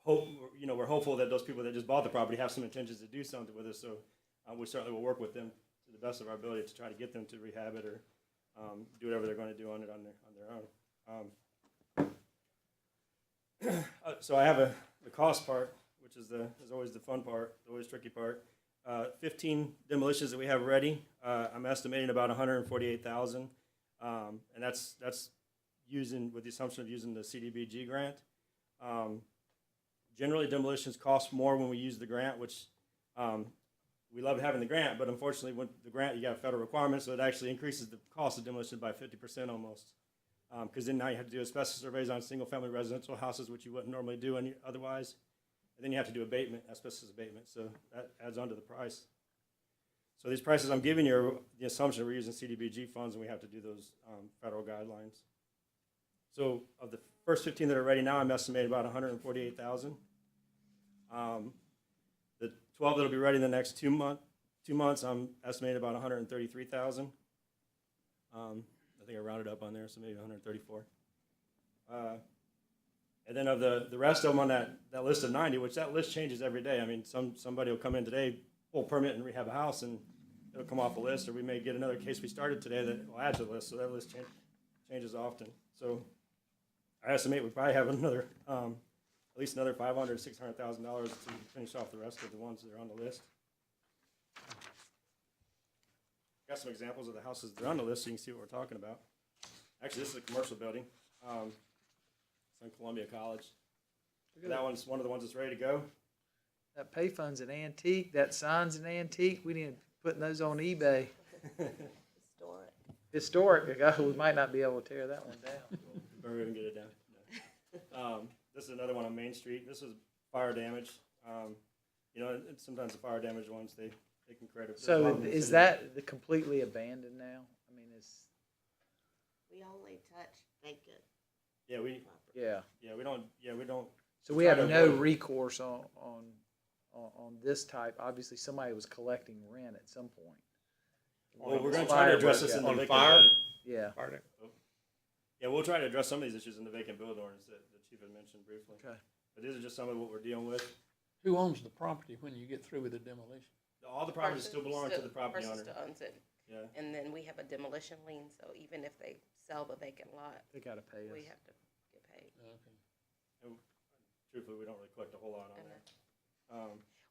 hopeful that those people that just bought the property have some intentions to do something with it. So we certainly will work with them to the best of our ability to try to get them to rehab it or do whatever they're going to do on it on their own. So I have the cost part, which is always the fun part, the always tricky part. 15 demolitions that we have ready. I'm estimating about $148,000, and that's using with the assumption of using the CDBG grant. Generally, demolitions cost more when we use the grant, which we love having the grant, but unfortunately, with the grant, you got federal requirements, so it actually increases the cost of demolition by 50% almost. Because then now you have to do asbestos surveys on single-family residential houses, which you wouldn't normally do otherwise. And then you have to do asbestos abatement, so that adds on to the price. So these prices I'm giving you are the assumption we're using CDBG funds, and we have to do those federal guidelines. So of the first 15 that are ready now, I'm estimating about $148,000. The 12 that'll be ready in the next 2 months, I'm estimating about $133,000. I think I rounded up on there, so maybe 134. And then of the rest of them on that list of 90, which that list changes every day. I mean, somebody will come in today, pull a permit and rehab a house, and it'll come off a list, or we may get another case we started today that will add to the list, so that list changes often. So I estimate we probably have another, at least another $500,000 to $600,000 to finish off the rest of the ones that are on the list. Got some examples of the houses that are on the list so you can see what we're talking about. Actually, this is a commercial building. It's on Columbia College. That one's one of the ones that's ready to go.
That payphone's an antique, that sign's an antique. We need to put those on eBay. Historic. We might not be able to tear that one down.
Or we can get it down. No. This is another one on Main Street. This is fire damage. Sometimes the fire damage ones, they can credit.
So is that the completely abandoned now? I mean,
We only touch vacant.
We don't.
So we have no recourse on this type. Obviously, somebody was collecting rent at some point.
Well, we're going to try to address this in the vacant building.
Yeah.
Yeah, we'll try to address some of these issues in the vacant building ordinance that the chief had mentioned briefly.
Okay.
But these are just some of what we're dealing with.
Who owns the property when you get through with the demolition?
All the properties still belong to the property owner.
Still owns it.
Yeah.
And then we have a demolition lien, so even if they sell the vacant lot,
They got to pay us.
we have to get paid.
Okay.
And truthfully, we don't really collect a whole lot on there.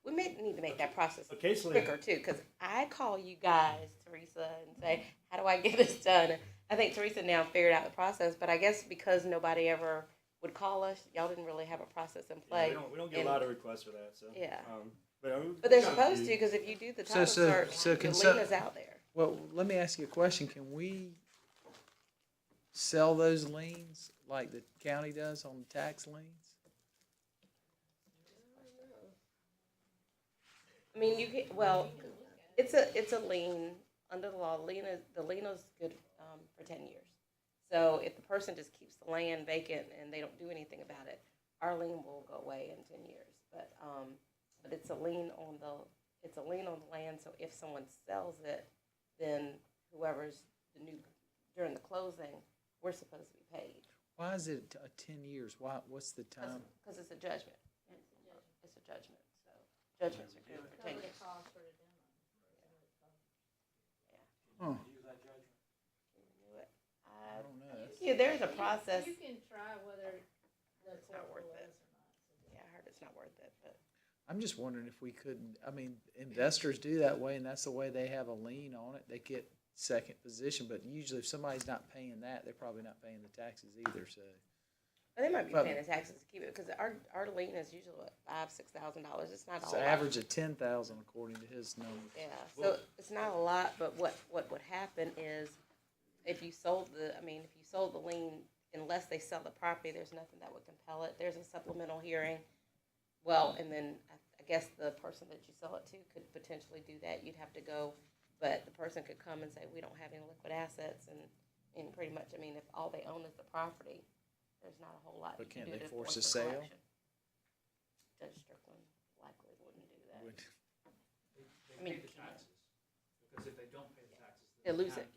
We may need to make that process
Occasionally-
quicker too, because I call you guys, Teresa, and say, how do I get this done? I think Teresa now figured out the process, but I guess because nobody ever would call us. Y'all didn't really have a process in
Yeah,
play.
we don't get
and-
a lot of requests for that, so.
Yeah.
But
they're supposed to, because if you do the title search,
so
your
can
lien is out there.
Well, let me ask you a question. Can we sell those liens like the county does on the tax liens?
I mean, you can, well, it's a lien, under the law, the lien is good, for 10 years. So if the person just keeps the land vacant and they don't do anything about it, our lien will go away in 10 years. But it's a lien on the land, so if someone sells it, then whoever's during the closing, we're supposed to be paid.
Why is it 10 years? What's the time?
Because it's a judgment. It's a judgment, so judgments are good for 10 years.
Huh.
I
don't know.
Yeah, there's a process.
You can try whether
It's not worth it. Yeah, I heard it's not worth it, but.
I'm just wondering if we couldn't, I mean, investors do that way, and that's the way they have a lien on it. They get second position, but usually if somebody's not paying that, they're probably not paying the taxes either, so.
They might be
But-
paying the taxes to keep it, because our lien is usually what, $5,000-$6,000. It's not a
It's
whole
an
lot.
average of 10,000 according to his number.
Yeah, so it's not a lot, but what would happen is if you sold the lien, unless they sell the property, there's nothing that would compel it. There's a supplemental hearing. Well, and then I guess the person that you sell it to could potentially do that. You'd have to go, but the person could come and say, we don't have any liquid assets, and pretty much, I mean, if all they own is the property, there's not a whole lot
But
you can
can't
do
they
to
force a
the
sale?
collection. Judge Strickland likely wouldn't do that. I mean,
Because if they don't pay the taxes,
they lose it.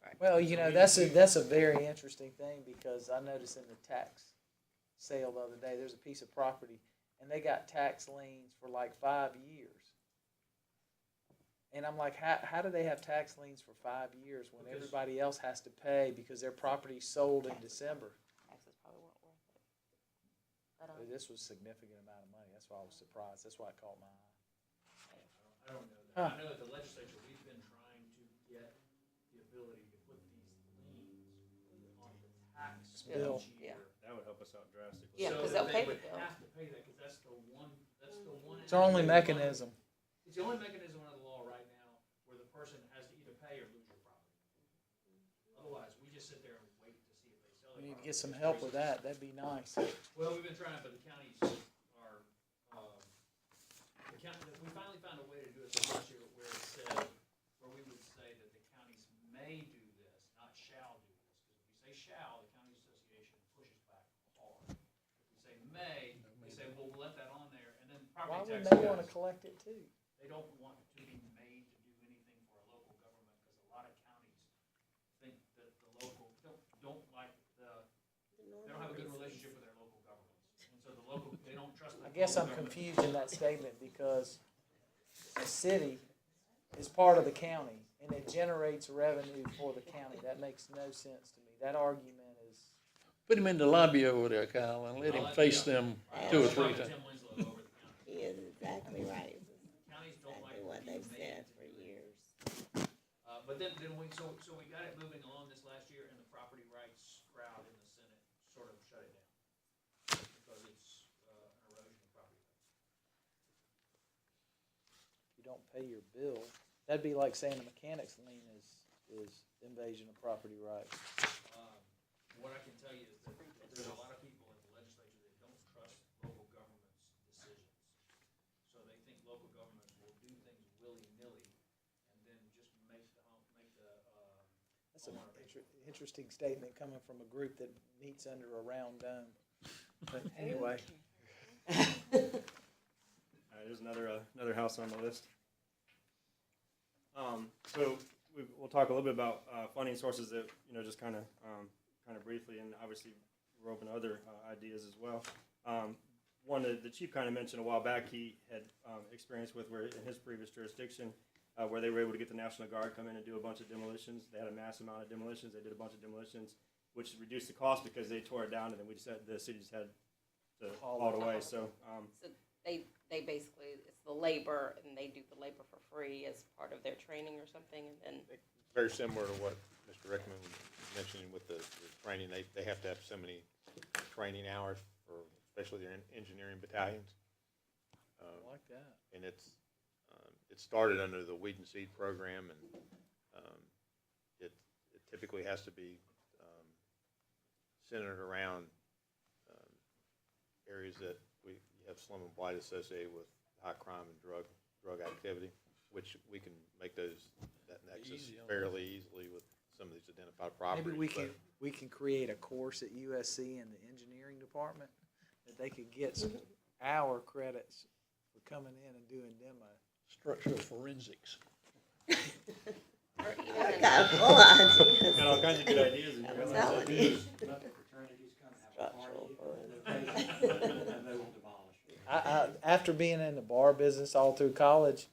Right.
Well, you know, that's a very interesting thing, because I noticed in the tax sale the other day, there's a piece of property, and they got tax liens for like 5 years. And I'm like, how do they have tax liens for 5 years when everybody else has to pay because their property sold in December?
Taxes probably weren't worth it. But,
This was a significant amount of money. That's why I was surprised. That's why it caught my eye.
I don't know that. I know at the legislature, we've been trying to get the ability to put these liens on the tax
Bill.
each year.
That would help us out drastically.
Yeah,
So
'cause
that
they'll
they
pay the
would
bill.
have to pay that, because that's the one.
It's our only mechanism.
It's the only mechanism under the law right now where the person has to either pay or lose your property. Otherwise, we just sit there and wait to see if they sell it.
We need to get some help with that. That'd be nice.
Well, we've been trying, but the counties are, we finally found a way to do it this last year where it said, where we would say that the counties may do this, not shall do this. Because if we say shall, the county association pushes back hard. If we say may, they say, well, we'll let that on there, and then
Why
property
would
tax
they want to
guys,
collect it too?
they don't want to be made to do anything for a local government, because a lot of counties think that the local, don't like they don't have a good relationship with their local governments. And so the local, they don't trust the
I guess I'm
local government.
confused in that statement, because the city is part of the county and it generates revenue for the county. That makes no sense to me. That argument is.
Put him in the lobby over there, Kyle, and let him face them 2 or 3 times.
He is exactly right.
Counties don't like
Exactly what
to be
they've
made
said
to
for
do it.
years.
But then so we got it moving along this last year, and the property rights crowd in the Senate sort of shut it down. Because it's an erosion of property rights.
You don't pay your bill. That'd be like saying a mechanic's lien is invasion of property rights.
What I can tell you is that there's a lot of people in the legislature that don't trust local government's decisions. So they think local governments will do things willy-nilly and then just make the
That's an interesting statement coming from a group that meets under a round dome. But anyway.
All right, there's another house on the list. So we'll talk a little bit about funding sources that, just kind of briefly, and obviously we're open to other ideas as well. One that the chief kind of mentioned a while back, he had experience with where in his previous jurisdiction, where they were able to get the National Guard come in and do a bunch of demolitions. They had a mass amount of demolitions. They did a bunch of demolitions, which reduced the cost because they tore it down, and then the city just had to haul it away. So
So they basically, it's the labor, and they do the labor for free as part of their training or something, and then.
Very similar to what Mr. Rickman was mentioning with the training. They have to have so many training hours for especially their engineering battalions.
I like that.
And it started under the Weed and Seed program, and it typically has to be centered around areas that you have slum and blight associated with high crime and drug activity, which we can make that nexus fairly easily with some of these identified properties.
Maybe we can create a course at USC in the engineering department that they could get some hour credits for coming in and doing demo.
Structural forensics.
I got full ideas.
Got all kinds of good ideas. In
I'm telling you.
After being in the bar business all through college,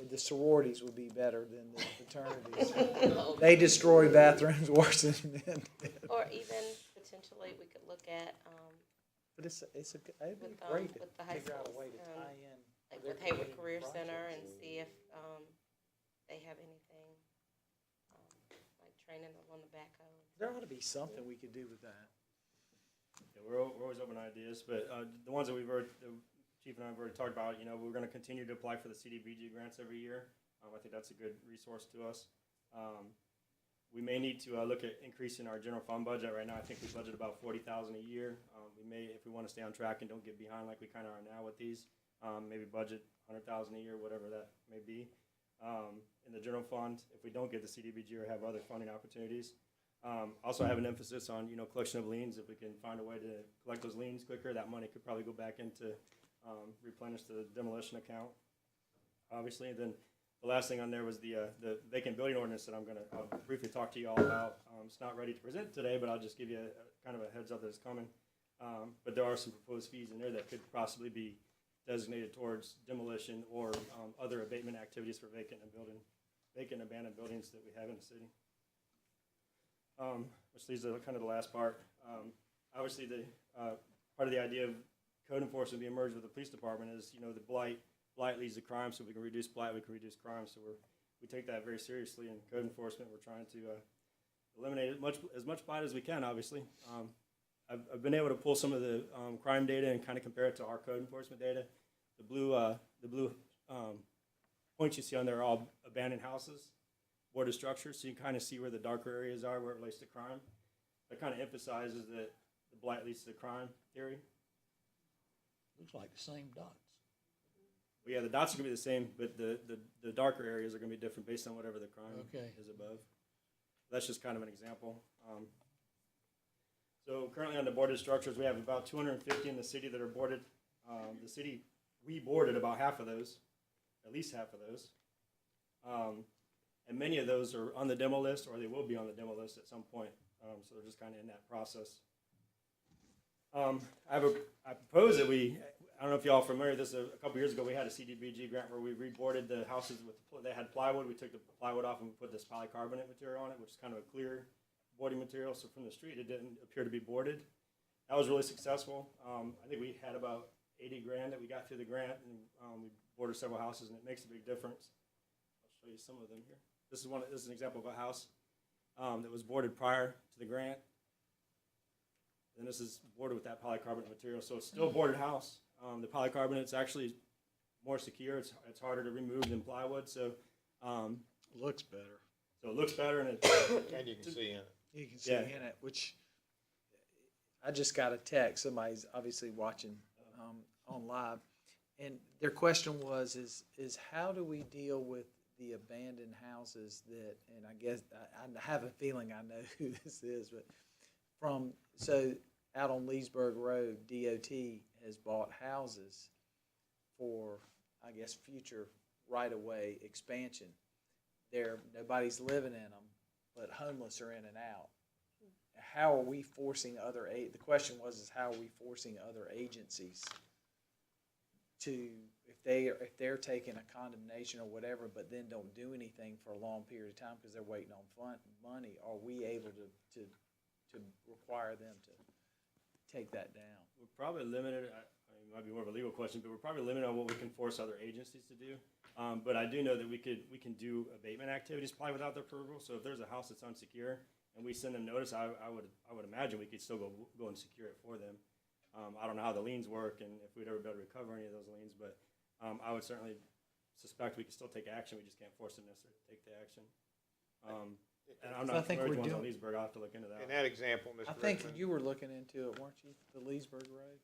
the sororities would be better than the fraternities. They destroy bathrooms worse than men did.
Or even potentially we could look at,
But it'd be
with,
great to
with the high
figure out a
schools,
way to tie in.
like
their
with Hayward
training
Career
process.
Center and see if, they have anything, like training on the backhoe.
There ought to be something we could do with that.
Yeah, we're always open to ideas, but the ones that the Chief and I have already talked about, we're going to continue to apply for the CDBG grants every year. I think that's a good resource to us. We may need to look at increasing our general fund budget. Right now, I think we budget about $40,000 a year. We may, if we want to stay on track and don't get behind like we kind of are now with these, maybe budget $100,000 a year, whatever that may be. In the general fund, if we don't get the CDBG or have other funding opportunities. Also have an emphasis on, collection of liens. If we can find a way to collect those liens quicker, that money could probably go back into replenish the demolition account, obviously. And then the last thing on there was the vacant building ordinance that I'll briefly talk to you all about. It's not ready to present today, but I'll just give you kind of a heads up that it's coming. But there are some proposed fees in there that could possibly be designated towards demolition or other abatement activities for vacant and abandoned buildings that we have in the city. Which leads to kind of the last part. Obviously, the part of the idea of code enforcement being merged with the police department is, the blight leads to crime, so if we can reduce blight, we can reduce crime. So we take that very seriously in code enforcement. We're trying to eliminate as much blight as we can, obviously. I've been able to pull some of the crime data and kind of compare it to our code enforcement data. The blue points you see on there are all abandoned houses, boarded structures, so you can kind of see where the darker areas are where it relates to crime. That kind of emphasizes that the blight leads to crime theory.
Looks like the same dots.
Well, yeah, the dots are going to be the same, but the darker areas are going to be different based on whatever the crime is above. That's just kind of an example. So currently on the boarded structures, we have about 250 in the city that are boarded. The city, we boarded about half of those, at least half of those. And many of those are on the demo list, or they will be on the demo list at some point. So they're just kind of in that process. I propose that I don't know if y'all are familiar with this, a couple years ago we had a CDBG grant where we reboarded the houses they had plywood. We took the plywood off and we put this polycarbonate material on it, which is kind of a clear boarding material. So from the street, it didn't appear to be boarded. That was really successful. I think we had about 80 grand that we got through the grant, and we boarded several houses, and it makes a big difference. I'll show you some of them here. This is an example of a house that was boarded prior to the grant. And this is boarded with that polycarbonate material. So it's still a boarded house. The polycarbonate's actually more secure. It's harder to remove than plywood. So
looks better.
So it looks better, and
and you can see in it.
You can see in it, which I just got a text. Somebody's obviously watching on live, and their question was is how do we deal with the abandoned houses that, and I guess I have a feeling I know who this is, but so out on Leesburg Road, DOT has bought houses for, I guess, future right-of-way expansion. Nobody's living in them, but homeless are in and out. How are we forcing the question was how are we forcing other agencies to, if they're taking a condemnation or whatever, but then don't do anything for a long period of time because they're waiting on money, are we able to require them to take that down?
We're probably limited. It might be more of a legal question, but we're probably limited on what we can force other agencies to do. But I do know that we can do abatement activities probably without their approval. So if there's a house that's unsecure and we send them notice, I would imagine we could still go and secure it for them. I don't know how the liens work and if we'd ever be able to recover any of those liens, but I would certainly suspect we could still take action. We just can't force them necessarily to take the action. And I'm not familiar with the ones on Leesburg. I'll have to look into that.
In that example, Mr.
I think
Richmond,
you were looking into it, weren't you? The Leesburg Road?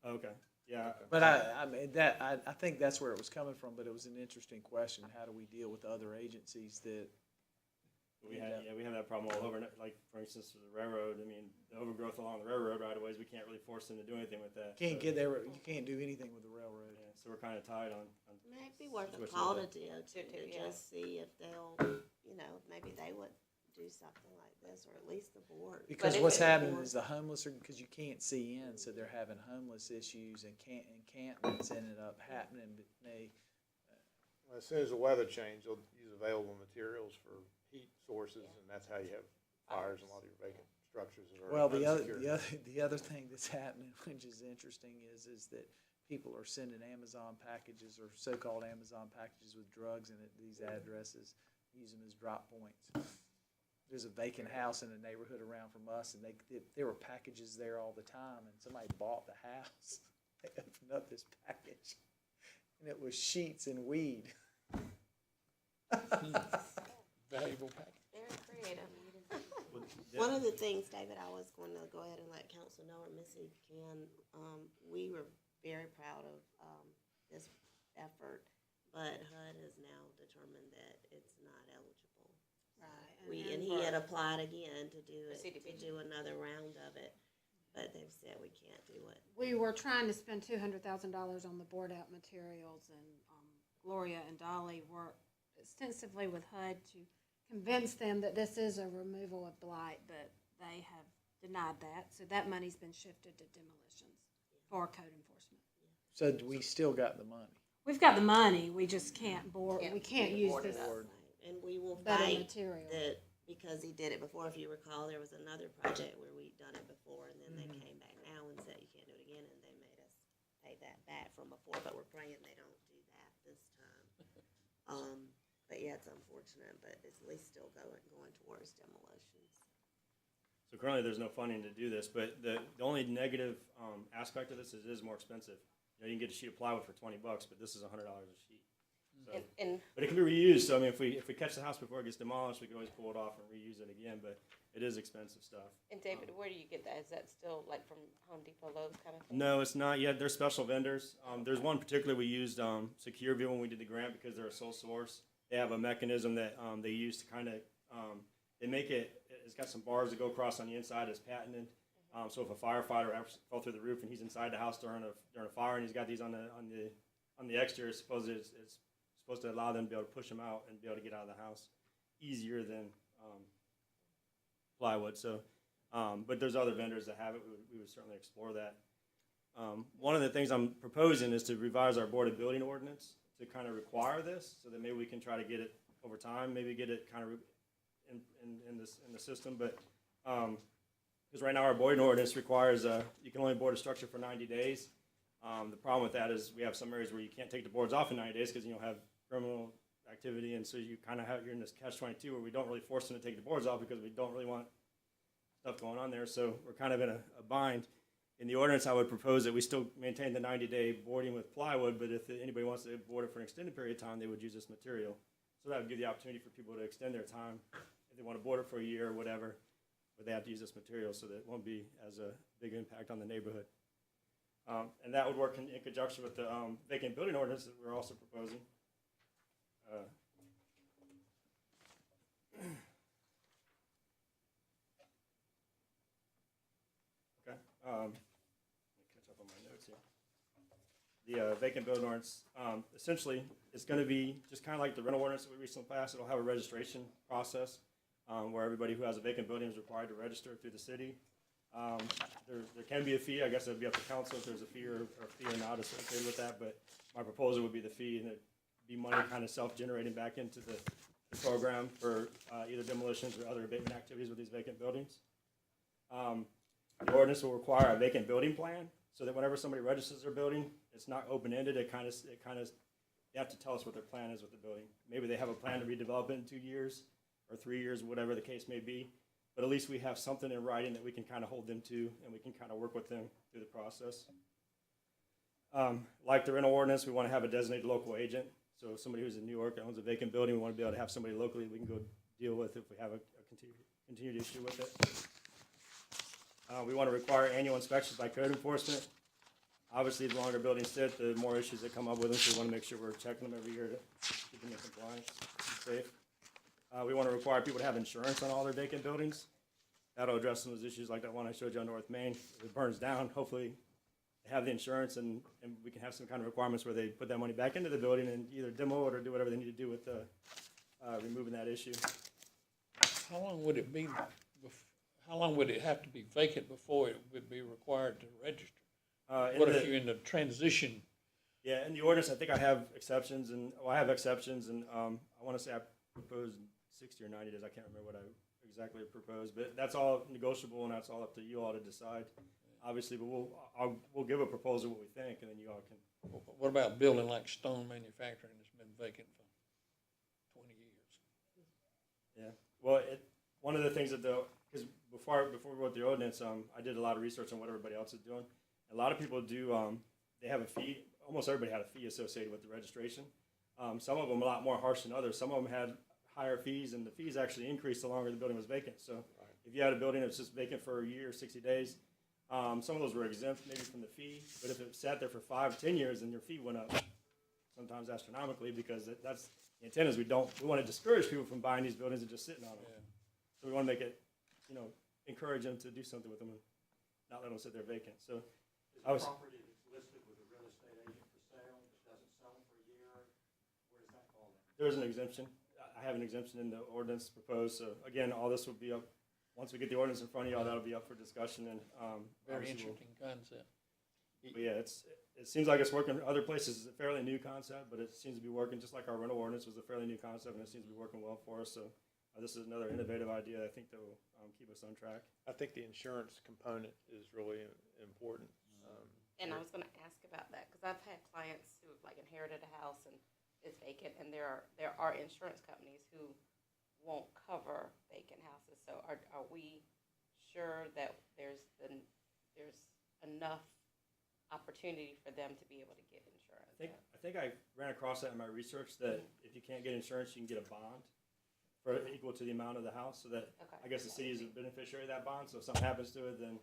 Okay. Yeah.
But I mean, I think that's where it was coming from, but it was an interesting question. How do we deal with other agencies that?
We have that problem all over. Like, for instance, the railroad, I mean, the overgrowth along the railroad right-of-ways, we can't really force them to do anything with that.
Can't get there, you can't do anything with the railroad.
Yeah, so we're kind of tied on.
Maybe worth a
situations
call to
like that.
DOT to just see if they'll, you know, maybe they would do something like this, or at least the board.
Because what's happening is the homeless are, because you can't see in, so they're having homeless issues and encampments ended up happening, but
as soon as the weather changes, they'll use available materials for heat sources, and that's how you have fires in a lot of your vacant structures that are
well, the other thing that's happening, which is interesting, is that people are sending Amazon packages or so-called Amazon packages with drugs in it, these addresses, use them as drop points. There's a vacant house in a neighborhood around from us, and there were packages there all the time, and somebody bought the house. They opened up this package, and it was sheets and weed.
Valuable package.
Very creative. One of the things, David, I was going to go ahead and let council know, or Missy can, we were very proud of this effort, but HUD has now determined that it's not eligible.
Right.
And he had applied again to do another round of it, but they've said we can't do it.
We were trying to spend $200,000 on the board out materials, and Gloria and Dolly worked extensively with HUD to convince them that this is a removal of blight, but they have denied that. So that money's been shifted to demolitions for code enforcement.
So we still got the money.
We've got the money, we just can't we can't use this
And we will
better
fight
material.
that, because he did it before. If you recall, there was another project where we'd done it before, and then they came back now and said you can't do it again, and they made us pay that back from before, but we're praying they don't do that this time. But yeah, it's unfortunate, but it's at least still going towards demolitions.
So currently, there's no funding to do this, but the only negative aspect of this is it is more expensive. You know, you can get a sheet of plywood for $20, but this is $100 a sheet. So, but it can be reused. So I mean, if we catch the house before it gets demolished, we can always pull it off and reuse it again. But it is expensive stuff.
And David, where do you get that? Is that still like from Home Depot, Lowe's kind of thing?
No, it's not yet. They're special vendors. There's one particular we used, SecureView, when we did the grant, because they're a sole source. They have a mechanism that they use to kind of they make it. It's got some bars that go across on the inside. It's patented. So if a firefighter fell through the roof and he's inside the house during a fire and he's got these on the exterior, it's supposed to allow them to be able to push them out and be able to get out of the house easier than plywood. So, but there's other vendors that have it. We would certainly explore that. One of the things I'm proposing is to revise our board of building ordinance to kind of require this, so that maybe we can try to get it over time, maybe get it kind of in the system. But because right now our boarding ordinance requires you can only board a structure for 90 days. The problem with that is we have some areas where you can't take the boards off in 90 days because you don't have criminal activity, and so you kind of you're in this catch-22 where we don't really force them to take the boards off because we don't really want stuff going on there. So we're kind of in a bind. In the ordinance, I would propose that we still maintain the 90-day boarding with plywood, but if anybody wants to board it for an extended period of time, they would use this material. So that would give the opportunity for people to extend their time if they want to board it for a year or whatever, but they have to use this material so that it won't be as a big impact on the neighborhood. And that would work in conjunction with the vacant building ordinance that we're also proposing. Okay. Let me catch up on my notes here. The vacant building ordinance, essentially, it's going to be just kind of like the rental ordinance that we recently passed. It'll have a registration process where everybody who has a vacant building is required to register through the city. There can be a fee. I guess it would be up to council if there's a fee or not associated with that, but my proposal would be the fee, and it'd be money kind of self-generating back into the program for either demolitions or other abatement activities with these vacant buildings. The ordinance will require a vacant building plan, so that whenever somebody registers their building, it's not open-ended. It kind of, they have to tell us what their plan is with the building. Maybe they have a plan to redevelop it in 2 years or 3 years, whatever the case may be. But at least we have something in writing that we can kind of hold them to, and we can kind of work with them through the process. Like the rental ordinance, we want to have a designated local agent. So somebody who's in New York that owns a vacant building, we want to be able to have somebody locally we can go deal with if we have a continued issue with it. We want to require annual inspections by code enforcement. Obviously, the longer buildings sit, the more issues that come up with them, so we want to make sure we're checking them every year to keep them in compliance and safe. We want to require people to have insurance on all their vacant buildings. That'll address some of those issues like that one I showed you on North Main. If it burns down, hopefully they have the insurance, and we can have some kind of requirements where they put that money back into the building and either demo it or do whatever they need to do with removing that issue.
How long would it be, how long would it have to be vacant before it would be required to register? What if you're in the transition?
Yeah, in the ordinance, I think I have exceptions, and I want to say I proposed 60 or 90 days. I can't remember what I exactly proposed, but that's all negotiable, and that's all up to you all to decide. Obviously, but we'll give a proposal what we think, and then you all can.
What about building like Stone Manufacturing that's been vacant for 20 years?
Yeah, well, one of the things that because before we wrote the ordinance, I did a lot of research on what everybody else is doing. A lot of people do. They have a fee. Almost everybody had a fee associated with the registration. Some of them a lot more harsh than others. Some of them had higher fees, and the fees actually increased the longer the building was vacant. So if you had a building that was just vacant for a year, 60 days, some of those were exempt maybe from the fee. But if it sat there for 5, 10 years, then your fee went up sometimes astronomically, because that's the intent is we want to discourage people from buying these buildings and just sitting on them. Yeah. So we want to make it, encourage them to do something with them and not let them sit there vacant. So
Property that's listed with a real estate agent for sale that doesn't sell them for a year, where does that fall in?
There is an exemption. I have an exemption in the ordinance proposed. So again, all this will be up, once we get the ordinance in front of y'all, that'll be up for discussion. And
very interesting concept.
But yeah, it seems like it's working. Other places, it's a fairly new concept, but it seems to be working just like our rental ordinance was a fairly new concept, and it seems to be working well for us. So this is another innovative idea I think that will keep us on track.
I think the insurance component is really important.
And I was going to ask about that, because I've had clients who have inherited a house and it's vacant, and there are insurance companies who won't cover vacant houses. So are we sure that there's enough opportunity for them to be able to get insurance?
I think I ran across that in my research, that if you can't get insurance, you can get a bond for equal to the amount of the house. So that I guess the city is a beneficiary of that bond. So if something happens to it, then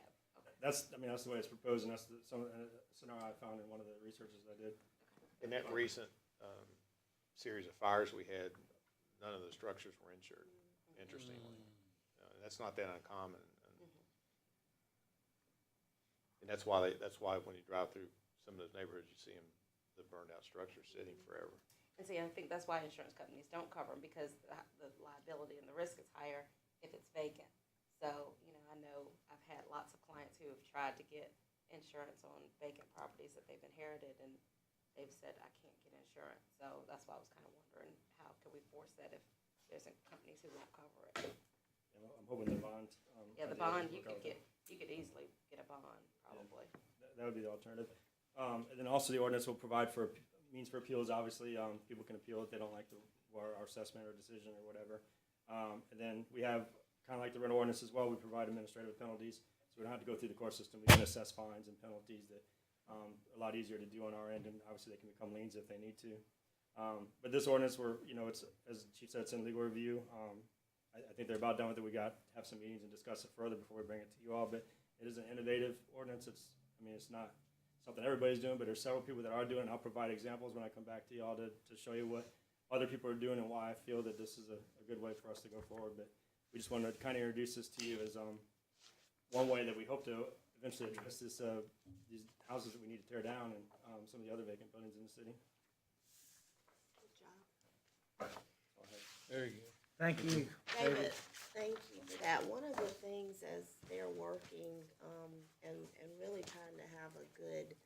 that's the way it's proposed, and that's the scenario I found in one of the researches I did.
In that recent series of fires we had, none of the structures were insured, interestingly. That's not that uncommon. And that's why when you drive through some of those neighborhoods, you see the burned out structures sitting forever.
And see, I think that's why insurance companies don't cover them, because the liability and the risk is higher if it's vacant. So, I know I've had lots of clients who have tried to get insurance on vacant properties that they've inherited, and they've said, I can't get insurance. So that's why I was kind of wondering, how can we force that if there's companies who won't cover it?
Yeah, I'm hoping the bond.
The bond, you could easily get a bond, probably.
That would be the alternative. And then also the ordinance will provide for means for appeals. Obviously, people can appeal if they don't like our assessment or decision or whatever. And then we have, kind of like the rental ordinance as well, we provide administrative penalties, so we don't have to go through the court system. We can assess fines and penalties that are a lot easier to do on our end, and obviously they can become liens if they need to. But this ordinance, it's, as the chief said, it's in legal review. I think they're about done with it. We have some meetings and discuss it further before we bring it to you all. But it is an innovative ordinance. It's not something everybody's doing, but there's several people that are doing it. I'll provide examples when I come back to you all to show you what other people are doing and why I feel that this is a good way for us to go forward. But we just wanted to kind of introduce this to you as one way that we hope to eventually address these houses that we need to tear down and some of the other vacant buildings in the city.
Good job.
Very good.
Thank you.
David, thank you for that. One of the things as they're working and really trying to have a good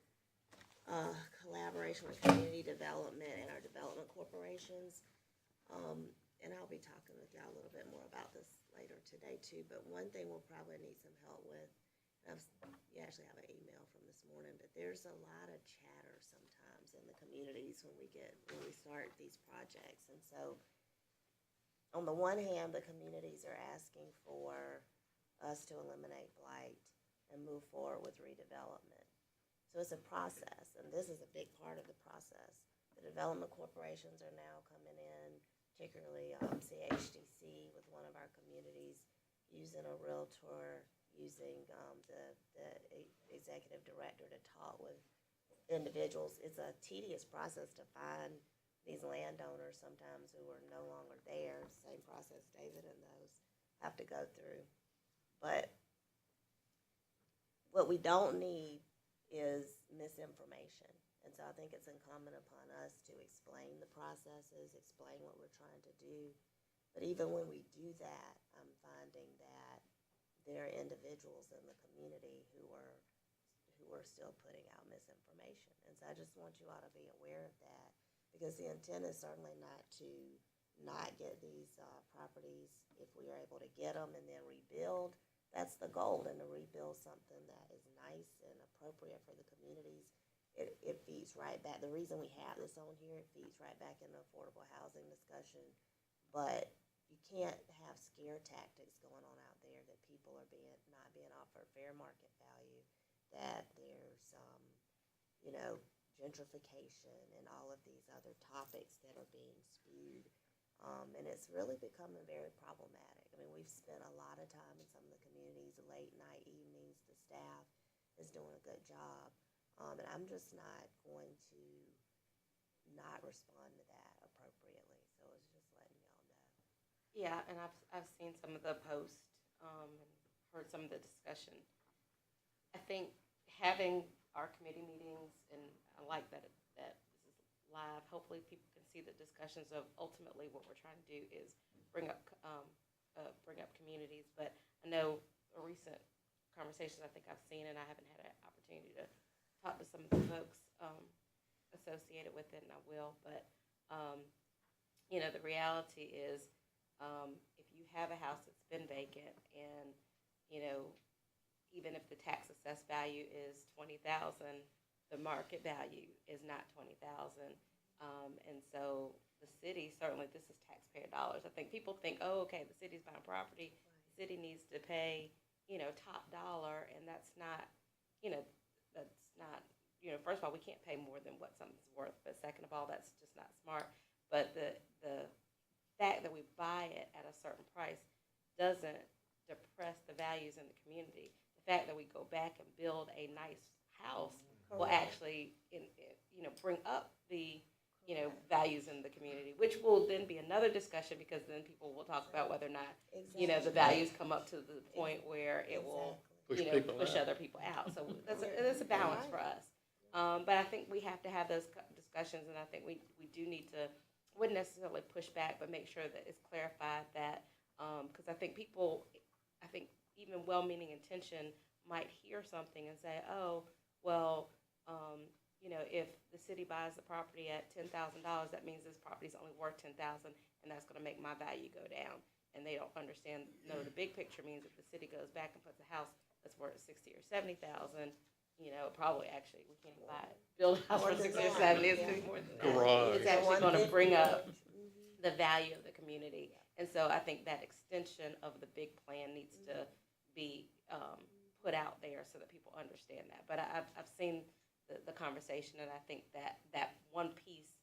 collaboration with community development and our development corporations, and I'll be talking with y'all a little bit more about this later today too, but one thing we'll probably need some help with You actually have an email from this morning, but there's a lot of chatter sometimes in the communities when we start these projects. And so on the one hand, the communities are asking for us to eliminate blight and move forward with redevelopment. So it's a process, and this is a big part of the process. The development corporations are now coming in, particularly CHDC with one of our communities, using a realtor, using the executive director to talk with individuals. It's a tedious process to find these landowners sometimes who are no longer there. Same process David and those have to go through. But what we don't need is misinformation. And so I think it's incumbent upon us to explain the processes, explain what we're trying to do. But even when we do that, I'm finding that there are individuals in the community who are still putting out misinformation. And so I just want you all to be aware of that, because the intent is certainly not to not get these properties if we are able to get them and then rebuild. That's the goal, and to rebuild something that is nice and appropriate for the communities. It feeds right back. The reason we have this on here, it feeds right back in the affordable housing discussion. But you can't have scare tactics going on out there that people are not being offered fair market value, that there's gentrification and all of these other topics that are being spewed. And it's really becoming very problematic. I mean, we've spent a lot of time in some of the communities, late night evenings. The staff is doing a good job. And I'm just not going to not respond to that appropriately. So it's just letting y'all know.
Yeah, and I've seen some of the posts and heard some of the discussion. I think having our committee meetings, and I like that this is live. Hopefully, people can see the discussions of ultimately what we're trying to do is bring up communities. But I know a recent conversations I think I've seen, and I haven't had an opportunity to talk to some of the folks associated with it, and I will. But the reality is, if you have a house that's been vacant, and even if the tax assessed value is $20,000, the market value is not $20,000, and so the city, certainly this is taxpayer dollars. I think people think, oh, okay, the city's buying property, the city needs to pay top dollar, and that's not first of all, we can't pay more than what something's worth, but second of all, that's just not smart. But the fact that we buy it at a certain price doesn't depress the values in the community. The fact that we go back and build a nice house will actually bring up the values in the community, which will then be another discussion, because then people will talk about whether or not the values come up to the point where it will push other people out. So that's a balance for us. But I think we have to have those discussions, and I think we do need to, wouldn't necessarily push back, but make sure that it's clarified that, because I think even well-meaning intention might hear something and say, oh, well, if the city buys the property at $10,000, that means this property is only worth $10,000, and that's going to make my value go down. And they don't understand. No, the big picture means if the city goes back and puts a house that's worth $60,000 or $70,000, probably actually we can't build a house for 60 or 70. It's more than that.
Garage.
It's actually going to bring up the value of the community, and so I think that extension of the big plan needs to be put out there so that people understand that. But I've seen the conversation, and I think that one piece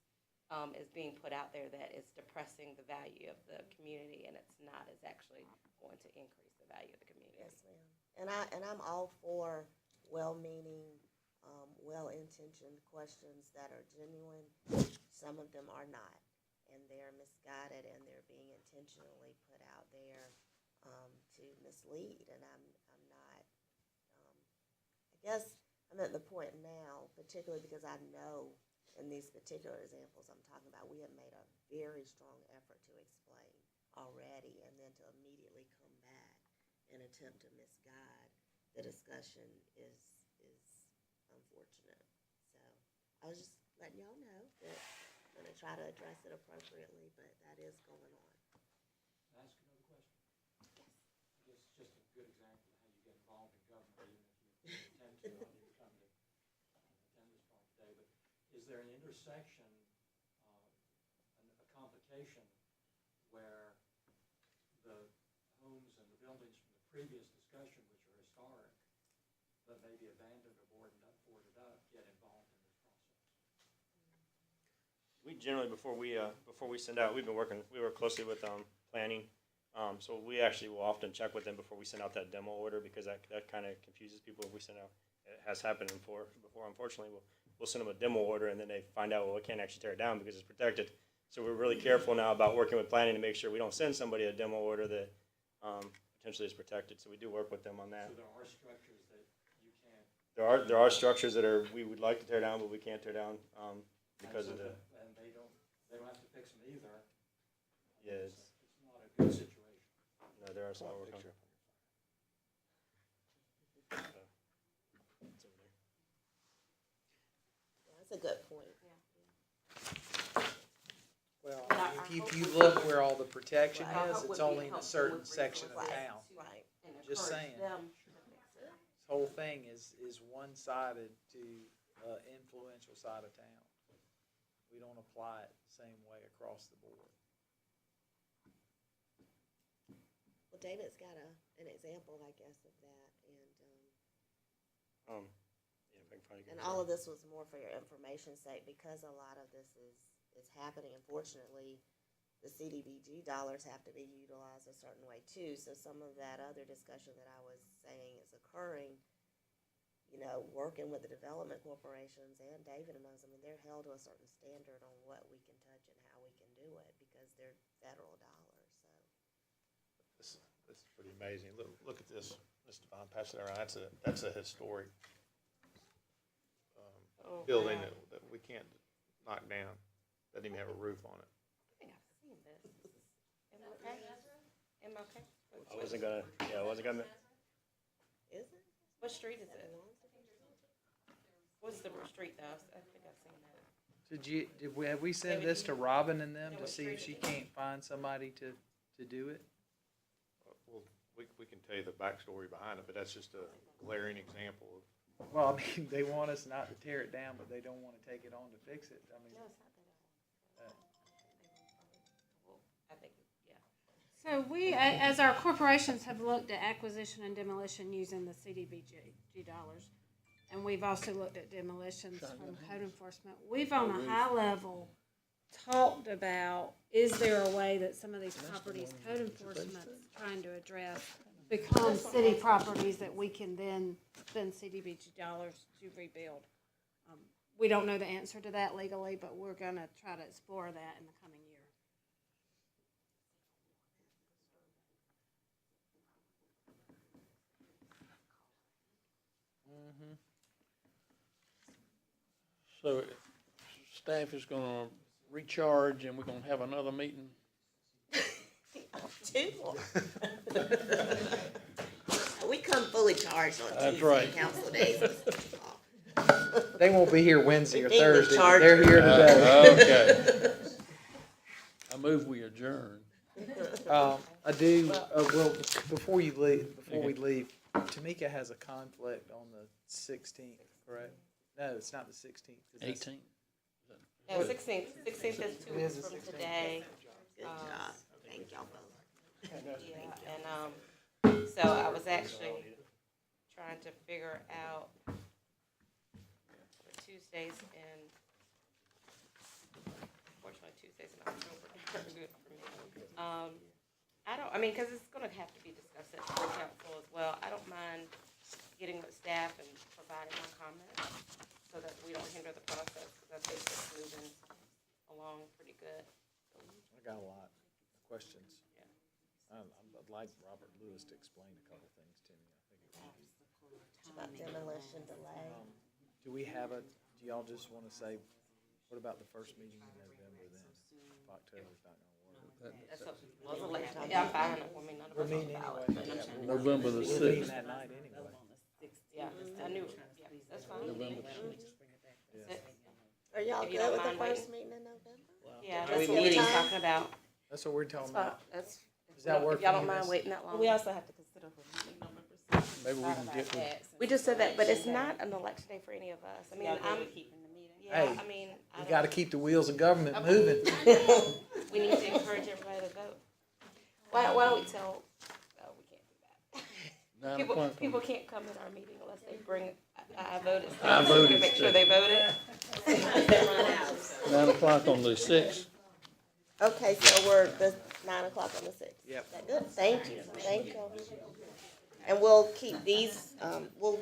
is being put out there that is depressing the value of the community, and it's not. It's actually going to increase the value of the community.
Yes, ma'am. And I'm all for well-meaning, well-intentioned questions that are genuine. Some of them are not, and they're misguided, and they're being intentionally put out there to mislead. And I'm not. I guess I'm at the point now, particularly because I know in these particular examples I'm talking about, we have made a very strong effort to explain already, and then to immediately come back and attempt to misguide the discussion is unfortunate. So I was just letting y'all know that I'm going to try to address it appropriately, but that is going on.
Can I ask another question? Yes. I guess it's just a good example of how you get involved in government, even if
there an intersection, a complication where the homes and the buildings from the previous discussion, which are historic, but maybe abandoned or boarded up, get involved in this process?
We generally, before we send out, we work closely with planning. So we actually will often check with them before we send out that demo order, because that kind of confuses people if we send out. It has happened before. Unfortunately, we'll send them a demo order and then they find out, well, we can't actually tear it down because it's protected. So we're really careful now about working with planning to make sure we don't send somebody a demo order that potentially is protected. So we do work with them on that.
So there are structures that you can't.
There are structures that we would like to tear down, but we can't tear down because of the.
And they don't have to fix them either.
Yeah,
it's not a good situation.
No, there are some work on.
That's a good point.
Well, if you look where all the protection
Right.
is, it's only in a certain section of town.
Right.
Just saying. This whole thing is one-sided to influential side of town. We don't apply it the same way across the board.
Well, David's got an example, I guess, of that, and all of this was more for your information's sake, because a lot of this is happening. Unfortunately, the CDBG dollars have to be utilized a certain way too. So some of that other discussion that I was saying is occurring, you know, working with the development corporations and David and us. I mean, they're held to a certain standard on what we can touch and how we can do it because they're federal dollars. So
This is pretty amazing. Look at this, Mr. Devine, pass it around. That's a historic building that we can't knock down. Doesn't even have a roof on it.
I think I've seen this. MLK?
I wasn't gonna.
Is it? What street is it? What's the street though? I think I've seen that.
Have we sent this to Robin and them to see if she can't find somebody to do it?
Well, we can tell you the backstory behind it, but that's just a glaring example of.
Well, I mean, they want us not to tear it down, but they don't want to take it on to fix it. I mean,
I think, yeah.
So we, as our corporations, have looked at acquisition and demolition using the CDBG dollars. And we've also looked at demolitions from code enforcement. We've on a high level talked about, is there a way that some of these properties code enforcement is trying to address become city properties that we can then spend CDBG dollars to rebuild? We don't know the answer to that legally, but we're gonna try to explore that in the coming year.
So staff is gonna recharge and we're gonna have another meeting.
Two more. We come fully charged on
That's
Tuesday
right.
council days.
they won't be here Wednesday or
They need to
Thursday.
charge
They're here today.
Okay. I move we adjourn.
I do. Well, before we leave, Tamika has a conflict on the 16th, correct? No, it's not the 16th.
18th.
No, 16th. 16th is 2 weeks from today. Good job. Thank y'all both. Yeah, and so I was actually trying to figure out the Tuesdays and unfortunately Tuesdays in October are good for me. I mean, because it's going to have to be discussed at the council as well. I don't mind getting with staff and providing my comments so that we don't hinder the process, because I think it's moving along pretty good.
I got a lot of questions. Yeah. I'd like Robert Lewis to explain a couple things to me. I think it would be
About demolition delay.
do y'all just want to say, what about the first meeting in November then? If October's not going to work.
That's a election. Yeah, I'm fine. I mean, none of us
We're
on
meeting
the ballot,
anyway.
but I'm
November the
We're meeting
6th.
that night anyway.
Yeah, I knew, yeah, that's fine.
November
Are y'all If you good don't with the mind first waiting. meeting in November?
Wow.
Yeah,
Are
that's
we
what we're
meeting?
talking about.
That's what we're talking about.
That's,
Does that work
if y'all
for
don't
you,
mind
Miss?
waiting that long. We also have to consider the meeting November 6th.
Maybe we can get with.
We just said that, but it's not an election day for any of us. I mean, I'm,
Hey,
I mean,
we gotta keep the wheels of government moving.
we need to encourage everybody to vote. Why don't we tell, oh, we can't do that.
9 o'clock.
People can't come in our meeting unless they bring, I voted.
I voted.
Make sure they voted.
9 o'clock on the 6th.
Okay, so we're the 9 o'clock on the 6th.
Yep.
Is that good? Thank you. And we'll keep these, we'll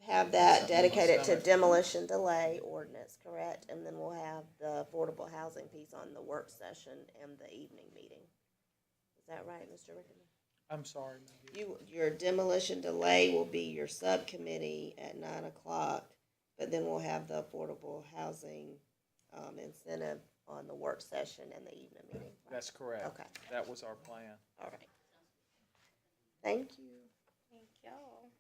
have that dedicated to demolition delay ordinance, correct? And then we'll have the affordable housing piece on the work session and the evening meeting. Is that right, Mr. Rickman?
I'm sorry.
Your demolition delay will be your subcommittee at 9 o'clock, but then we'll have the affordable housing, incentive on the work session and the evening meeting.
That's correct.
Okay.
That was our plan.
All right. Thank you. Thank y'all.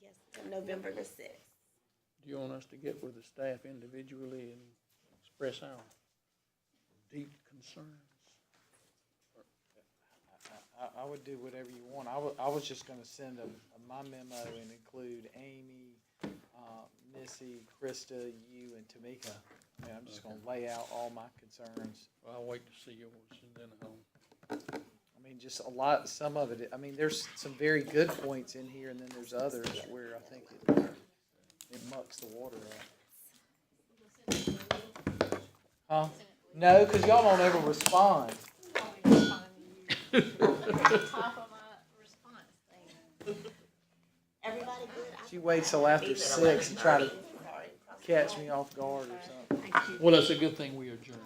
Yes, November the 6th.
Do you want us to get with the staff individually and express our deep concerns?
I would do whatever you want. I was just gonna send my memo and include Amy, Missy, Krista, you, and Tamika. I mean, I'm just gonna lay out all my concerns.
Well, I'll wait to see yours and then I'll.
I mean, just a lot, some of it, I mean, there's some very good points in here, and then there's others where I think it mucks the water up. Huh? No, because y'all don't ever respond.
Everybody good?
She waits till after 6 and try to catch me off guard or something.
Well, that's a good thing we adjourned.